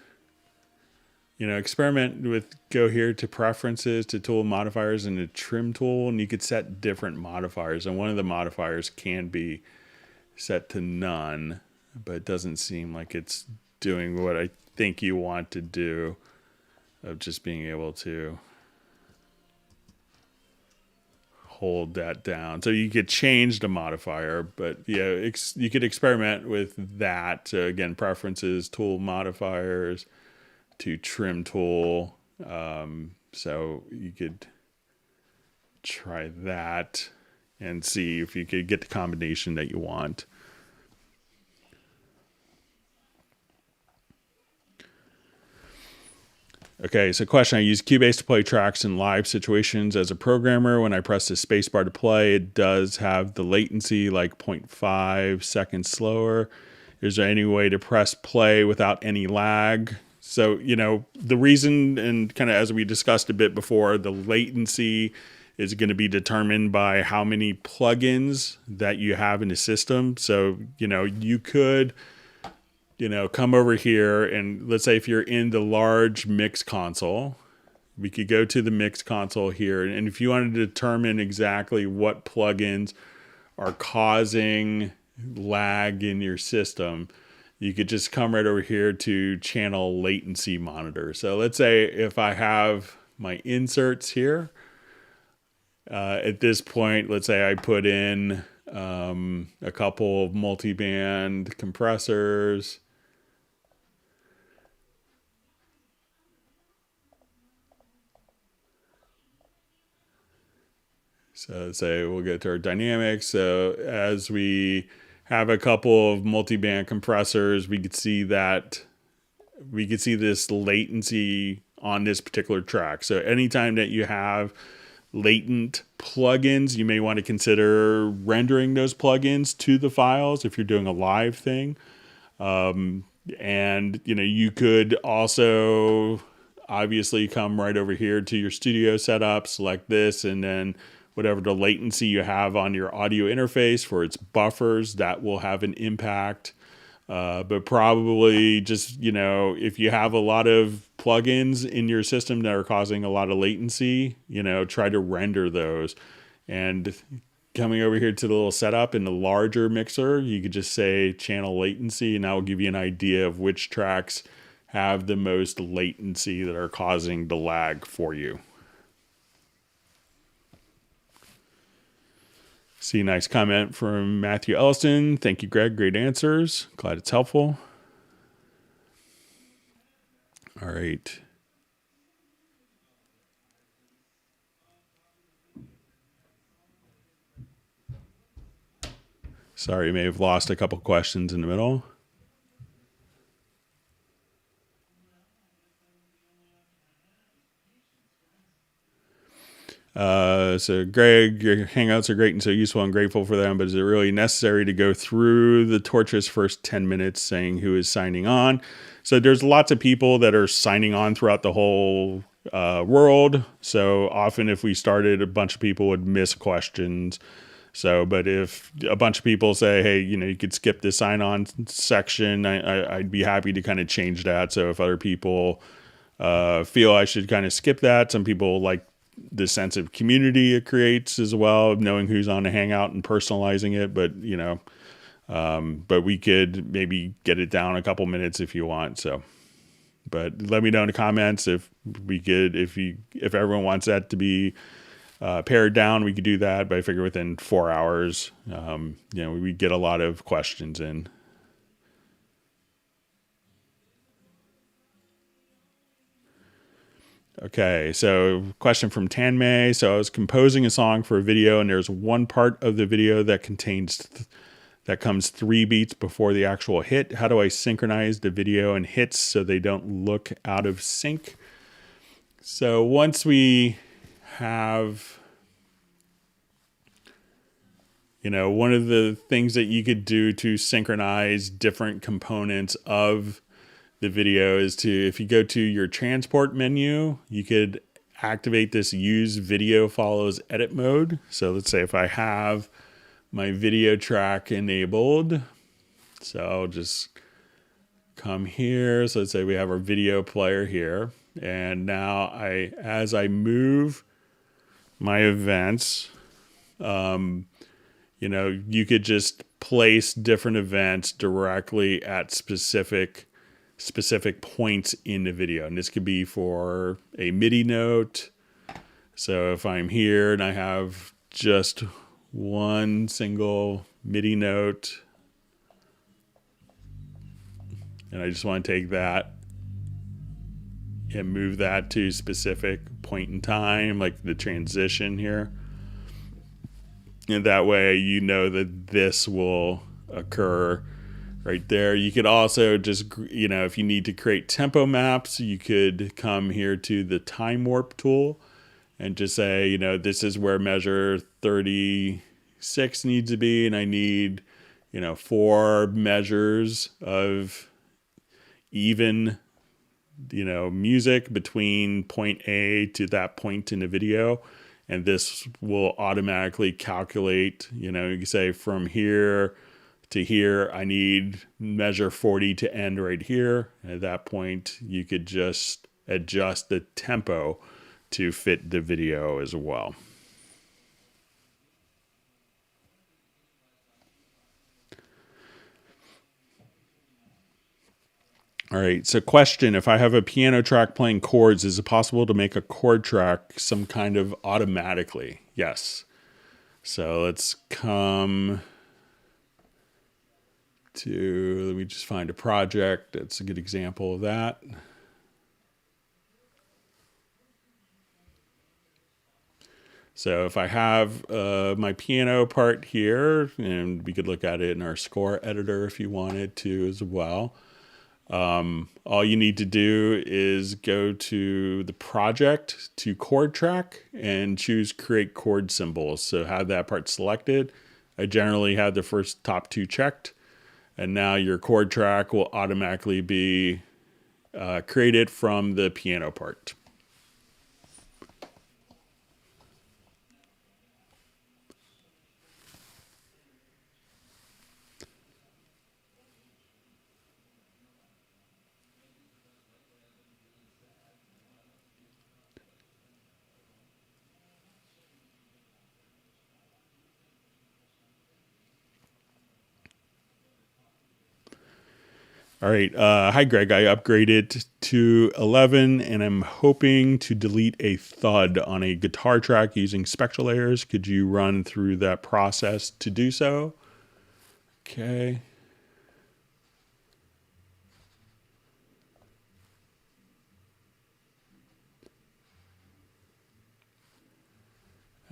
Experiment with, go here to preferences, to tool modifiers, and a trim tool, and you could set different modifiers. And one of the modifiers can be set to none, but it doesn't seem like it's doing what I think you want to do, of just being able to hold that down. So you could change the modifier, but yeah, you could experiment with that. So again, preferences, tool modifiers, to trim tool. So you could try that and see if you could get the combination that you want. Okay, so question. I use Cubase to play tracks in live situations. As a programmer, when I press the spacebar to play, it does have the latency like 0.5 seconds slower. Is there any way to press play without any lag? So, the reason, and kind of as we discussed a bit before, the latency is going to be determined by how many plugins that you have in the system. So, you could, come over here and let's say if you're in the large mix console, we could go to the mix console here. And if you wanted to determine exactly what plugins are causing lag in your system, you could just come right over here to channel latency monitor. So let's say if I have my inserts here, at this point, let's say I put in a couple of multi-band compressors. So let's say we'll get to our dynamics. So as we have a couple of multi-band compressors, we could see this latency on this particular track. So anytime that you have latent plugins, you may want to consider rendering those plugins to the files if you're doing a live thing. And you could also obviously come right over here to your studio setup, select this, and then whatever the latency you have on your audio interface for its buffers, that will have an impact. But probably just, if you have a lot of plugins in your system that are causing a lot of latency, try to render those. And coming over here to the little setup in the larger mixer, you could just say channel latency, and that will give you an idea of which tracks have the most latency that are causing the lag for you. See, nice comment from Matthew Elliston. Thank you, Greg. Great answers. Glad it's helpful. All right. Sorry, may have lost a couple questions in the middle. So Greg, your Hangouts are great and so useful and grateful for them, but is it really necessary to go through the torturous first 10 minutes saying who is signing on? So there's lots of people that are signing on throughout the whole world. So often if we started, a bunch of people would miss questions. So, but if a bunch of people say, hey, you could skip the sign on section, I'd be happy to kind of change that. So if other people feel I should kind of skip that, some people like the sense of community it creates as well, of knowing who's on the Hangout and personalizing it. But, but we could maybe get it down a couple minutes if you want. So But let me know in the comments if everyone wants that to be pared down, we could do that. But I figure within 4 hours, we get a lot of questions in. Okay, so question from Tanmay. So I was composing a song for a video, and there's one part of the video that comes 3 beats before the actual hit. How do I synchronize the video and hits so they don't look out of sync? So once we have, one of the things that you could do to synchronize different components of the video is if you go to your transport menu, you could activate this use video follows edit mode. So let's say if I have my video track enabled, so I'll just come here. So let's say we have our video player here. And now as I move my events, you could just place different events directly at specific points in the video. And this could be for a MIDI note. So if I'm here and I have just one single MIDI note, and I just want to take that and move that to a specific point in time, like the transition here. And that way, that this will occur right there. You could also just, if you need to create tempo maps, you could come here to the time warp tool and just say, this is where measure 36 needs to be. And I need, 4 measures of even, music between point A to that point in the video. And this will automatically calculate, you can say from here to here, I need measure 40 to end right here. At that point, you could just adjust the tempo to fit the video as well. All right, so question, if I have a piano track playing chords, is it possible to make a chord track some kind of automatically? Yes. So let's come to, let me just find a project that's a good example of that. So if I have my piano part here, and we could look at it in our score editor if you wanted to as well. All you need to do is go to the project to chord track and choose create chord symbols. So have that part selected. I generally have the first top 2 checked, and now your chord track will automatically be created from the piano part. All right. Hi, Greg. I upgraded to 11 and I'm hoping to delete a thud on a guitar track using Spectral layers. Could you run through that process to do so? Okay.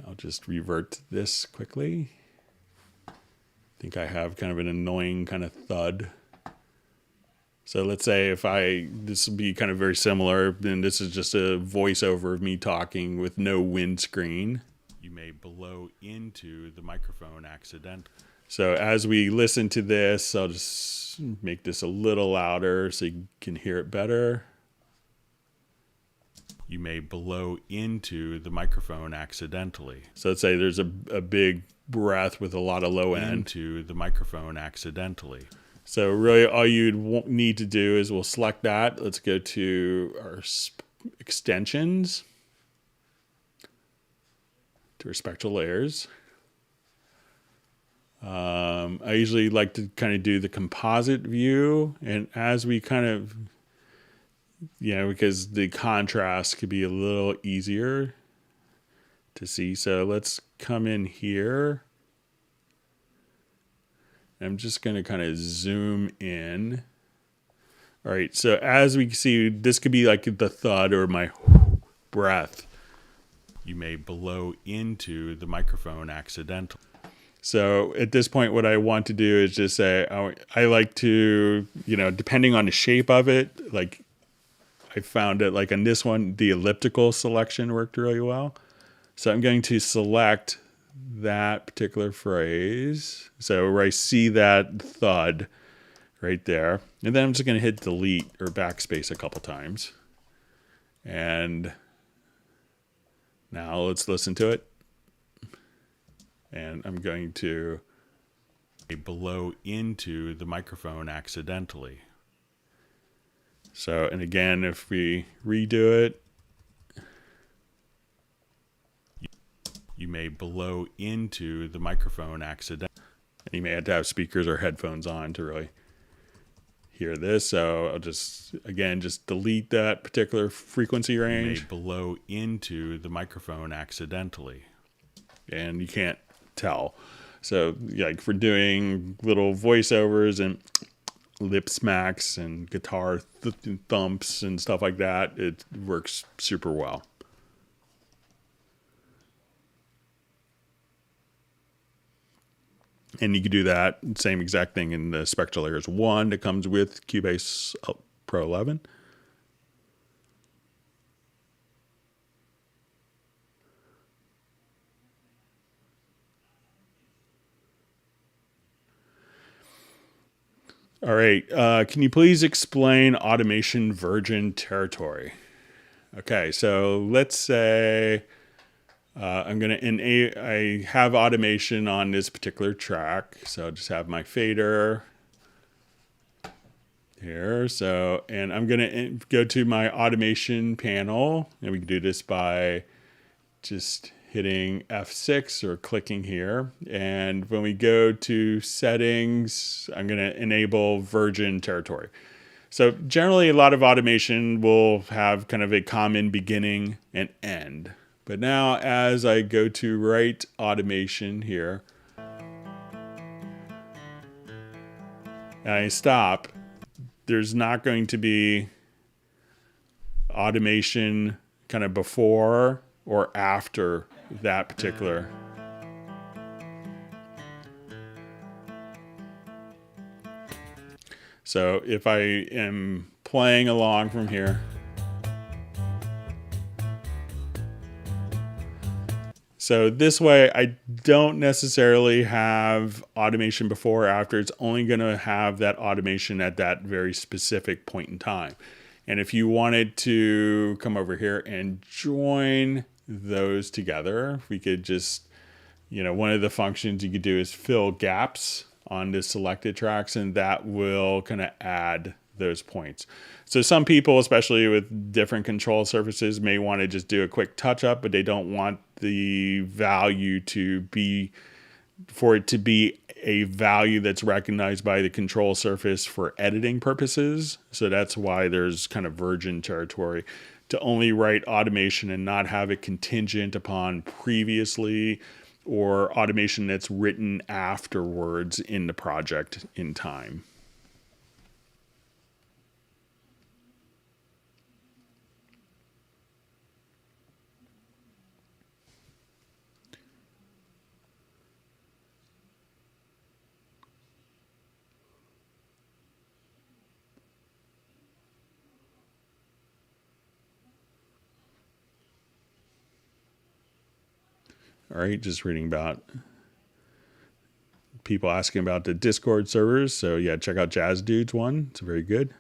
I'll just revert this quickly. I think I have kind of an annoying kind of thud. So let's say this would be kind of very similar, and this is just a voiceover of me talking with no windscreen. You may blow into the microphone accidentally. So as we listen to this, I'll just make this a little louder so you can hear it better. You may blow into the microphone accidentally. So let's say there's a big breath with a lot of low end to the microphone accidentally. So really all you'd need to do is we'll select that. Let's go to our extensions, to our spectral layers. I usually like to kind of do the composite view. And as we kind of because the contrast could be a little easier to see. So let's come in here. I'm just going to kind of zoom in. All right, so as we can see, this could be like the thud or my breath. You may blow into the microphone accidentally. So at this point, what I want to do is just say, I like to, depending on the shape of it, like I found it like on this one, the elliptical selection worked really well. So I'm going to select that particular phrase. So where I see that thud right there. And then I'm just going to hit delete or backspace a couple times. And now let's listen to it. And I'm going to blow into the microphone accidentally. So, and again, if we redo it, you may blow into the microphone accidentally. And you may have to have speakers or headphones on to really hear this. So I'll just delete that particular frequency range. You may blow into the microphone accidentally. And you can't tell. So like for doing little voiceovers and lip smacks and guitar thumps and stuff like that, it works super well. And you can do that same exact thing in the Spectral Layers 1 that comes with Cubase Pro 11. All right, can you please explain automation virgin territory? Okay, so let's say I have automation on this particular track. So I'll just have my fader here. So, and I'm going to go to my automation panel, and we can do this by just hitting F6 or clicking here. And when we go to settings, I'm going to enable virgin territory. So generally a lot of automation will have kind of a common beginning and end. But now as I go to write automation here, and I stop, there's not going to be automation kind of before or after that particular. So if I am playing along from here, so this way I don't necessarily have automation before or after. It's only going to have that automation at that very specific point in time. And if you wanted to come over here and join those together, we could just, one of the functions you could do is fill gaps on the selected tracks, and that will kind of add those points. So some people, especially with different control surfaces, may want to just do a quick touch up, but they don't want the value for it to be a value that's recognized by the control surface for editing purposes. So that's why there's kind of virgin territory, to only write automation and not have it contingent upon previously or automation that's written afterwards in the project in time. All right, just reading about people asking about the Discord servers. So yeah, check out Jazz Dudes one. It's very good.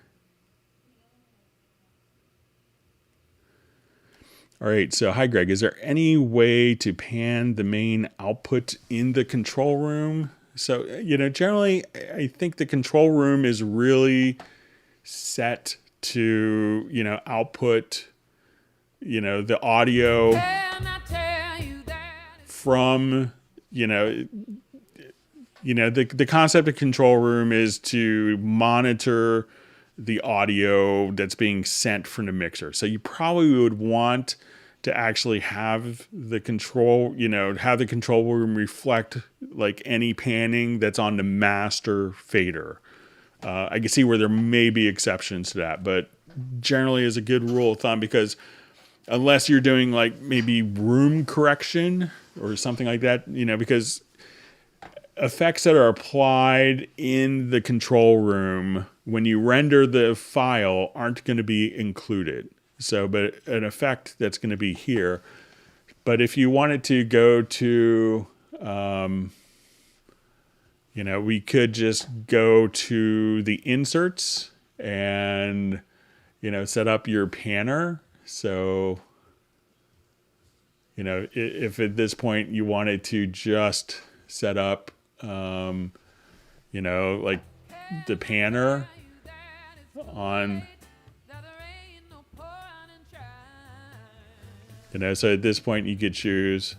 All right, so hi Greg, is there any way to pan the main output in the control room? So, generally I think the control room is really set to, output, the audio from, the concept of control room is to monitor the audio that's being sent from the mixer. So you probably would want to actually have the control, have the control room reflect like any panning that's on the master fader. I can see where there may be exceptions to that, but generally is a good rule of thumb, because unless you're doing like maybe room correction or something like that, because effects that are applied in the control room when you render the file aren't going to be included. So, but an effect that's going to be here. But if you wanted to go to, we could just go to the inserts and, set up your panner. So, if at this point you wanted to just set up, like the panner on, so at this point you could choose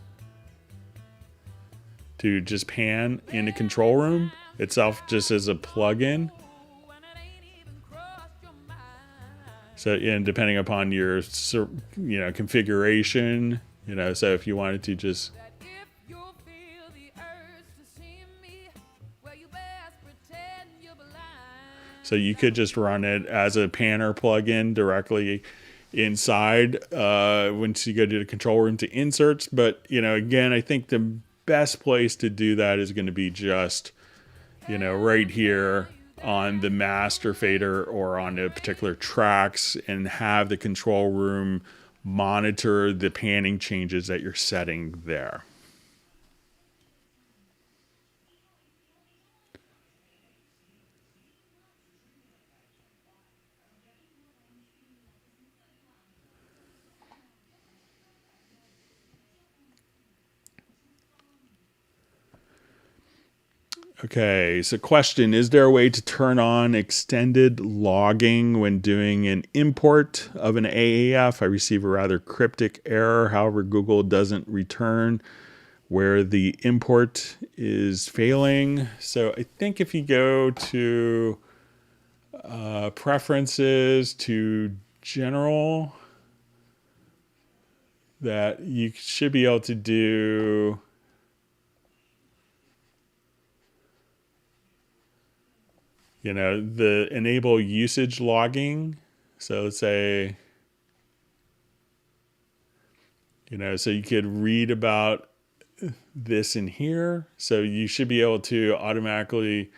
to just pan in the control room itself just as a plugin. So, and depending upon your, configuration, so if you wanted to just, so you could just run it as a panner plugin directly inside once you go to the control room to inserts. But, again, I think the best place to do that is going to be just, right here on the master fader or on the particular tracks, and have the control room monitor the panning changes that you're setting there. Okay, so question, is there a way to turn on extended logging when doing an import of an AAF? I receive a rather cryptic error. However, Google doesn't return where the import is failing. So I think if you go to preferences to general, that you should be able to do the enable usage logging. So let's say, so you could read about this in here. So you should be able to automatically,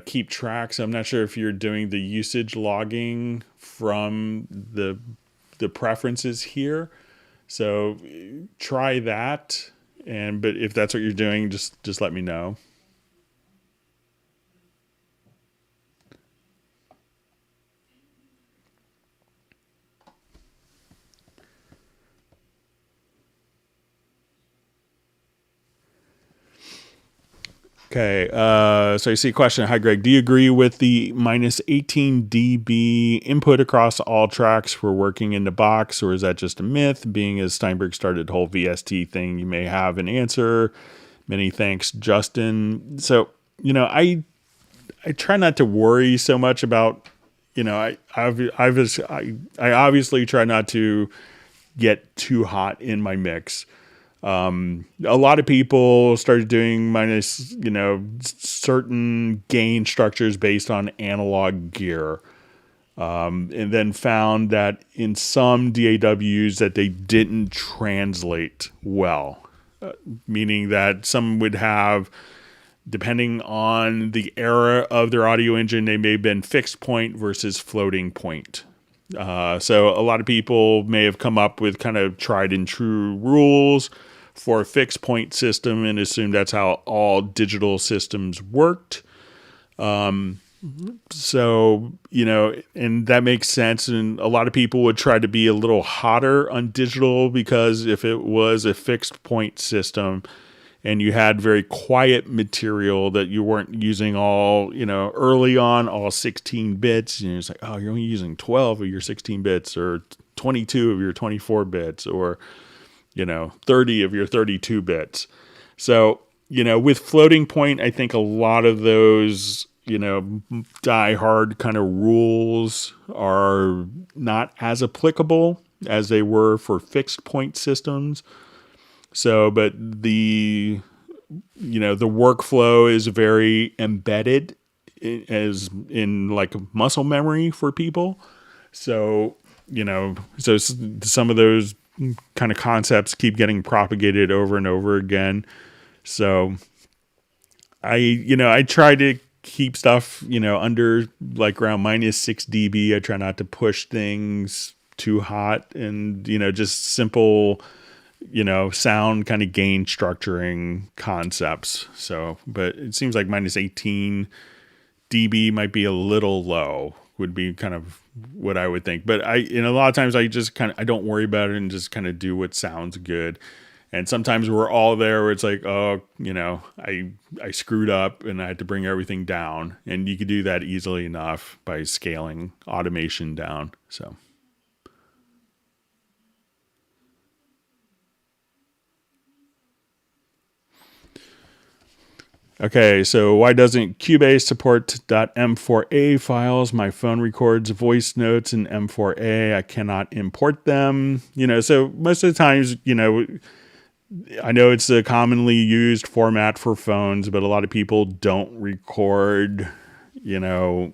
keep track. So I'm not sure if you're doing the usage logging from the preferences here. So try that. But if that's what you're doing, just let me know. Okay, so I see a question. Hi, Greg. Do you agree with the minus 18 dB input across all tracks for working in the box, or is that just a myth? Being as Steinberg started the whole VST thing, you may have an answer. Many thanks, Justin. So, I try not to worry so much about, I obviously try not to get too hot in my mix. A lot of people started doing minus, certain gain structures based on analog gear. And then found that in some DAWs that they didn't translate well, meaning that some would have, depending on the era of their audio engine, they may have been fixed point versus floating point. So a lot of people may have come up with kind of tried and true rules for a fixed point system and assumed that's how all digital systems worked. So, and that makes sense. And a lot of people would try to be a little hotter on digital, because if it was a fixed point system and you had very quiet material that you weren't using all, early on, all 16 bits, it's like, oh, you're only using 12 of your 16 bits or 22 of your 24 bits or, 30 of your 32 bits. So, with floating point, I think a lot of those die-hard kind of rules are not as applicable as they were for fixed point systems. So, but the workflow is very embedded as in like muscle memory for people. So, so some of those kind of concepts keep getting propagated over and over again. So I try to keep stuff, under like around -6 dB. I try not to push things too hot, and, just simple, sound kind of gain structuring concepts. So, but it seems like -18 dB might be a little low, would be kind of what I would think. But a lot of times I just I don't worry about it and just kind of do what sounds good. And sometimes we're all there where it's like, oh, I screwed up and I had to bring everything down. And you could do that easily enough by scaling automation down. So. Okay, so why doesn't Cubase support .m4a files? My phone records voice notes in M4a. I cannot import them. So most of the times, I know it's a commonly used format for phones, but a lot of people don't record, so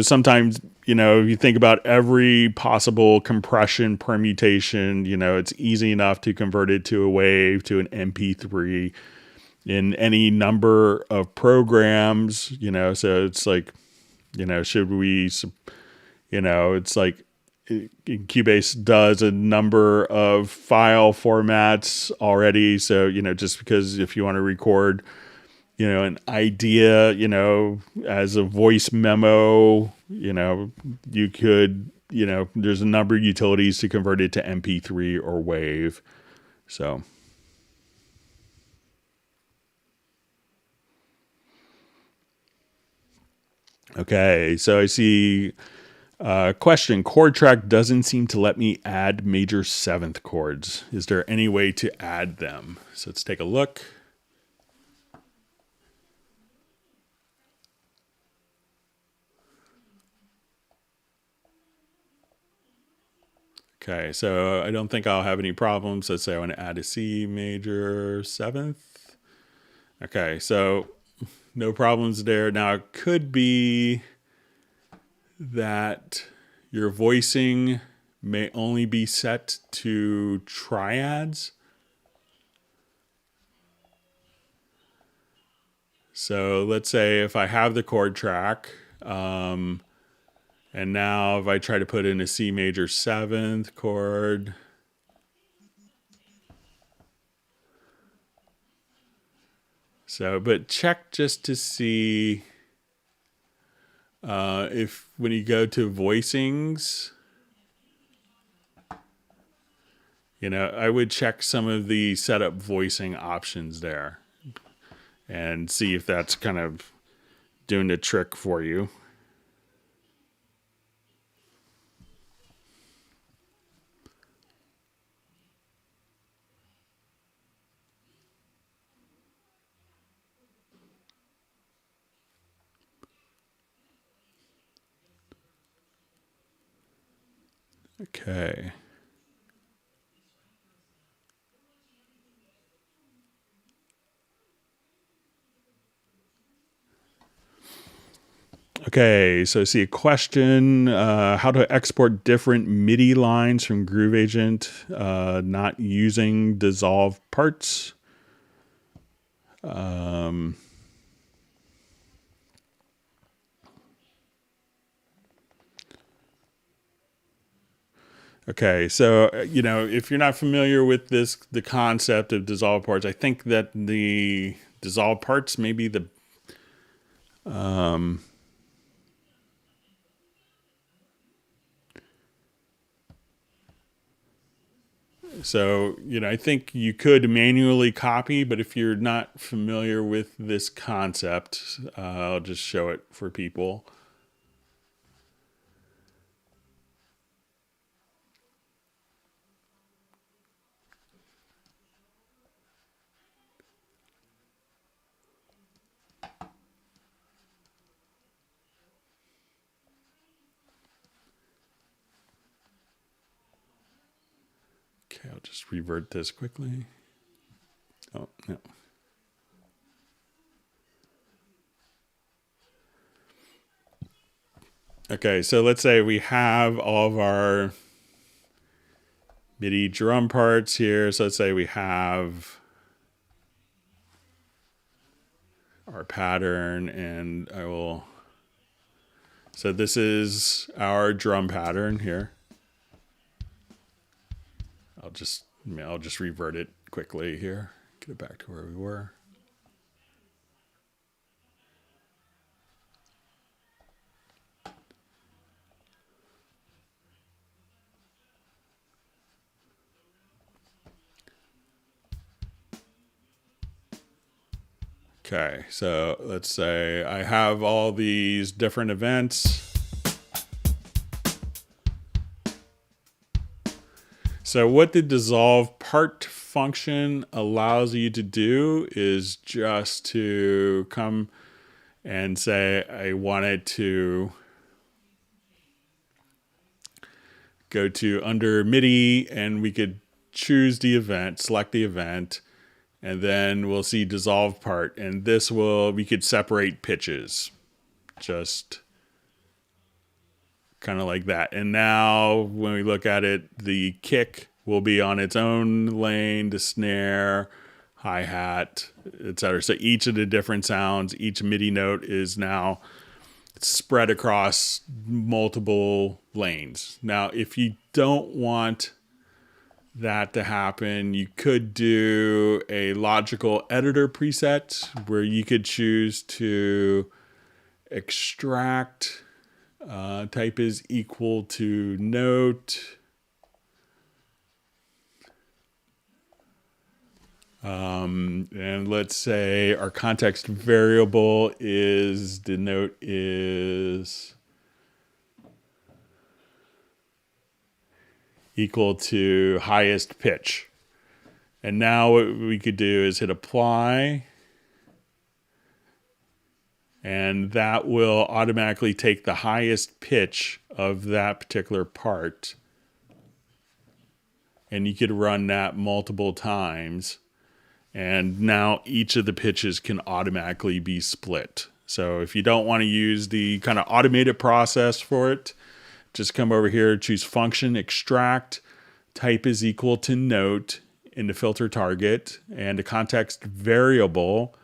sometimes, if you think about every possible compression permutation, it's easy enough to convert it to a wave, to an MP3 in any number of programs, so it's like, should we, it's like, Cubase does a number of file formats already. So, just because if you want to record, an idea, as a voice memo, you could, there's a number of utilities to convert it to MP3 or WAV. So. Okay, so I see question. Chord track doesn't seem to let me add major seventh chords. Is there any way to add them? So let's take a look. Okay, so I don't think I'll have any problems. Let's say I want to add a C major seventh. Okay, so no problems there. Now it could be that your voicing may only be set to triads. So let's say if I have the chord track, and now if I try to put in a C major seventh chord, so, but check just to see if when you go to voicings, I would check some of the setup voicing options there and see if that's kind of doing the trick for you. Okay. Okay, so I see a question, how to export different MIDI lines from Groove Agent, not using dissolve parts. Okay, so, if you're not familiar with the concept of dissolve parts, I think that the dissolve parts may be the, so, I think you could manually copy, but if you're not familiar with this concept, I'll just show it for people. just revert this quickly. Oh, no. Okay, so let's say we have all of our MIDI drum parts here. So let's say we have our pattern, and I will... So this is our drum pattern here. I'll just revert it quickly here. Get it back to where we were. Okay, so let's say I have all these different events. So what the dissolve part function allows you to do is just to come and say I wanted to go to under MIDI, and we could choose the event, select the event, and then we'll see dissolve part. And this we could separate pitches, just kind of like that. And now when we look at it, the kick will be on its own lane, the snare, hi-hat, etc. So each of the different sounds, each MIDI note is now spread across multiple lanes. Now, if you don't want that to happen, you could do a logical editor preset where you could choose to extract type is equal to note, and let's say our context variable is the note is equal to highest pitch. And now what we could do is hit apply, and that will automatically take the highest pitch of that particular part, and you could run that multiple times, and now each of the pitches can automatically be split. So if you don't want to use the kind of automated process for it, just come over here, choose function, extract, type is equal to note in the filter target, and the context variable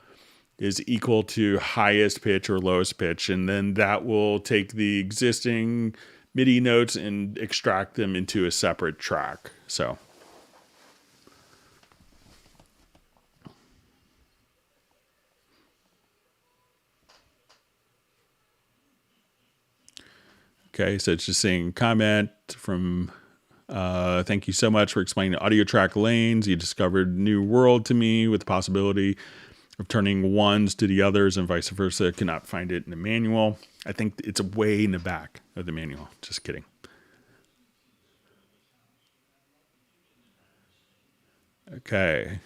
is equal to highest pitch or lowest pitch. And then that will take the existing MIDI notes and extract them into a separate track. So. Okay, so it's just saying comment from, thank you so much for explaining the audio track lanes. You discovered new world to me with the possibility of turning ones to the others and vice versa. Cannot find it in the manual. I think it's way in the back of the manual. Just kidding. Okay,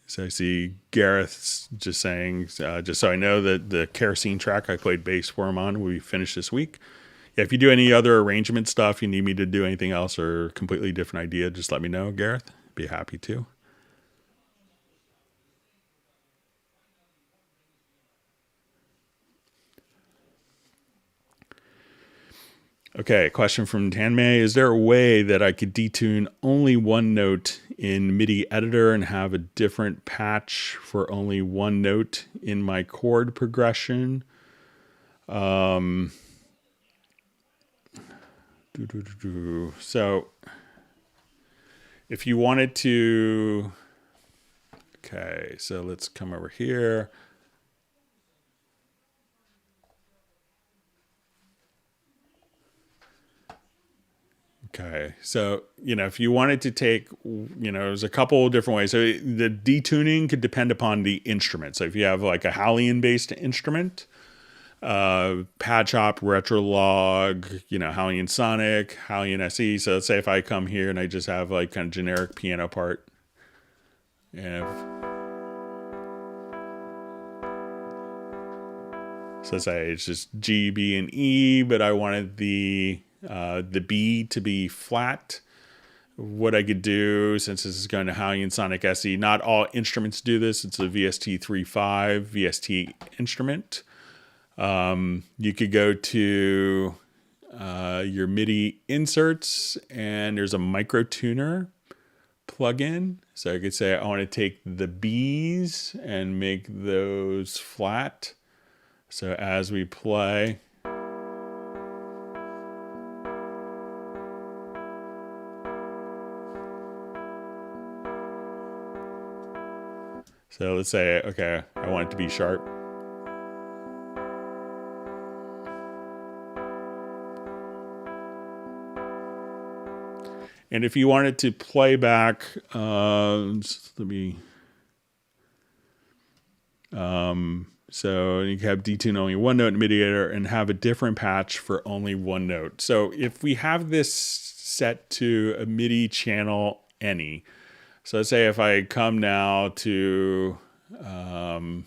so I see Gareth's just saying, just so I know that the kerosene track I played bass for him on will be finished this week. Yeah, if you do any other arrangement stuff, you need me to do anything else or completely different idea, just let me know, Gareth. Be happy to. Okay, question from Tanmay. Is there a way that I could detune only one note in MIDI editor and have a different patch for only one note in my chord progression? So if you wanted to, okay, so let's come over here. Okay, so, if you wanted to take, there's a couple of different ways. So the detuning could depend upon the instrument. So if you have like a Hallian-based instrument, Pad Shop, Retrolog, Hallian Sonic, Hallian SE. So let's say if I come here and I just have like kind of generic piano part, and so let's say it's just G, B, and E, but I wanted the B to be flat. what I could do, since this is going to Hallian Sonic SE, not all instruments do this. It's a VST3.5 VST instrument. You could go to your MIDI inserts, and there's a micro tuner plugin. So I could say I want to take the Bs and make those flat. So as we play, so let's say, okay, I want it to be sharp. And if you wanted to play back, let me, so you can have detune only one note in mitigator and have a different patch for only one note. So if we have this set to a MIDI channel any, so let's say if I come now to, let's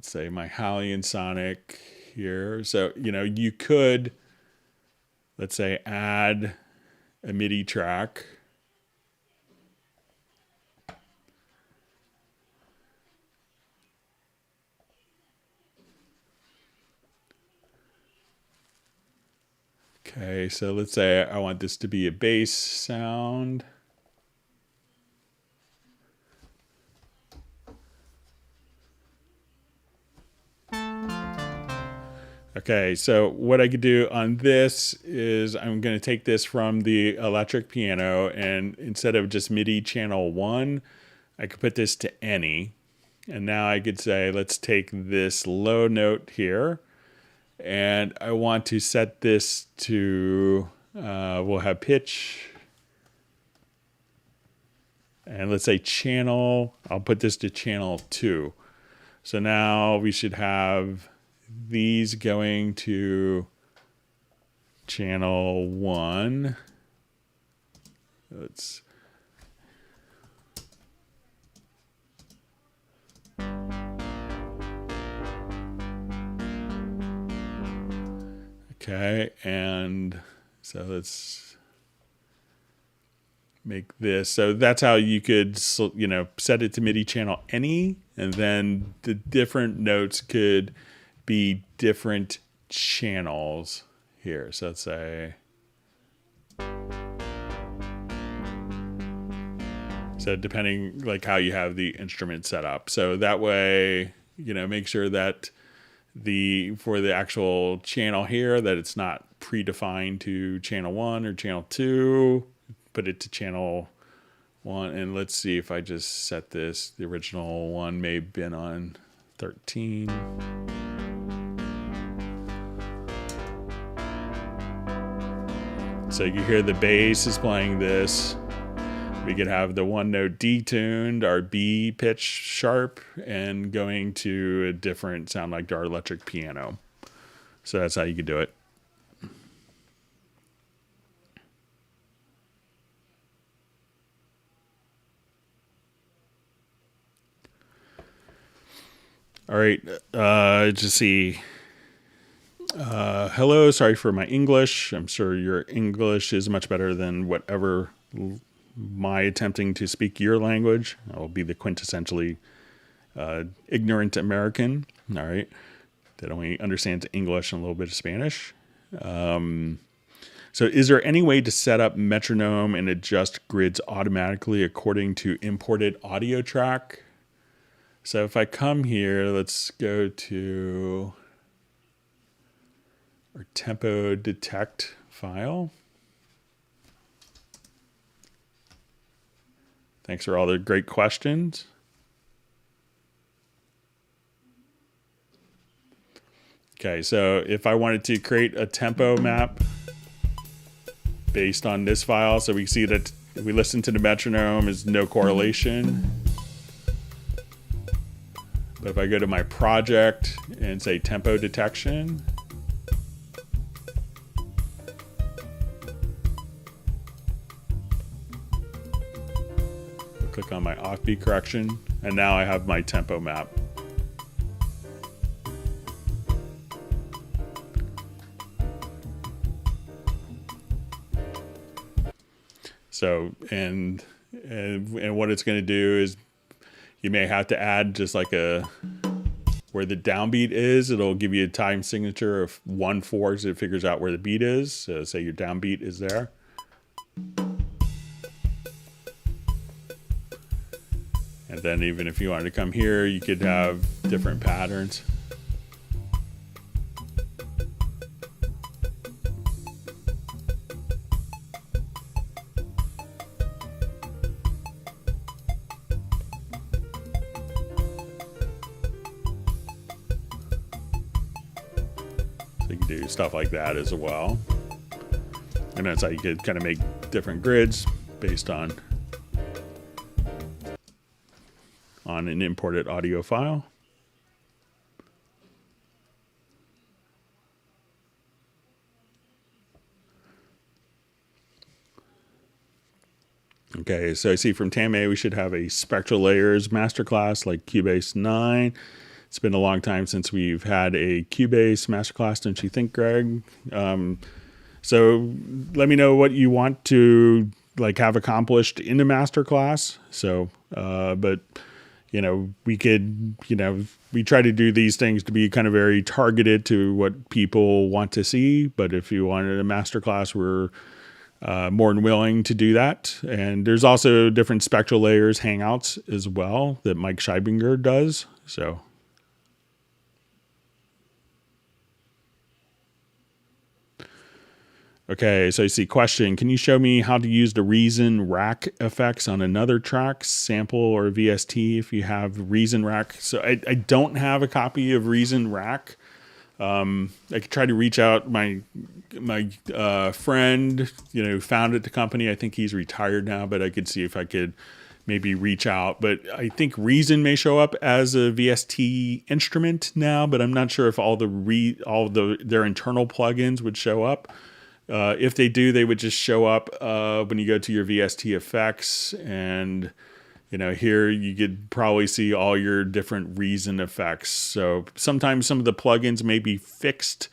say my Hallian Sonic here. So, you know, you could, let's say, add a MIDI track. Okay, so let's say I want this to be a bass sound. Okay, so what I could do on this is I'm going to take this from the electric piano, and instead of just MIDI channel 1, I could put this to any. And now I could say, let's take this low note here, and I want to set this to, we'll have pitch. And let's say channel, I'll put this to channel 2. So now we should have these going to channel 1. Let's okay, and so let's make this. So that's how you could, you know, set it to MIDI channel any, and then the different notes could be different channels here. So let's say, so depending like how you have the instrument set up. So that way, you know, make sure that for the actual channel here, that it's not predefined to channel 1 or channel 2, put it to channel 1. And let's see if I just set this, the original one may have been on 13. So you hear the bass is playing this. We could have the one note detuned, our B pitch sharp, and going to a different sound like our electric piano. So that's how you could do it. All right, just see. Hello, sorry for my English. I'm sure your English is much better than whatever my attempting to speak your language. I'll be the quintessentially ignorant American. All right, that only understands English and a little bit of Spanish. So is there any way to set up metronome and adjust grids automatically according to imported audio track? So if I come here, let's go to our tempo detect file. Thanks for all the great questions. Okay, so if I wanted to create a tempo map based on this file, so we see that if we listen to the metronome, is no correlation. But if I go to my project and say tempo detection, click on my offbeat correction, and now I have my tempo map. So, and what it's going to do is you may have to add just like where the downbeat is. It'll give you a time signature of 1/4 so it figures out where the beat is. So say your downbeat is there. And then even if you wanted to come here, you could have different patterns. So you can do stuff like that as well. And that's how you could kind of make different grids based on an imported audio file. Okay, so I see from Tame we should have a Spectral Layers masterclass like Cubase 9. It's been a long time since we've had a Cubase masterclass, don't you think, Greg? So let me know what you want to like have accomplished in the masterclass. So, but you know, we could, you know, we try to do these things to be kind of very targeted to what people want to see. But if you wanted a masterclass, we're more than willing to do that. And there's also different Spectral Layers hangouts as well that Mike Scheibinger does. So. Okay, so I see question. Can you show me how to use the Reason Rack effects on another track, sample or VST if you have Reason Rack? So I don't have a copy of Reason Rack. I could try to reach out my friend, you know, who founded the company. I think he's retired now, but I could see if I could maybe reach out. But I think Reason may show up as a VST instrument now, but I'm not sure if all their internal plugins would show up. If they do, they would just show up when you go to your VST effects, and you know, here you could probably see all your different Reason effects. So sometimes some of the plugins may be fixed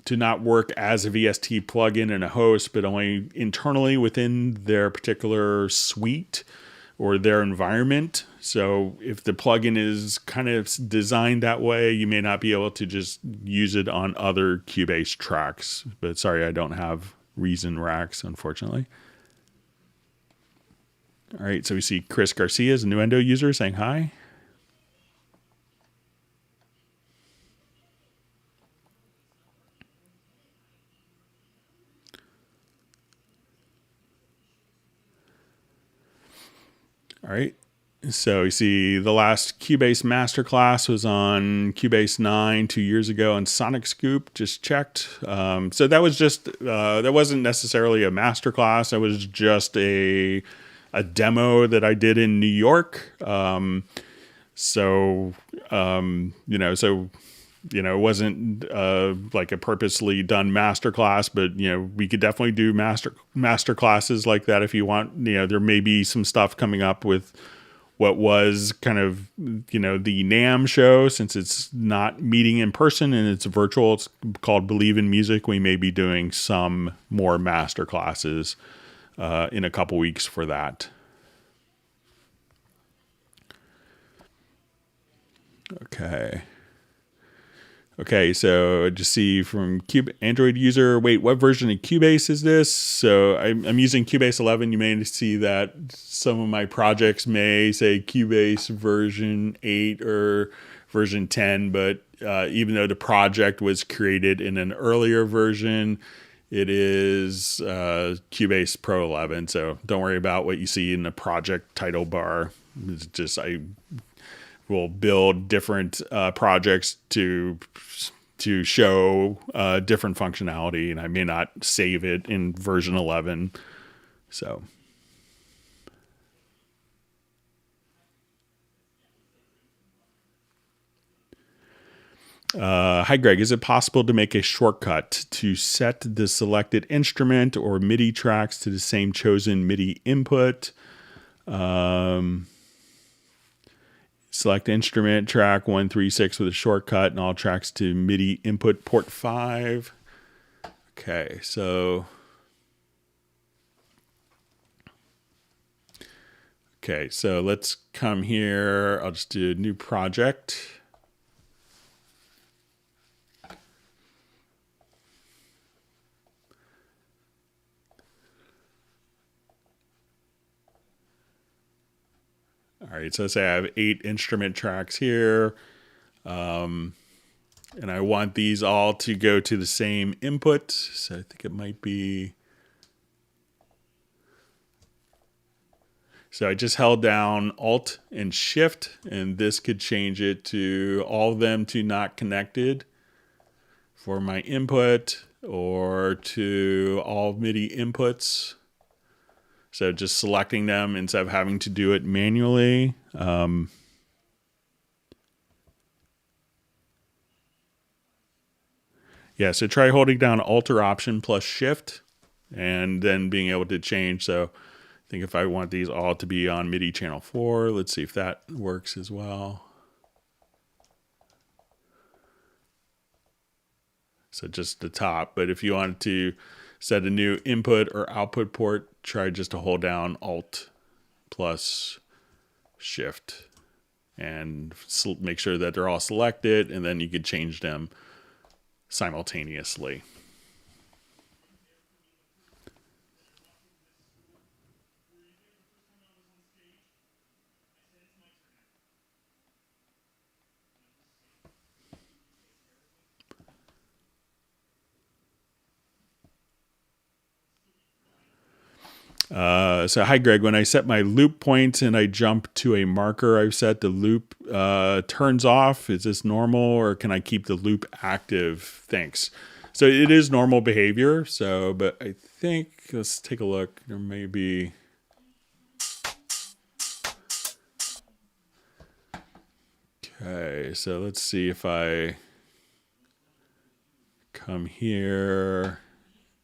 to not work as a VST plugin in a host, but only internally within their particular suite or their environment. So if the plugin is kind of designed that way, you may not be able to just use it on other Cubase tracks. But sorry, I don't have Reason Racks, unfortunately. All right, so we see Chris Garcia is a Nuendo user saying hi. All right. So you see the last Cubase masterclass was on Cubase 9 2 years ago on Sonic Scoop. Just checked. So that was just, that wasn't necessarily a masterclass. It was just a demo that I did in New York. You know, it wasn't like a purposely done masterclass, but you know, we could definitely do master classes like that if you want. You know, there may be some stuff coming up with what was kind of, you know, the NAMM show, since it's not meeting in person and it's virtual. It's called Believe in Music. We may be doing some more master classes in a couple weeks for that. Okay, so just see from Android user, wait, what version of Cubase is this? So I'm using Cubase 11. You may see that some of my projects may say Cubase version 8 or version 10, but even though the project was created in an earlier version, it is Cubase Pro 11. So don't worry about what you see in the project title bar. It's just will build different projects to show different functionality, and I may not save it in version 11. So hi Greg, is it possible to make a shortcut to set the selected instrument or MIDI tracks to the same chosen MIDI input? Select instrument track 136 with a shortcut and all tracks to MIDI input port 5. Okay, so Okay, so let's come here. I'll just do a new project. All right, so say I have 8 instrument tracks here. And I want these all to go to the same input. So I think it might be... So I just held down Alt and Shift, and this could change it to all of them to not connected for my input, or to all MIDI inputs. So just selecting them instead of having to do it manually. Yeah, so try holding down Alt or Option plus Shift, and then being able to change. So I think if I want these all to be on MIDI channel 4, let's see if that works as well. So just the top, but if you wanted to set a new input or output port, try just to hold down Alt plus Shift and make sure that they're all selected, and then you could change them simultaneously. So hi Greg, when I set my loop points and I jump to a marker I've set, the loop turns off. Is this normal, or can I keep the loop active? Thanks. So it is normal behavior. So, but I think, let's take a look. There may be... Okay, so let's see if I come here.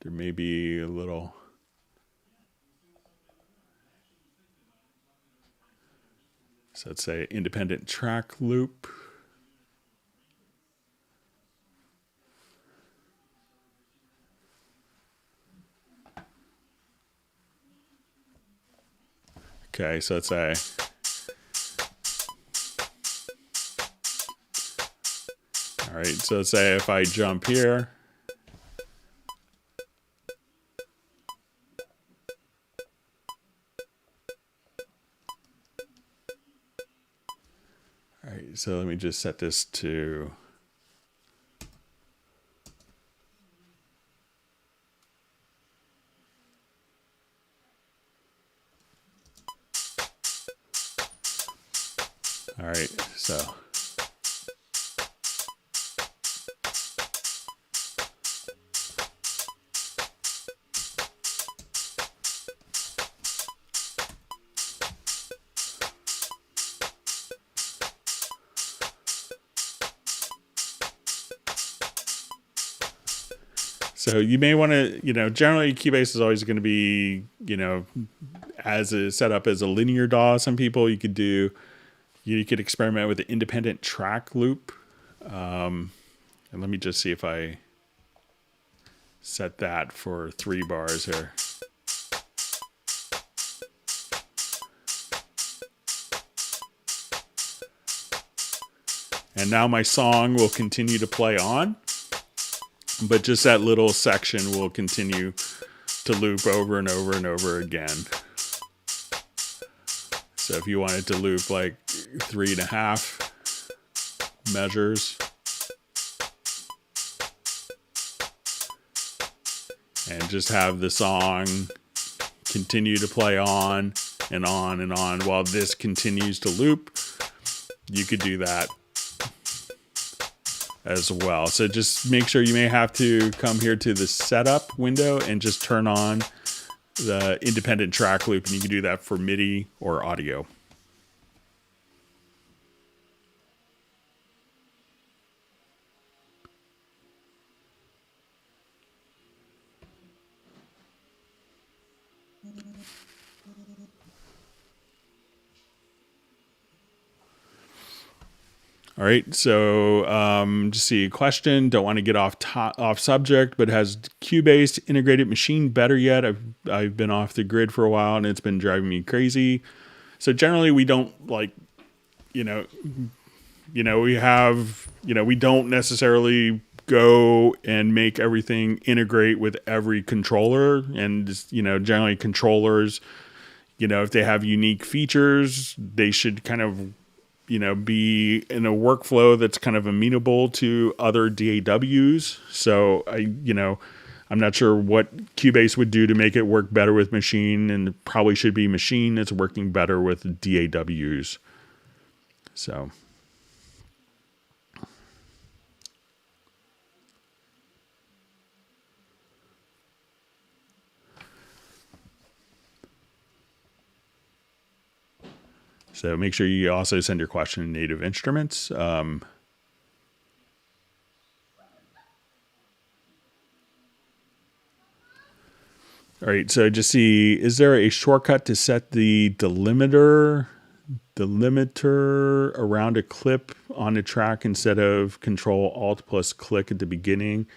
There may be a little... So let's say independent track loop. Okay, so let's say... All right, so let's say if I jump here. All right, so let me just set this to... All right, so... So you may want to, generally Cubase is always going to be, as a setup as a linear DAW. Some people you could experiment with the independent track loop. And let me just see if I set that for 3 bars here. And now my song will continue to play on. But just that little section will continue to loop over and over and over again. So if you wanted to loop like 3.5 measures. And just have the song continue to play on and on and on while this continues to loop, you could do that as well. So just make sure you may have to come here to the setup window and just turn on the independent track loop, and you can do that for MIDI or audio. All right, so just see a question. Don't want to get off subject, but has Cubase integrated machine better yet? I've been off the grid for a while and it's been driving me crazy. So generally we don't like, you know, we have, we don't necessarily go and make everything integrate with every controller. And, generally controllers, if they have unique features, they should kind of, be in a workflow that's kind of amenable to other DAWs. So I'm not sure what Cubase would do to make it work better with Machine, and it probably should be Machine that's working better with DAWs. So make sure you also send your question in Native Instruments. All right, so just see, is there a shortcut to set the delimiter around a clip on a track instead of Control-Alt+click at the beginning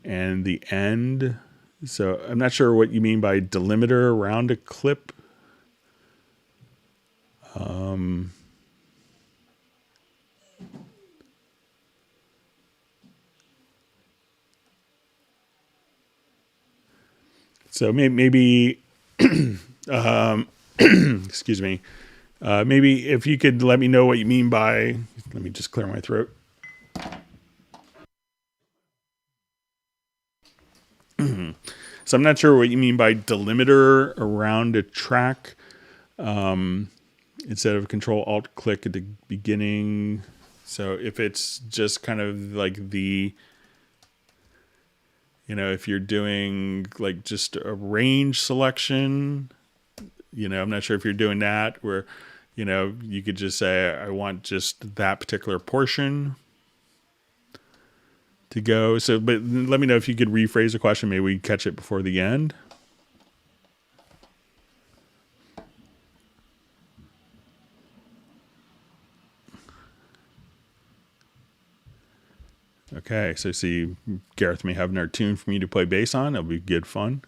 and the end? So I'm not sure what you mean by delimiter around a clip. So maybe excuse me. Maybe if you could let me know what you mean by, let me just clear my throat. So I'm not sure what you mean by delimiter around a track. Instead of Control-Alt-click at the beginning. So if it's just kind of like the, if you're doing like just a range selection, I'm not sure if you're doing that where, you could just say, I want just that particular portion to go. So, but let me know if you could rephrase the question. Maybe we catch it before the end. Okay, so see, Gareth may have another tune for me to play bass on. That'll be good fun.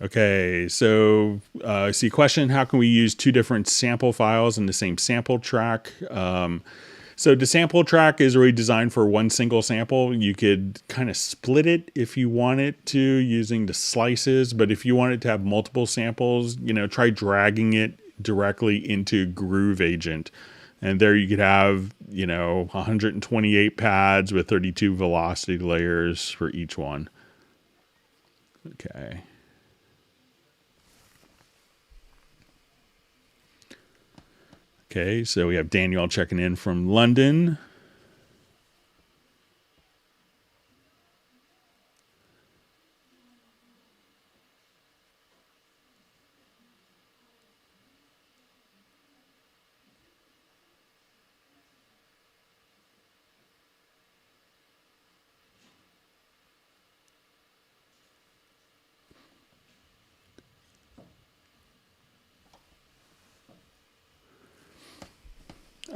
Okay, so I see question, how can we use two different sample files in the same sample track? So the sample track is really designed for one single sample. You could kind of split it if you wanted to using the slices, but if you wanted to have multiple samples, try dragging it directly into Groove Agent. And there you could have, 128 pads with 32 velocity layers for each one. Okay. Okay, so we have Daniel checking in from London.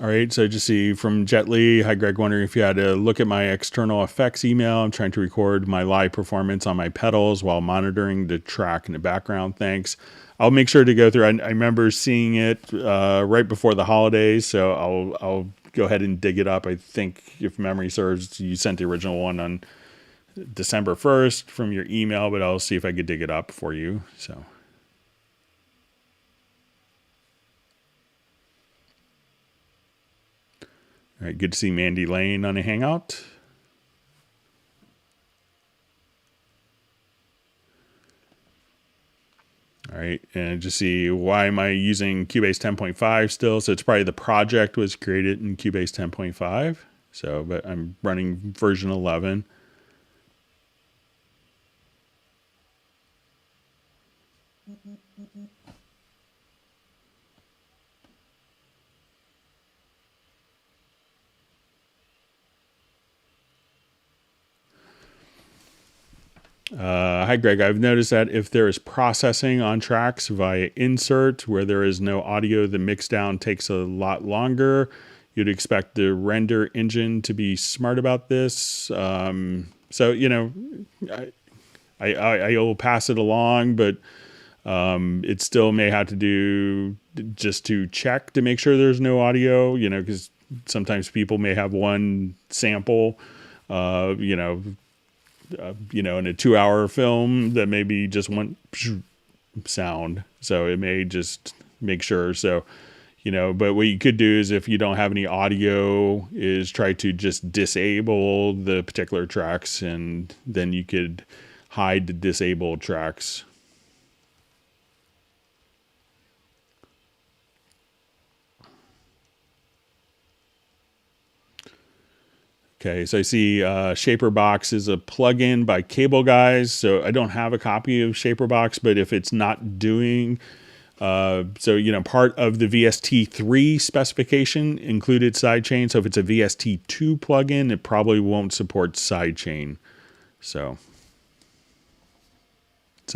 All right, so just see from Jet Li. Hi, Greg, wondering if you had to look at my external effects email. I'm trying to record my live performance on my pedals while monitoring the track in the background. Thanks. I'll make sure to go through. I remember seeing it right before the holidays, so I'll go ahead and dig it up. I think, if memory serves, you sent the original one on December 1st from your email, but I'll see if I could dig it up for you. So. All right, good to see Mandy Lane on a Hangout. All right, and just see, why am I using Cubase 10.5 still? So it's probably the project was created in Cubase 10.5. So, but I'm running version 11. Hi, Greg. I've noticed that if there is processing on tracks via insert where there is no audio, the mix down takes a lot longer. You'd expect the render engine to be smart about this. So, I will pass it along, but it still may have to do just to check to make sure there's no audio, because sometimes people may have one sample, in a 2-hour film that maybe just one sound. So it may just make sure. So, but what you could do is, if you don't have any audio, is try to just disable the particular tracks, and then you could hide the disabled tracks. Okay, so I see ShaperBox is a plugin by Cable Guys. So I don't have a copy of ShaperBox, but if it's not doing, part of the VST3 specification included sidechain. So if it's a VST2 plugin, it probably won't support sidechain. So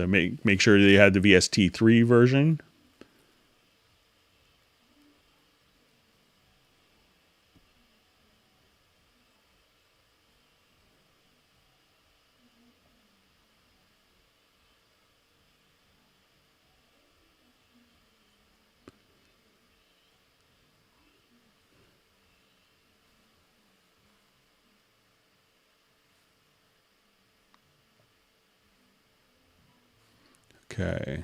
make sure that you had the VST3 version. Okay.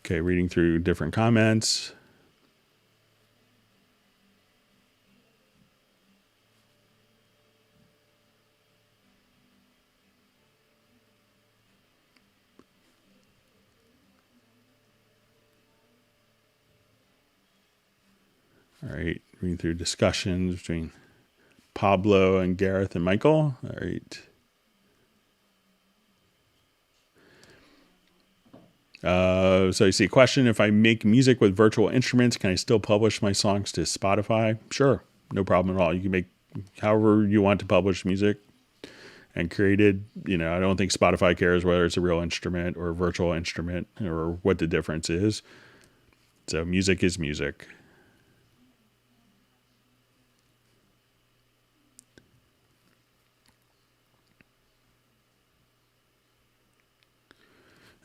Okay, reading through different comments. All right, reading through discussions between Pablo and Gareth and Michael. All right. So I see a question: if I make music with virtual instruments, can I still publish my songs to Spotify? Sure, no problem at all. You can make however you want to publish music and create it. I don't think Spotify cares whether it's a real instrument or a virtual instrument or what the difference is. So music is music.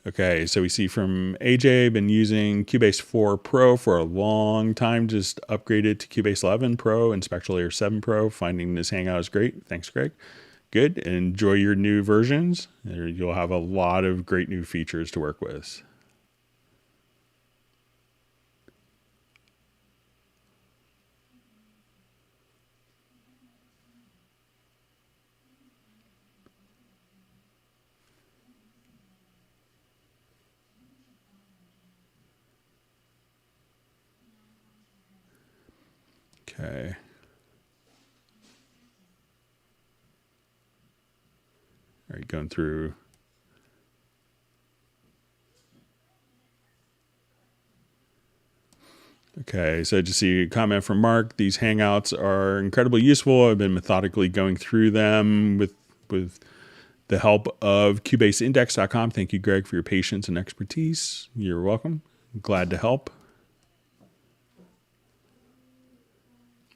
Okay, so we see from AJ, been using Cubase 4 Pro for a long time, just upgraded to Cubase 11 Pro and Spectral Layer 7 Pro. Finding this Hangout is great. Thanks, Greg. Good. Enjoy your new versions. You'll have a lot of great new features to work with. Okay. All right, going through. Okay, so just see a comment from Mark. These Hangouts are incredibly useful. I've been methodically going through them with the help of CubaseIndex.com. Thank you, Greg, for your patience and expertise. You're welcome. Glad to help.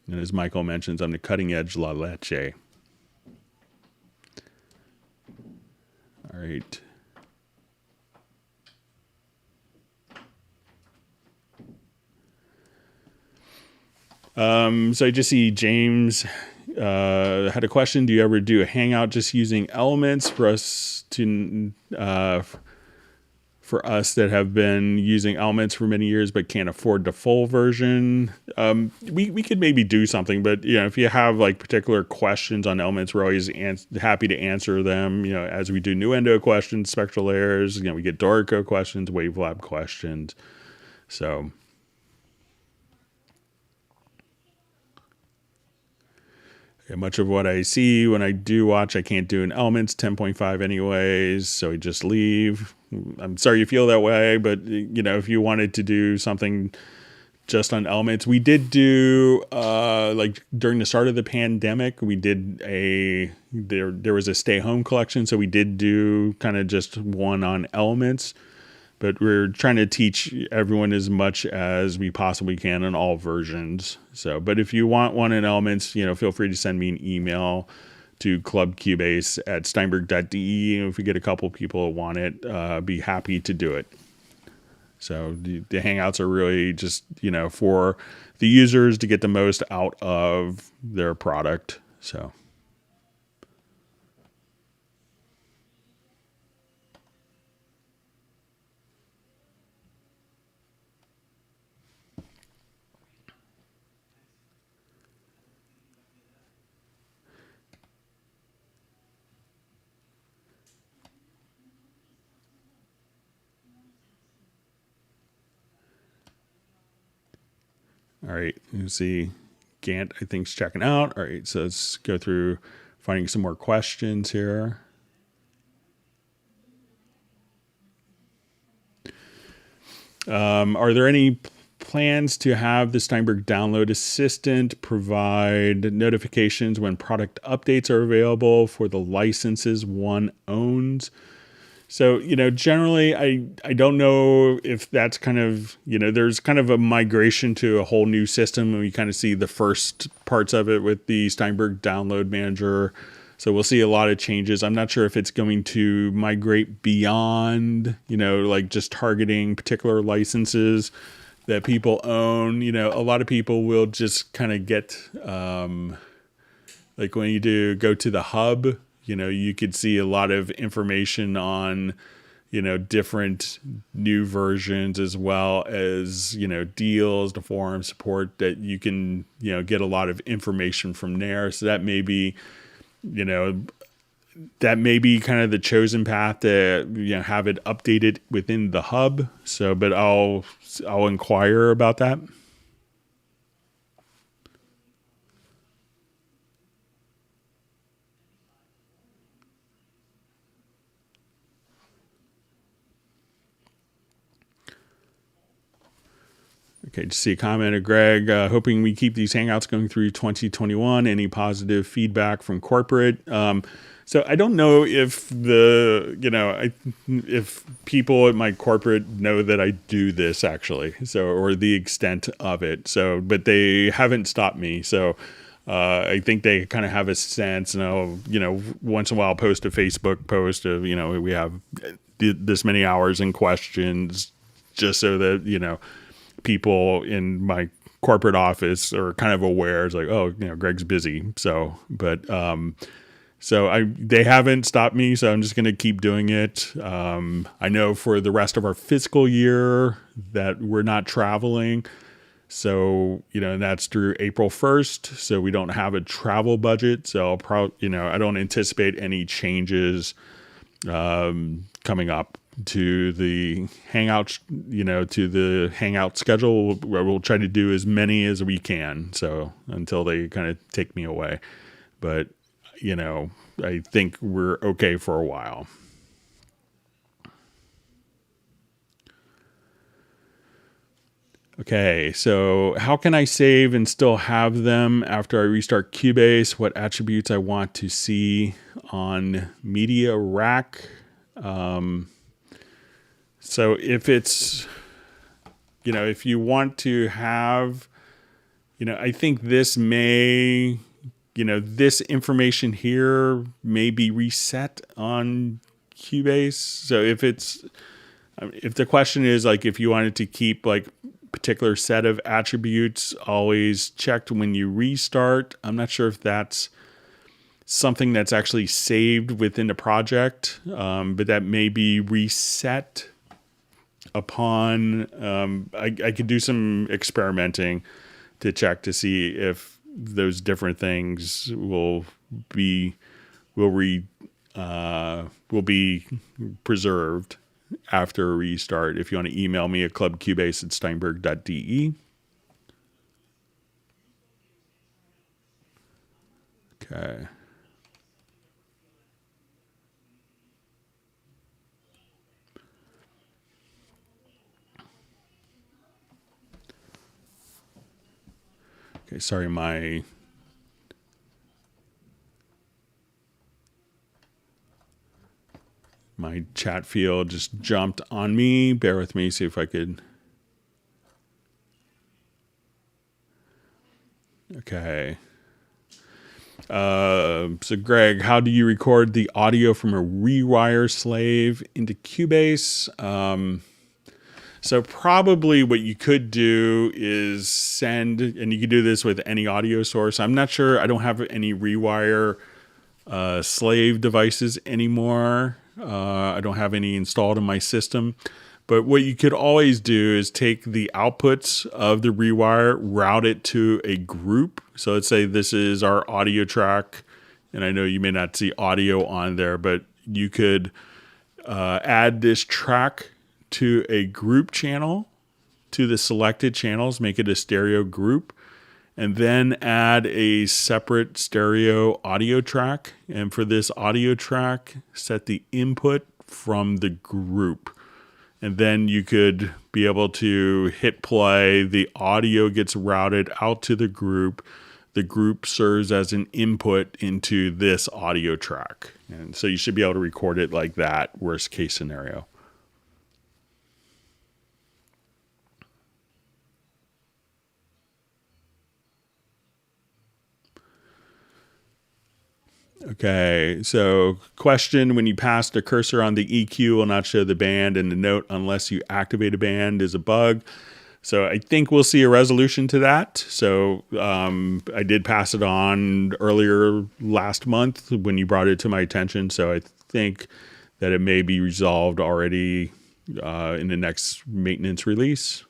And as Michael mentions, I'm the cutting edge La Leche. All right. So I just see James had a question. Do you ever do a Hangout just using elements for us to for us that have been using elements for many years but can't afford the full version? We could maybe do something, but if you have like particular questions on elements, we're always happy to answer them. As we do Nuendo questions, Spectral Layers, we get Dorico questions, Wavelab questions. So. Much of what I see when I do watch, I can't do in Elements 10.5 anyways, so I just leave. I'm sorry you feel that way, but if you wanted to do something just on Elements. We did do like during the start of the pandemic, we did there was a stay home collection, so we did do kind of just one on Elements. But we're trying to teach everyone as much as we possibly can in all versions. So, but if you want one in Elements, feel free to send me an email to clubcubase@steinberg.de. If we get a couple people that want it, be happy to do it. So the Hangouts are really just, for the users to get the most out of their product. So. All right, you see Gant, I think, is checking out. All right, so let's go through finding some more questions here. Are there any plans to have the Steinberg Download Assistant provide notifications when product updates are available for the licenses one owns? So, generally, I don't know if that's kind of, there's kind of a migration to a whole new system, and we kind of see the first parts of it with the Steinberg Download Manager. So we'll see a lot of changes. I'm not sure if it's going to migrate beyond, like just targeting particular licenses that people own. A lot of people will just kind of get, like when you go to the hub, you could see a lot of information on, different new versions, as well as, deals, the forum support that you can, get a lot of information from there. So that may be, kind of the chosen path to, have it updated within the hub. So, but I'll inquire about that. Okay, just see a comment of Greg, hoping we keep these Hangouts going through 2021. Any positive feedback from corporate? So I don't know if if people at my corporate know that I do this actually, so, or the extent of it. So, but they haven't stopped me. So, I think they kind of have a sense, and I'll, once in a while post a Facebook post of, we have this many hours in questions, just so that, people in my corporate office are kind of aware. It's like, oh, Greg's busy. So, but, they haven't stopped me, so I'm just going to keep doing it. I know for the rest of our fiscal year that we're not traveling. So, and that's through April 1st. So we don't have a travel budget. So I'll probably, I don't anticipate any changes, coming up to the Hangout, to the Hangout schedule, where we'll try to do as many as we can. So until they kind of take me away, but I think we're okay for a while. Okay, so how can I save and still have them after I restart Cubase? What attributes I want to see on Media Rack? So if it's, if you want to have, I think this may, this information here may be reset on Cubase. So if the question is like, if you wanted to keep like particular set of attributes always checked when you restart, I'm not sure if that's something that's actually saved within the project, but that may be reset upon, I could do some experimenting to check to see if those different things will be preserved after a restart. If you want to email me at clubcubase@steinberg.de. Okay. Okay, sorry, my chat field just jumped on me. Bear with me, see if I could. Okay. So Greg, how do you record the audio from a rewire slave into Cubase? So probably what you could do is send, and you could do this with any audio source. I'm not sure. I don't have any rewire slave devices anymore. I don't have any installed in my system. But what you could always do is take the outputs of the rewire, route it to a group. So let's say this is our audio track, and I know you may not see audio on there, but you could add this track to a group channel, to the selected channels, make it a stereo group, and then add a separate stereo audio track. And for this audio track, set the input from the group. And then you could be able to hit play. The audio gets routed out to the group. The group serves as an input into this audio track. And so you should be able to record it like that, worst case scenario. Okay, so question, when you pass the cursor on the EQ will not show the band and the note unless you activate a band is a bug. So I think we'll see a resolution to that. So I did pass it on earlier last month when you brought it to my attention. So I think that it may be resolved already in the next maintenance release.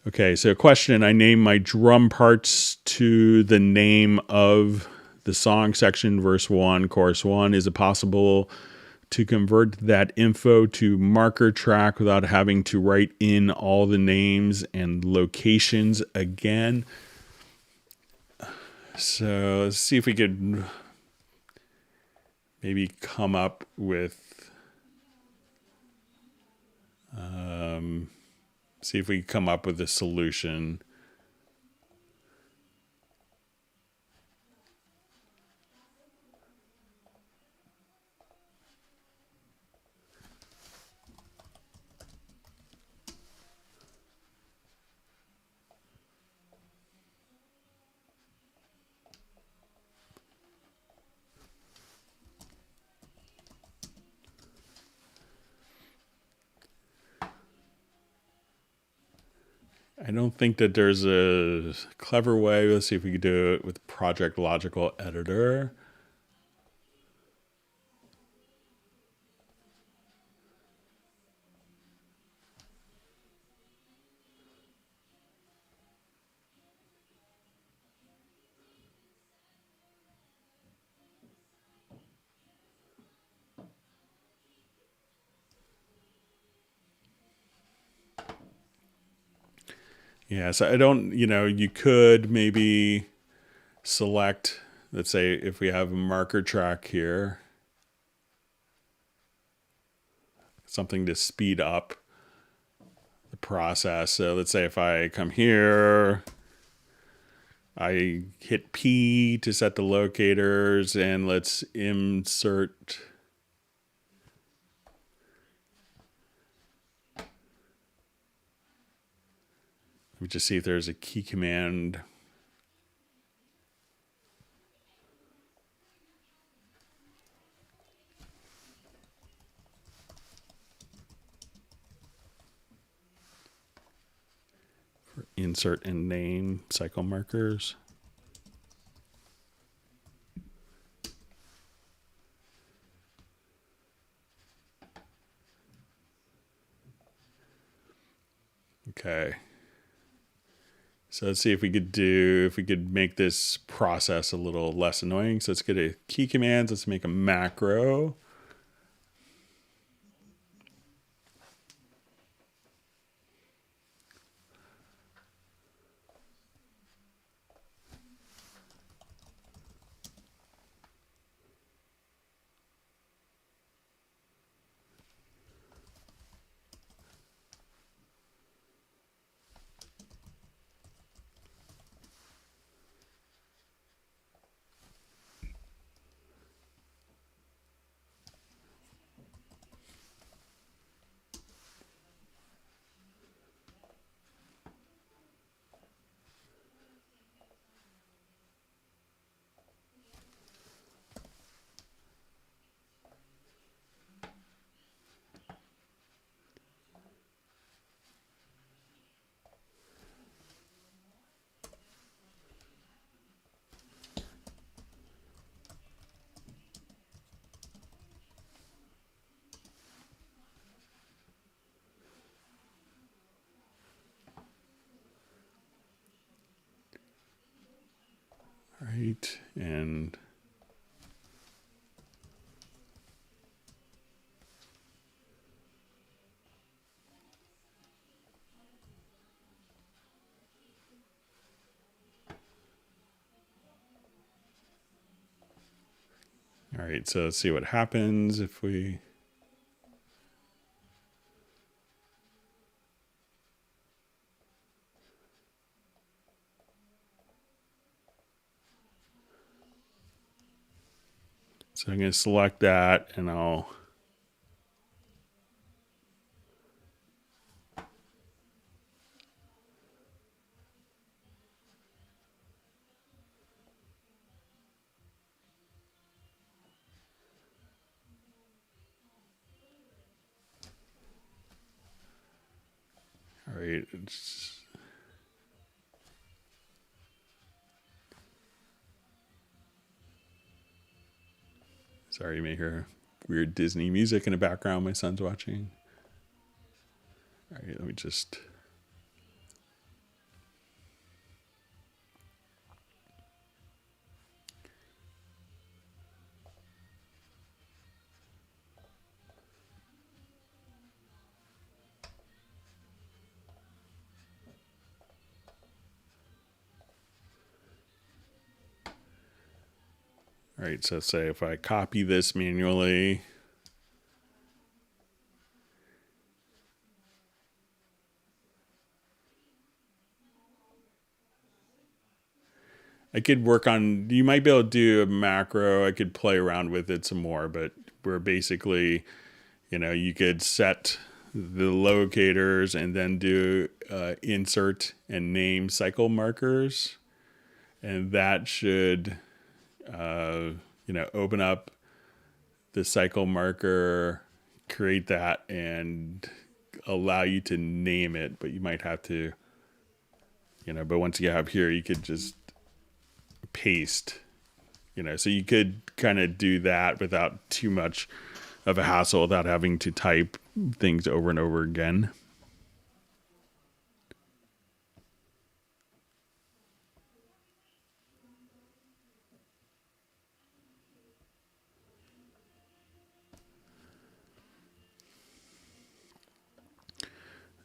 Okay, so question, I named my drum parts to the name of the song section, verse 1, chorus 1. Is it possible to convert that info to marker track without having to write in all the names and locations again? So let's see if we could maybe come up with... see if we can come up with a solution. I don't think that there's a clever way. Let's see if we can do it with Project Logical Editor. Yeah, so I don't, you could maybe select, let's say if we have a marker track here, something to speed up the process. So let's say if I come here, I hit P to set the locators, and let's insert... Let me just see if there's a key command. For insert and name cycle markers. Okay. So let's see if we could make this process a little less annoying. So let's get a key commands. Let's make a macro. right, and all right, so let's see what happens if we... So I'm going to select that, and I'll... All right, sorry, you may hear weird Disney music in the background my son's watching. All right, let me just... All right, so say if I copy this manually, I could work on, you might be able to do a macro. I could play around with it some more, but we're basically, you know, you could set the locators and then do insert and name cycle markers. And that should, you know, open up the cycle marker, create that, and allow you to name it. But you might have to, you know, but once you have here, you could just paste, you know, so you could kind of do that without too much of a hassle, without having to type things over and over again.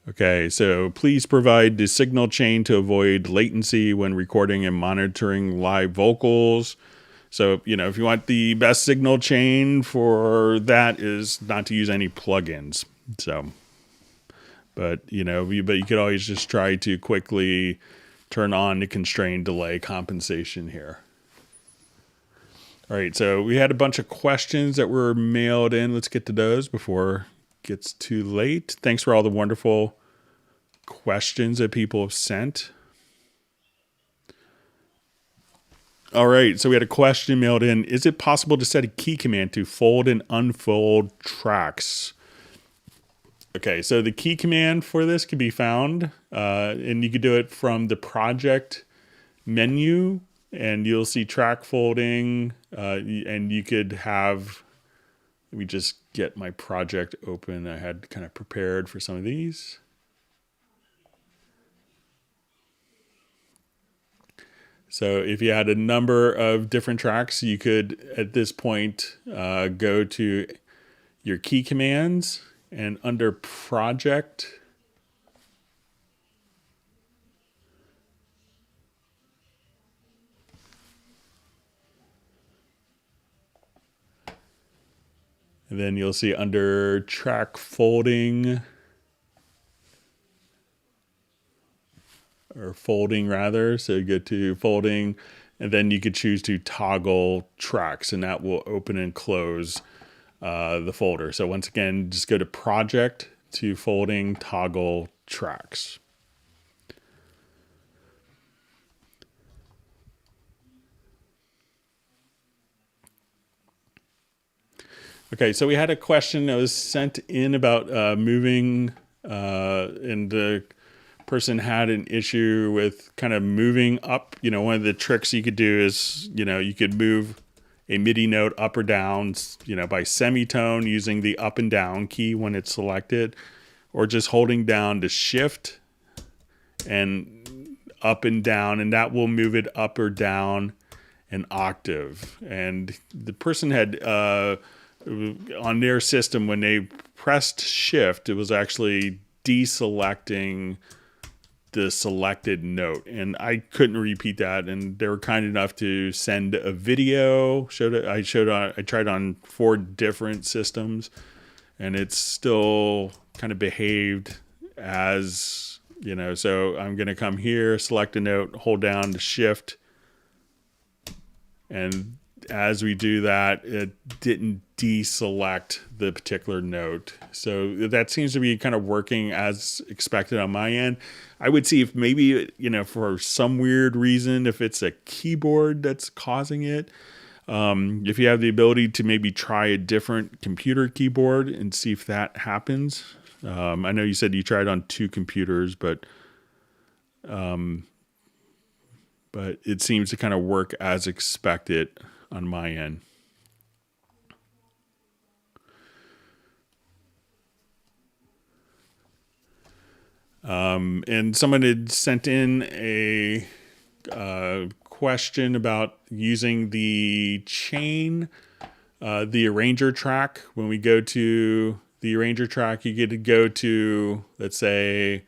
Okay, so please provide the signal chain to avoid latency when recording and monitoring live vocals. So, you know, if you want the best signal chain for that is not to use any plugins. So, but, you know, but you could always just try to quickly turn on the constrained delay compensation here. All right, so we had a bunch of questions that were mailed in. Let's get to those before it gets too late. Thanks for all the wonderful questions that people have sent. All right, so we had a question mailed in. Is it possible to set a key command to fold and unfold tracks? Okay, so the key command for this can be found, and you could do it from the project menu, and you'll see track folding, and you could have, let me just get my project open. I had kind of prepared for some of these. So if you had a number of different tracks, you could, at this point, go to your key commands, and under project, and then you'll see under track folding, or folding rather. So you go to folding, and then you could choose to toggle tracks, and that will open and close the folder. So once again, just go to project, to folding, toggle tracks. Okay, so we had a question that was sent in about moving, and the person had an issue with kind of moving up. You know, one of the tricks you could do is, you know, you could move a MIDI note up or down, you know, by semitone using the up and down key when it's selected, or just holding down the shift and up and down, and that will move it up or down. an octave. And the person had, on their system, when they pressed shift, it was actually deselecting the selected note, and I couldn't repeat that. And they were kind enough to send a video. I tried on 4 different systems, and it's still kind of behaved as, you know. So I'm going to come here, select a note, hold down the shift, and as we do that, it didn't deselect the particular note. So that seems to be kind of working as expected on my end. I would see if maybe, you know, for some weird reason, if it's a keyboard that's causing it. If you have the ability to maybe try a different computer keyboard and see if that happens. I know you said you tried on 2 computers, but it seems to kind of work as expected on my end. And someone had sent in a question about using the chain, the arranger track. When we go to the arranger track, you get to go to, let's say,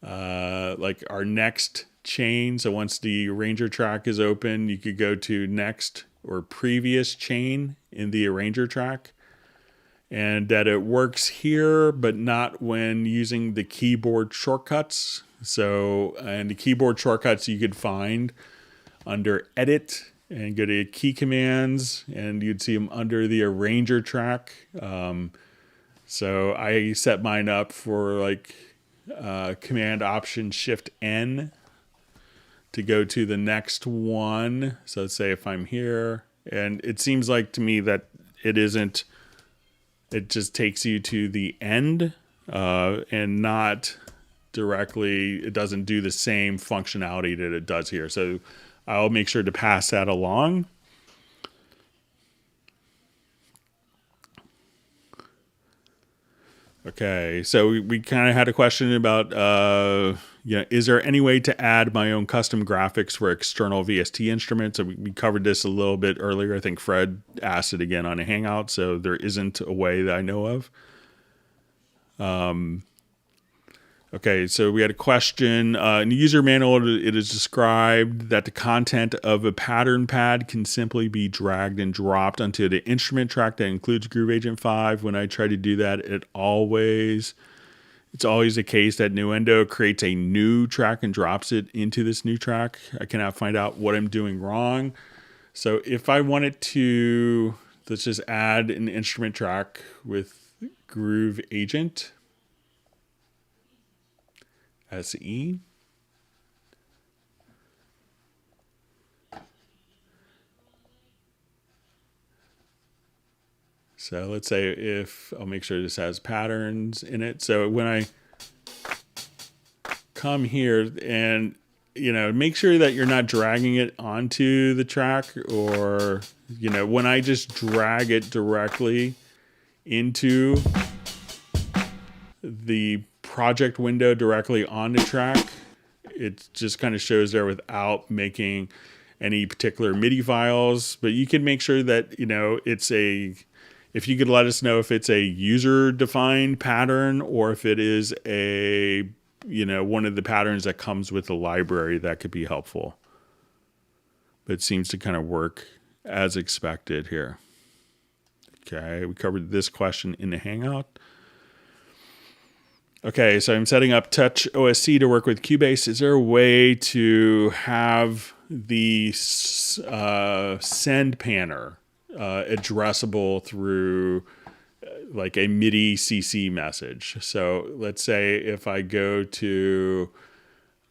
like our next chain. So once the arranger track is open, you could go to next or previous chain in the arranger track, and that it works here, but not when using the keyboard shortcuts. So, and the keyboard shortcuts you could find under edit and go to key commands, and you'd see them under the arranger track. So I set mine up for like command option shift N to go to the next one. So let's say if I'm here, and it seems like to me that it isn't, it just takes you to the end and not directly, it doesn't do the same functionality that it does here. So I'll make sure to pass that along. Okay, so we kind of had a question about, is there any way to add my own custom graphics for external VST instruments? So we covered this a little bit earlier. I think Fred asked it again on a Hangout, so there isn't a way that I know of. Okay, so we had a question. In the user manual, it is described that the content of a pattern pad can simply be dragged and dropped onto the instrument track that includes Groove Agent 5. When I try to do that, it's always the case that Nuendo creates a new track and drops it into this new track. I cannot find out what I'm doing wrong. So if I wanted to, let's just add an instrument track with Groove Agent. SE. So let's say if I'll make sure this has patterns in it. So when I come here and, you know, make sure that you're not dragging it onto the track, or, you know, when I just drag it directly into the project window directly on the track, it just kind of shows there without making any particular MIDI files. But you can make sure that, you know, if you could let us know if it's a user defined pattern or if it is a, you know, one of the patterns that comes with the library, that could be helpful. But it seems to kind of work as expected here. Okay, we covered this question in the Hangout. Okay, so I'm setting up Touch OSC to work with Cubase. Is there a way to have the send panner addressable through like a MIDI CC message? So let's say if I go to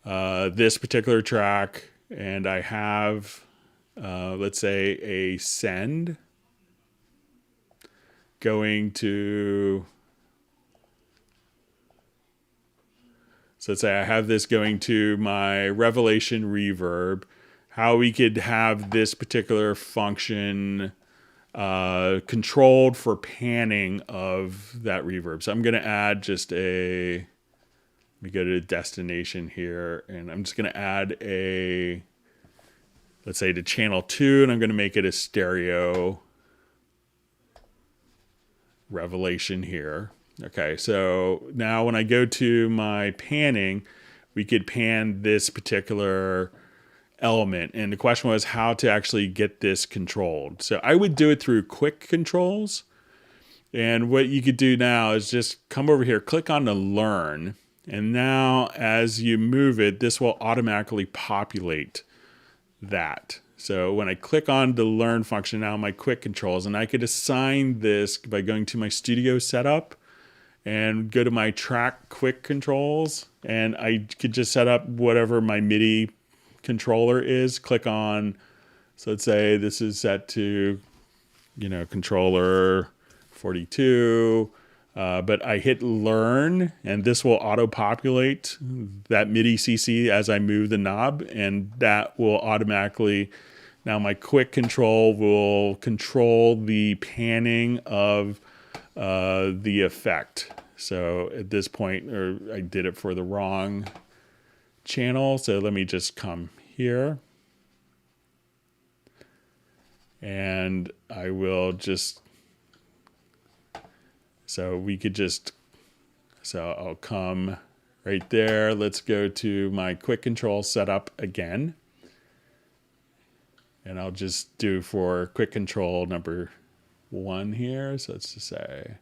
this particular track and I have, let's say, a send going to... So let's say I have this going to my Revelation reverb, how we could have this particular function controlled for panning of that reverb. So I'm going to add just let me go to destination here, and I'm just going to add a let's say to channel 2, and I'm going to make it a stereo revelation here. Okay, so now when I go to my panning, we could pan this particular element. And the question was how to actually get this controlled. So I would do it through quick controls. And what you could do now is just come over here, click on the learn. And now as you move it, this will automatically populate that. So when I click on the learn function, now my quick controls, and I could assign this by going to my studio setup and go to my track quick controls, and I could just set up whatever my MIDI controller is. Click on, so let's say this is set to, controller 42, but I hit learn, and this will auto-populate that MIDI CC as I move the knob, and that will automatically, now my quick control will control the panning of the effect. So at this point, I did it for the wrong channel. So let me just come here. And I will just, so I'll come right there. Let's go to my quick control setup again. And I'll just do for quick control number 1 here. So let's just say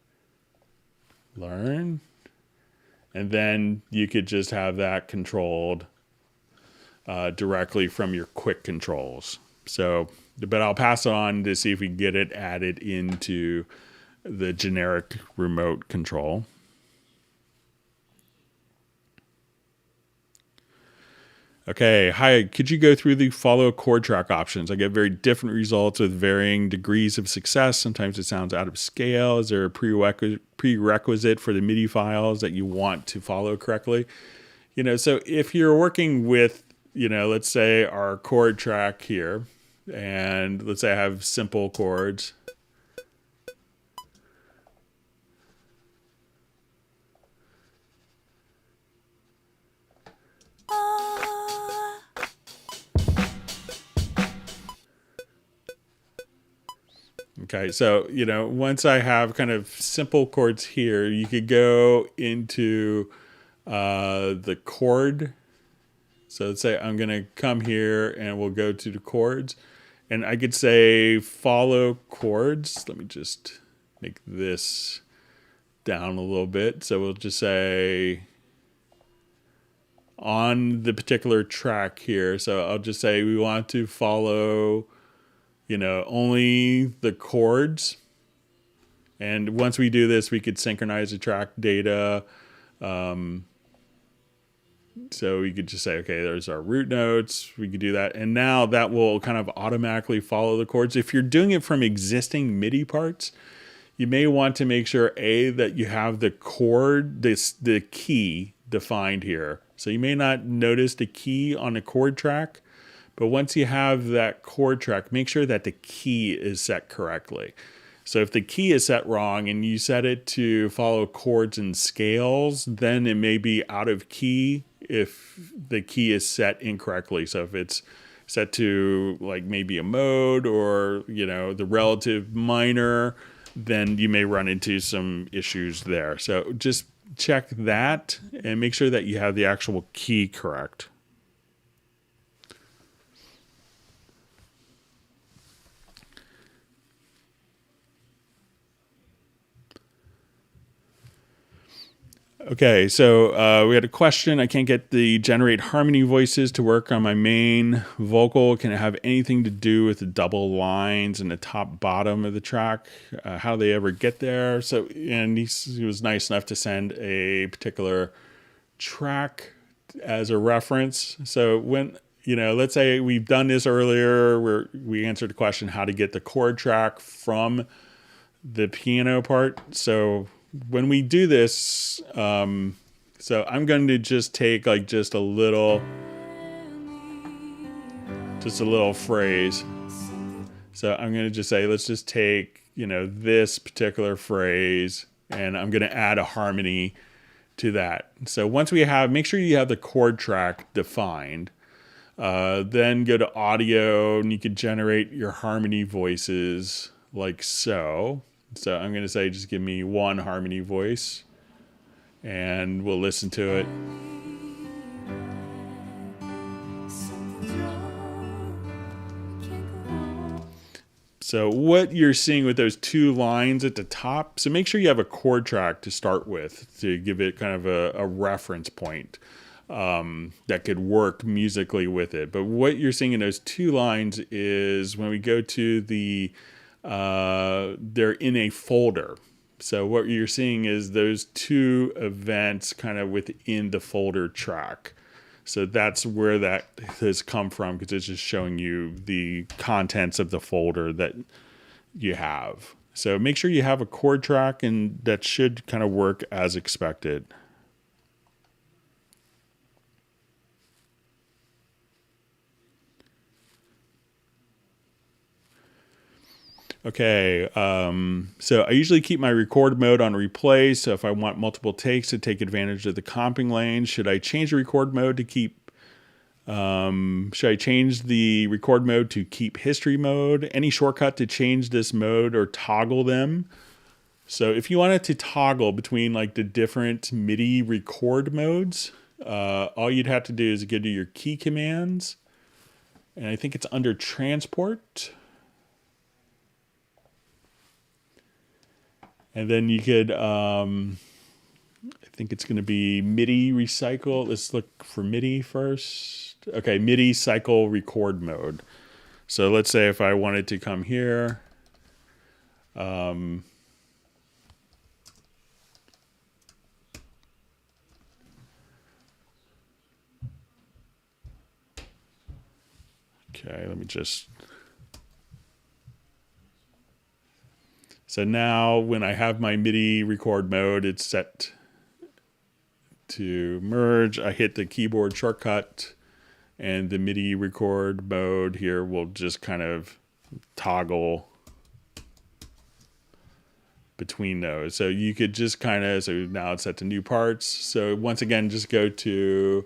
learn. And then you could just have that controlled directly from your quick controls. So, but I'll pass on to see if we can get it added into the generic remote control. Okay, hi, could you go through the follow chord track options? I get very different results with varying degrees of success. Sometimes it sounds out of scale. Is there a prerequisite for the MIDI files that you want to follow correctly? So if you're working with, let's say our chord track here, and let's say I have simple chords. Okay, so, once I have kind of simple chords here, you could go into the chord. So let's say I'm going to come here and we'll go to the chords. And I could say follow chords. Let me just make this down a little bit. So we'll just say on the particular track here. So I'll just say we want to follow only the chords. And once we do this, we could synchronize the track data. So we could just say, okay, there's our root notes. We could do that. And now that will kind of automatically follow the chords. If you're doing it from existing MIDI parts, you may want to make sure, that you have the chord, the key defined here. So you may not notice the key on the chord track. But once you have that chord track, make sure that the key is set correctly. So if the key is set wrong and you set it to follow chords and scales, then it may be out of key if the key is set incorrectly. So if it's set to like maybe a mode or, the relative minor, then you may run into some issues there. So just check that and make sure that you have the actual key correct. Okay, so we had a question. I can't get the generate harmony voices to work on my main vocal. Can it have anything to do with the double lines in the top bottom of the track? How do they ever get there? So, and he was nice enough to send a particular track as a reference. So when, let's say we've done this earlier where we answered the question how to get the chord track from the piano part. So when we do this, so I'm going to just take like just a little phrase. So I'm going to just say, let's just take, this particular phrase, and I'm going to add a harmony to that. So once we have, make sure you have the chord track defined. Then go to audio, and you could generate your harmony voices like so. So I'm going to say just give me one harmony voice, and we'll listen to it. So what you're seeing with those two lines at the top, so make sure you have a chord track to start with to give it kind of a reference point that could work musically with it. But what you're seeing in those two lines is when we go to the, they're in a folder. So what you're seeing is those two events kind of within the folder track. So that's where that has come from, because it's just showing you the contents of the folder that you have. So make sure you have a chord track, and that should kind of work as expected. Okay, so I usually keep my record mode on replay. So if I want multiple takes to take advantage of the comping lane, should I change the record mode to keep history mode? Any shortcut to change this mode or toggle them? So if you wanted to toggle between like the different MIDI record modes, all you'd have to do is go to your key commands, and I think it's under transport. And then you could, I think it's going to be MIDI recycle. Let's look for MIDI first. Okay, MIDI cycle record mode. So let's say if I wanted to come here, okay, let me just... So now when I have my MIDI record mode, it's set to merge. I hit the keyboard shortcut, and the MIDI record mode here will just kind of toggle between those. So you could just kind of, so now it's set to new parts. So once again, just go to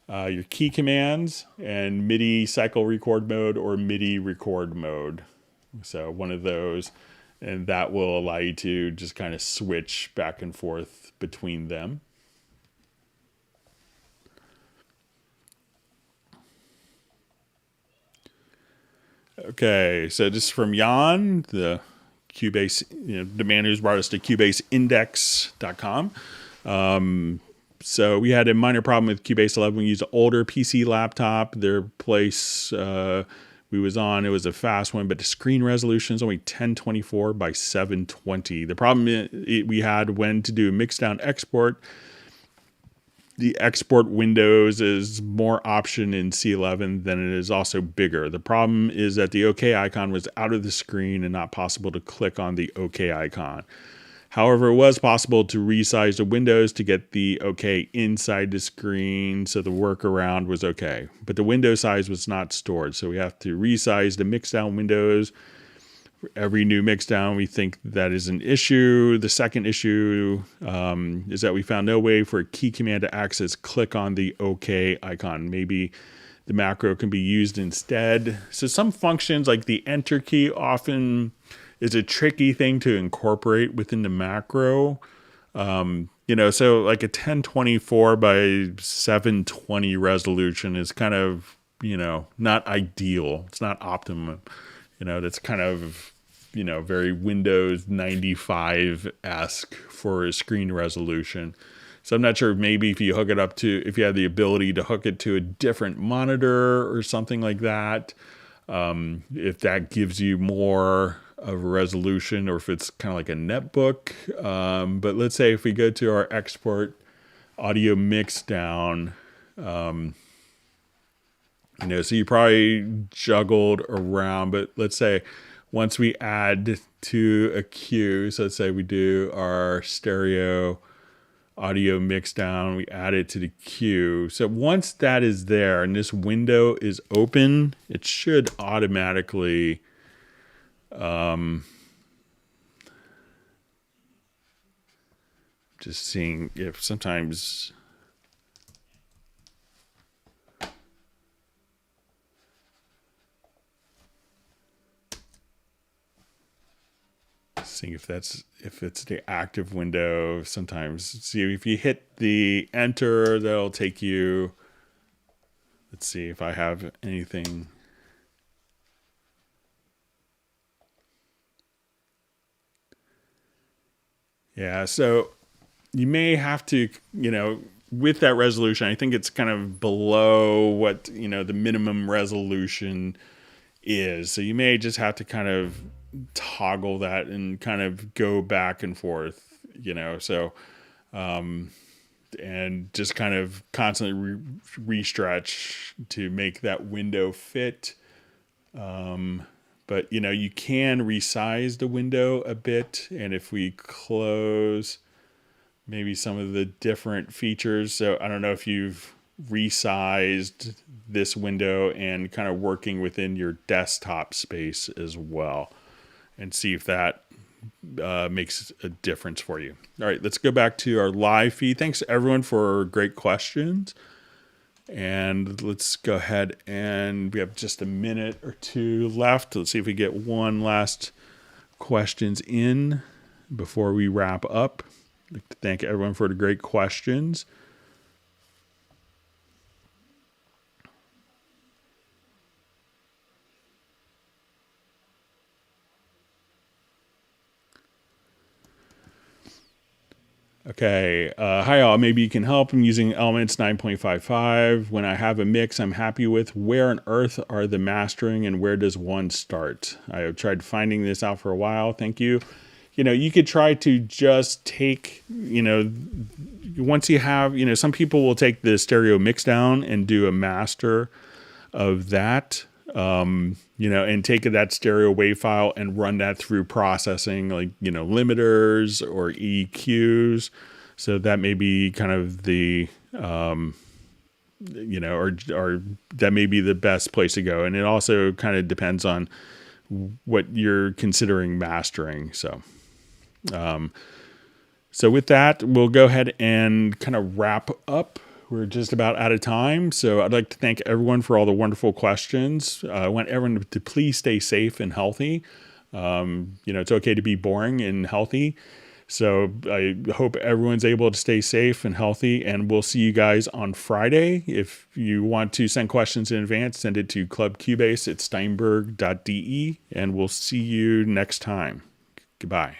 your key commands and MIDI cycle record mode or MIDI record mode. So one of those. And that will allow you to just kind of switch back and forth between them. Okay, so this is from Jan, the Cubase, the man who's brought us to CubaseIndex.com. So we had a minor problem with Cubase 11. We used an older PC laptop. Their place we was on, it was a fast one, but the screen resolution is only 1024 by 720. The problem we had when to do mixdown export, the export windows is more option in C11 than it is also bigger. The problem is that the OK icon was out of the screen and not possible to click on the OK icon. However, it was possible to resize the windows to get the OK inside the screen, so the workaround was okay. But the window size was not stored, so we have to resize the mixdown windows. For every new mixdown, we think that is an issue. The second issue is that we found no way for a key command to access click on the OK icon. Maybe the macro can be used instead. So some functions like the enter key often is a tricky thing to incorporate within the macro. So like a 1024 by 720 resolution is kind of, not ideal. It's not optimum. That's kind of, very Windows 95-esque for a screen resolution. So I'm not sure, maybe if you have the ability to hook it to a different monitor or something like that, if that gives you more of a resolution, or if it's kind of like a netbook. But let's say if we go to our export audio mix down, so you probably juggled around, but let's say once we add to a queue, so let's say we do our stereo audio mix down, we add it to the queue. So once that is there and this window is open, it should automatically just seeing if sometimes seeing if it's the active window. Sometimes see if you hit the enter, that'll take you. Let's see if I have anything. Yeah, so you may have to, with that resolution, I think it's kind of below what, the minimum resolution is. So you may just have to kind of toggle that and kind of go back and forth, so, and just kind of constantly re-stretch to make that window fit. But, you can resize the window a bit. And if we close maybe some of the different features. So I don't know if you've resized this window and kind of working within your desktop space as well, and see if that makes a difference for you. All right, let's go back to our live feed. Thanks everyone for great questions. And let's go ahead, and we have just a minute or two left. Let's see if we get one last questions in before we wrap up. I'd like to thank everyone for the great questions. Okay, hi all, maybe you can help. I'm using Elements 9.55. When I have a mix I'm happy with, where on earth are the mastering and where does one start? I have tried finding this out for a while, thank you. You could try to just take, once you have, some people will take the stereo mix down and do a master of that. And take that stereo wave file and run that through processing, like, limiters or EQs. So that may be kind of the, or that may be the best place to go. And it also kind of depends on what you're considering mastering. So with that, we'll go ahead and kind of wrap up. We're just about out of time. So I'd like to thank everyone for all the wonderful questions. I want everyone to please stay safe and healthy. It's okay to be boring and healthy. So I hope everyone's able to stay safe and healthy, and we'll see you guys on Friday. If you want to send questions in advance, send it to clubcubase@steinberg.de, and we'll see you next time. Goodbye.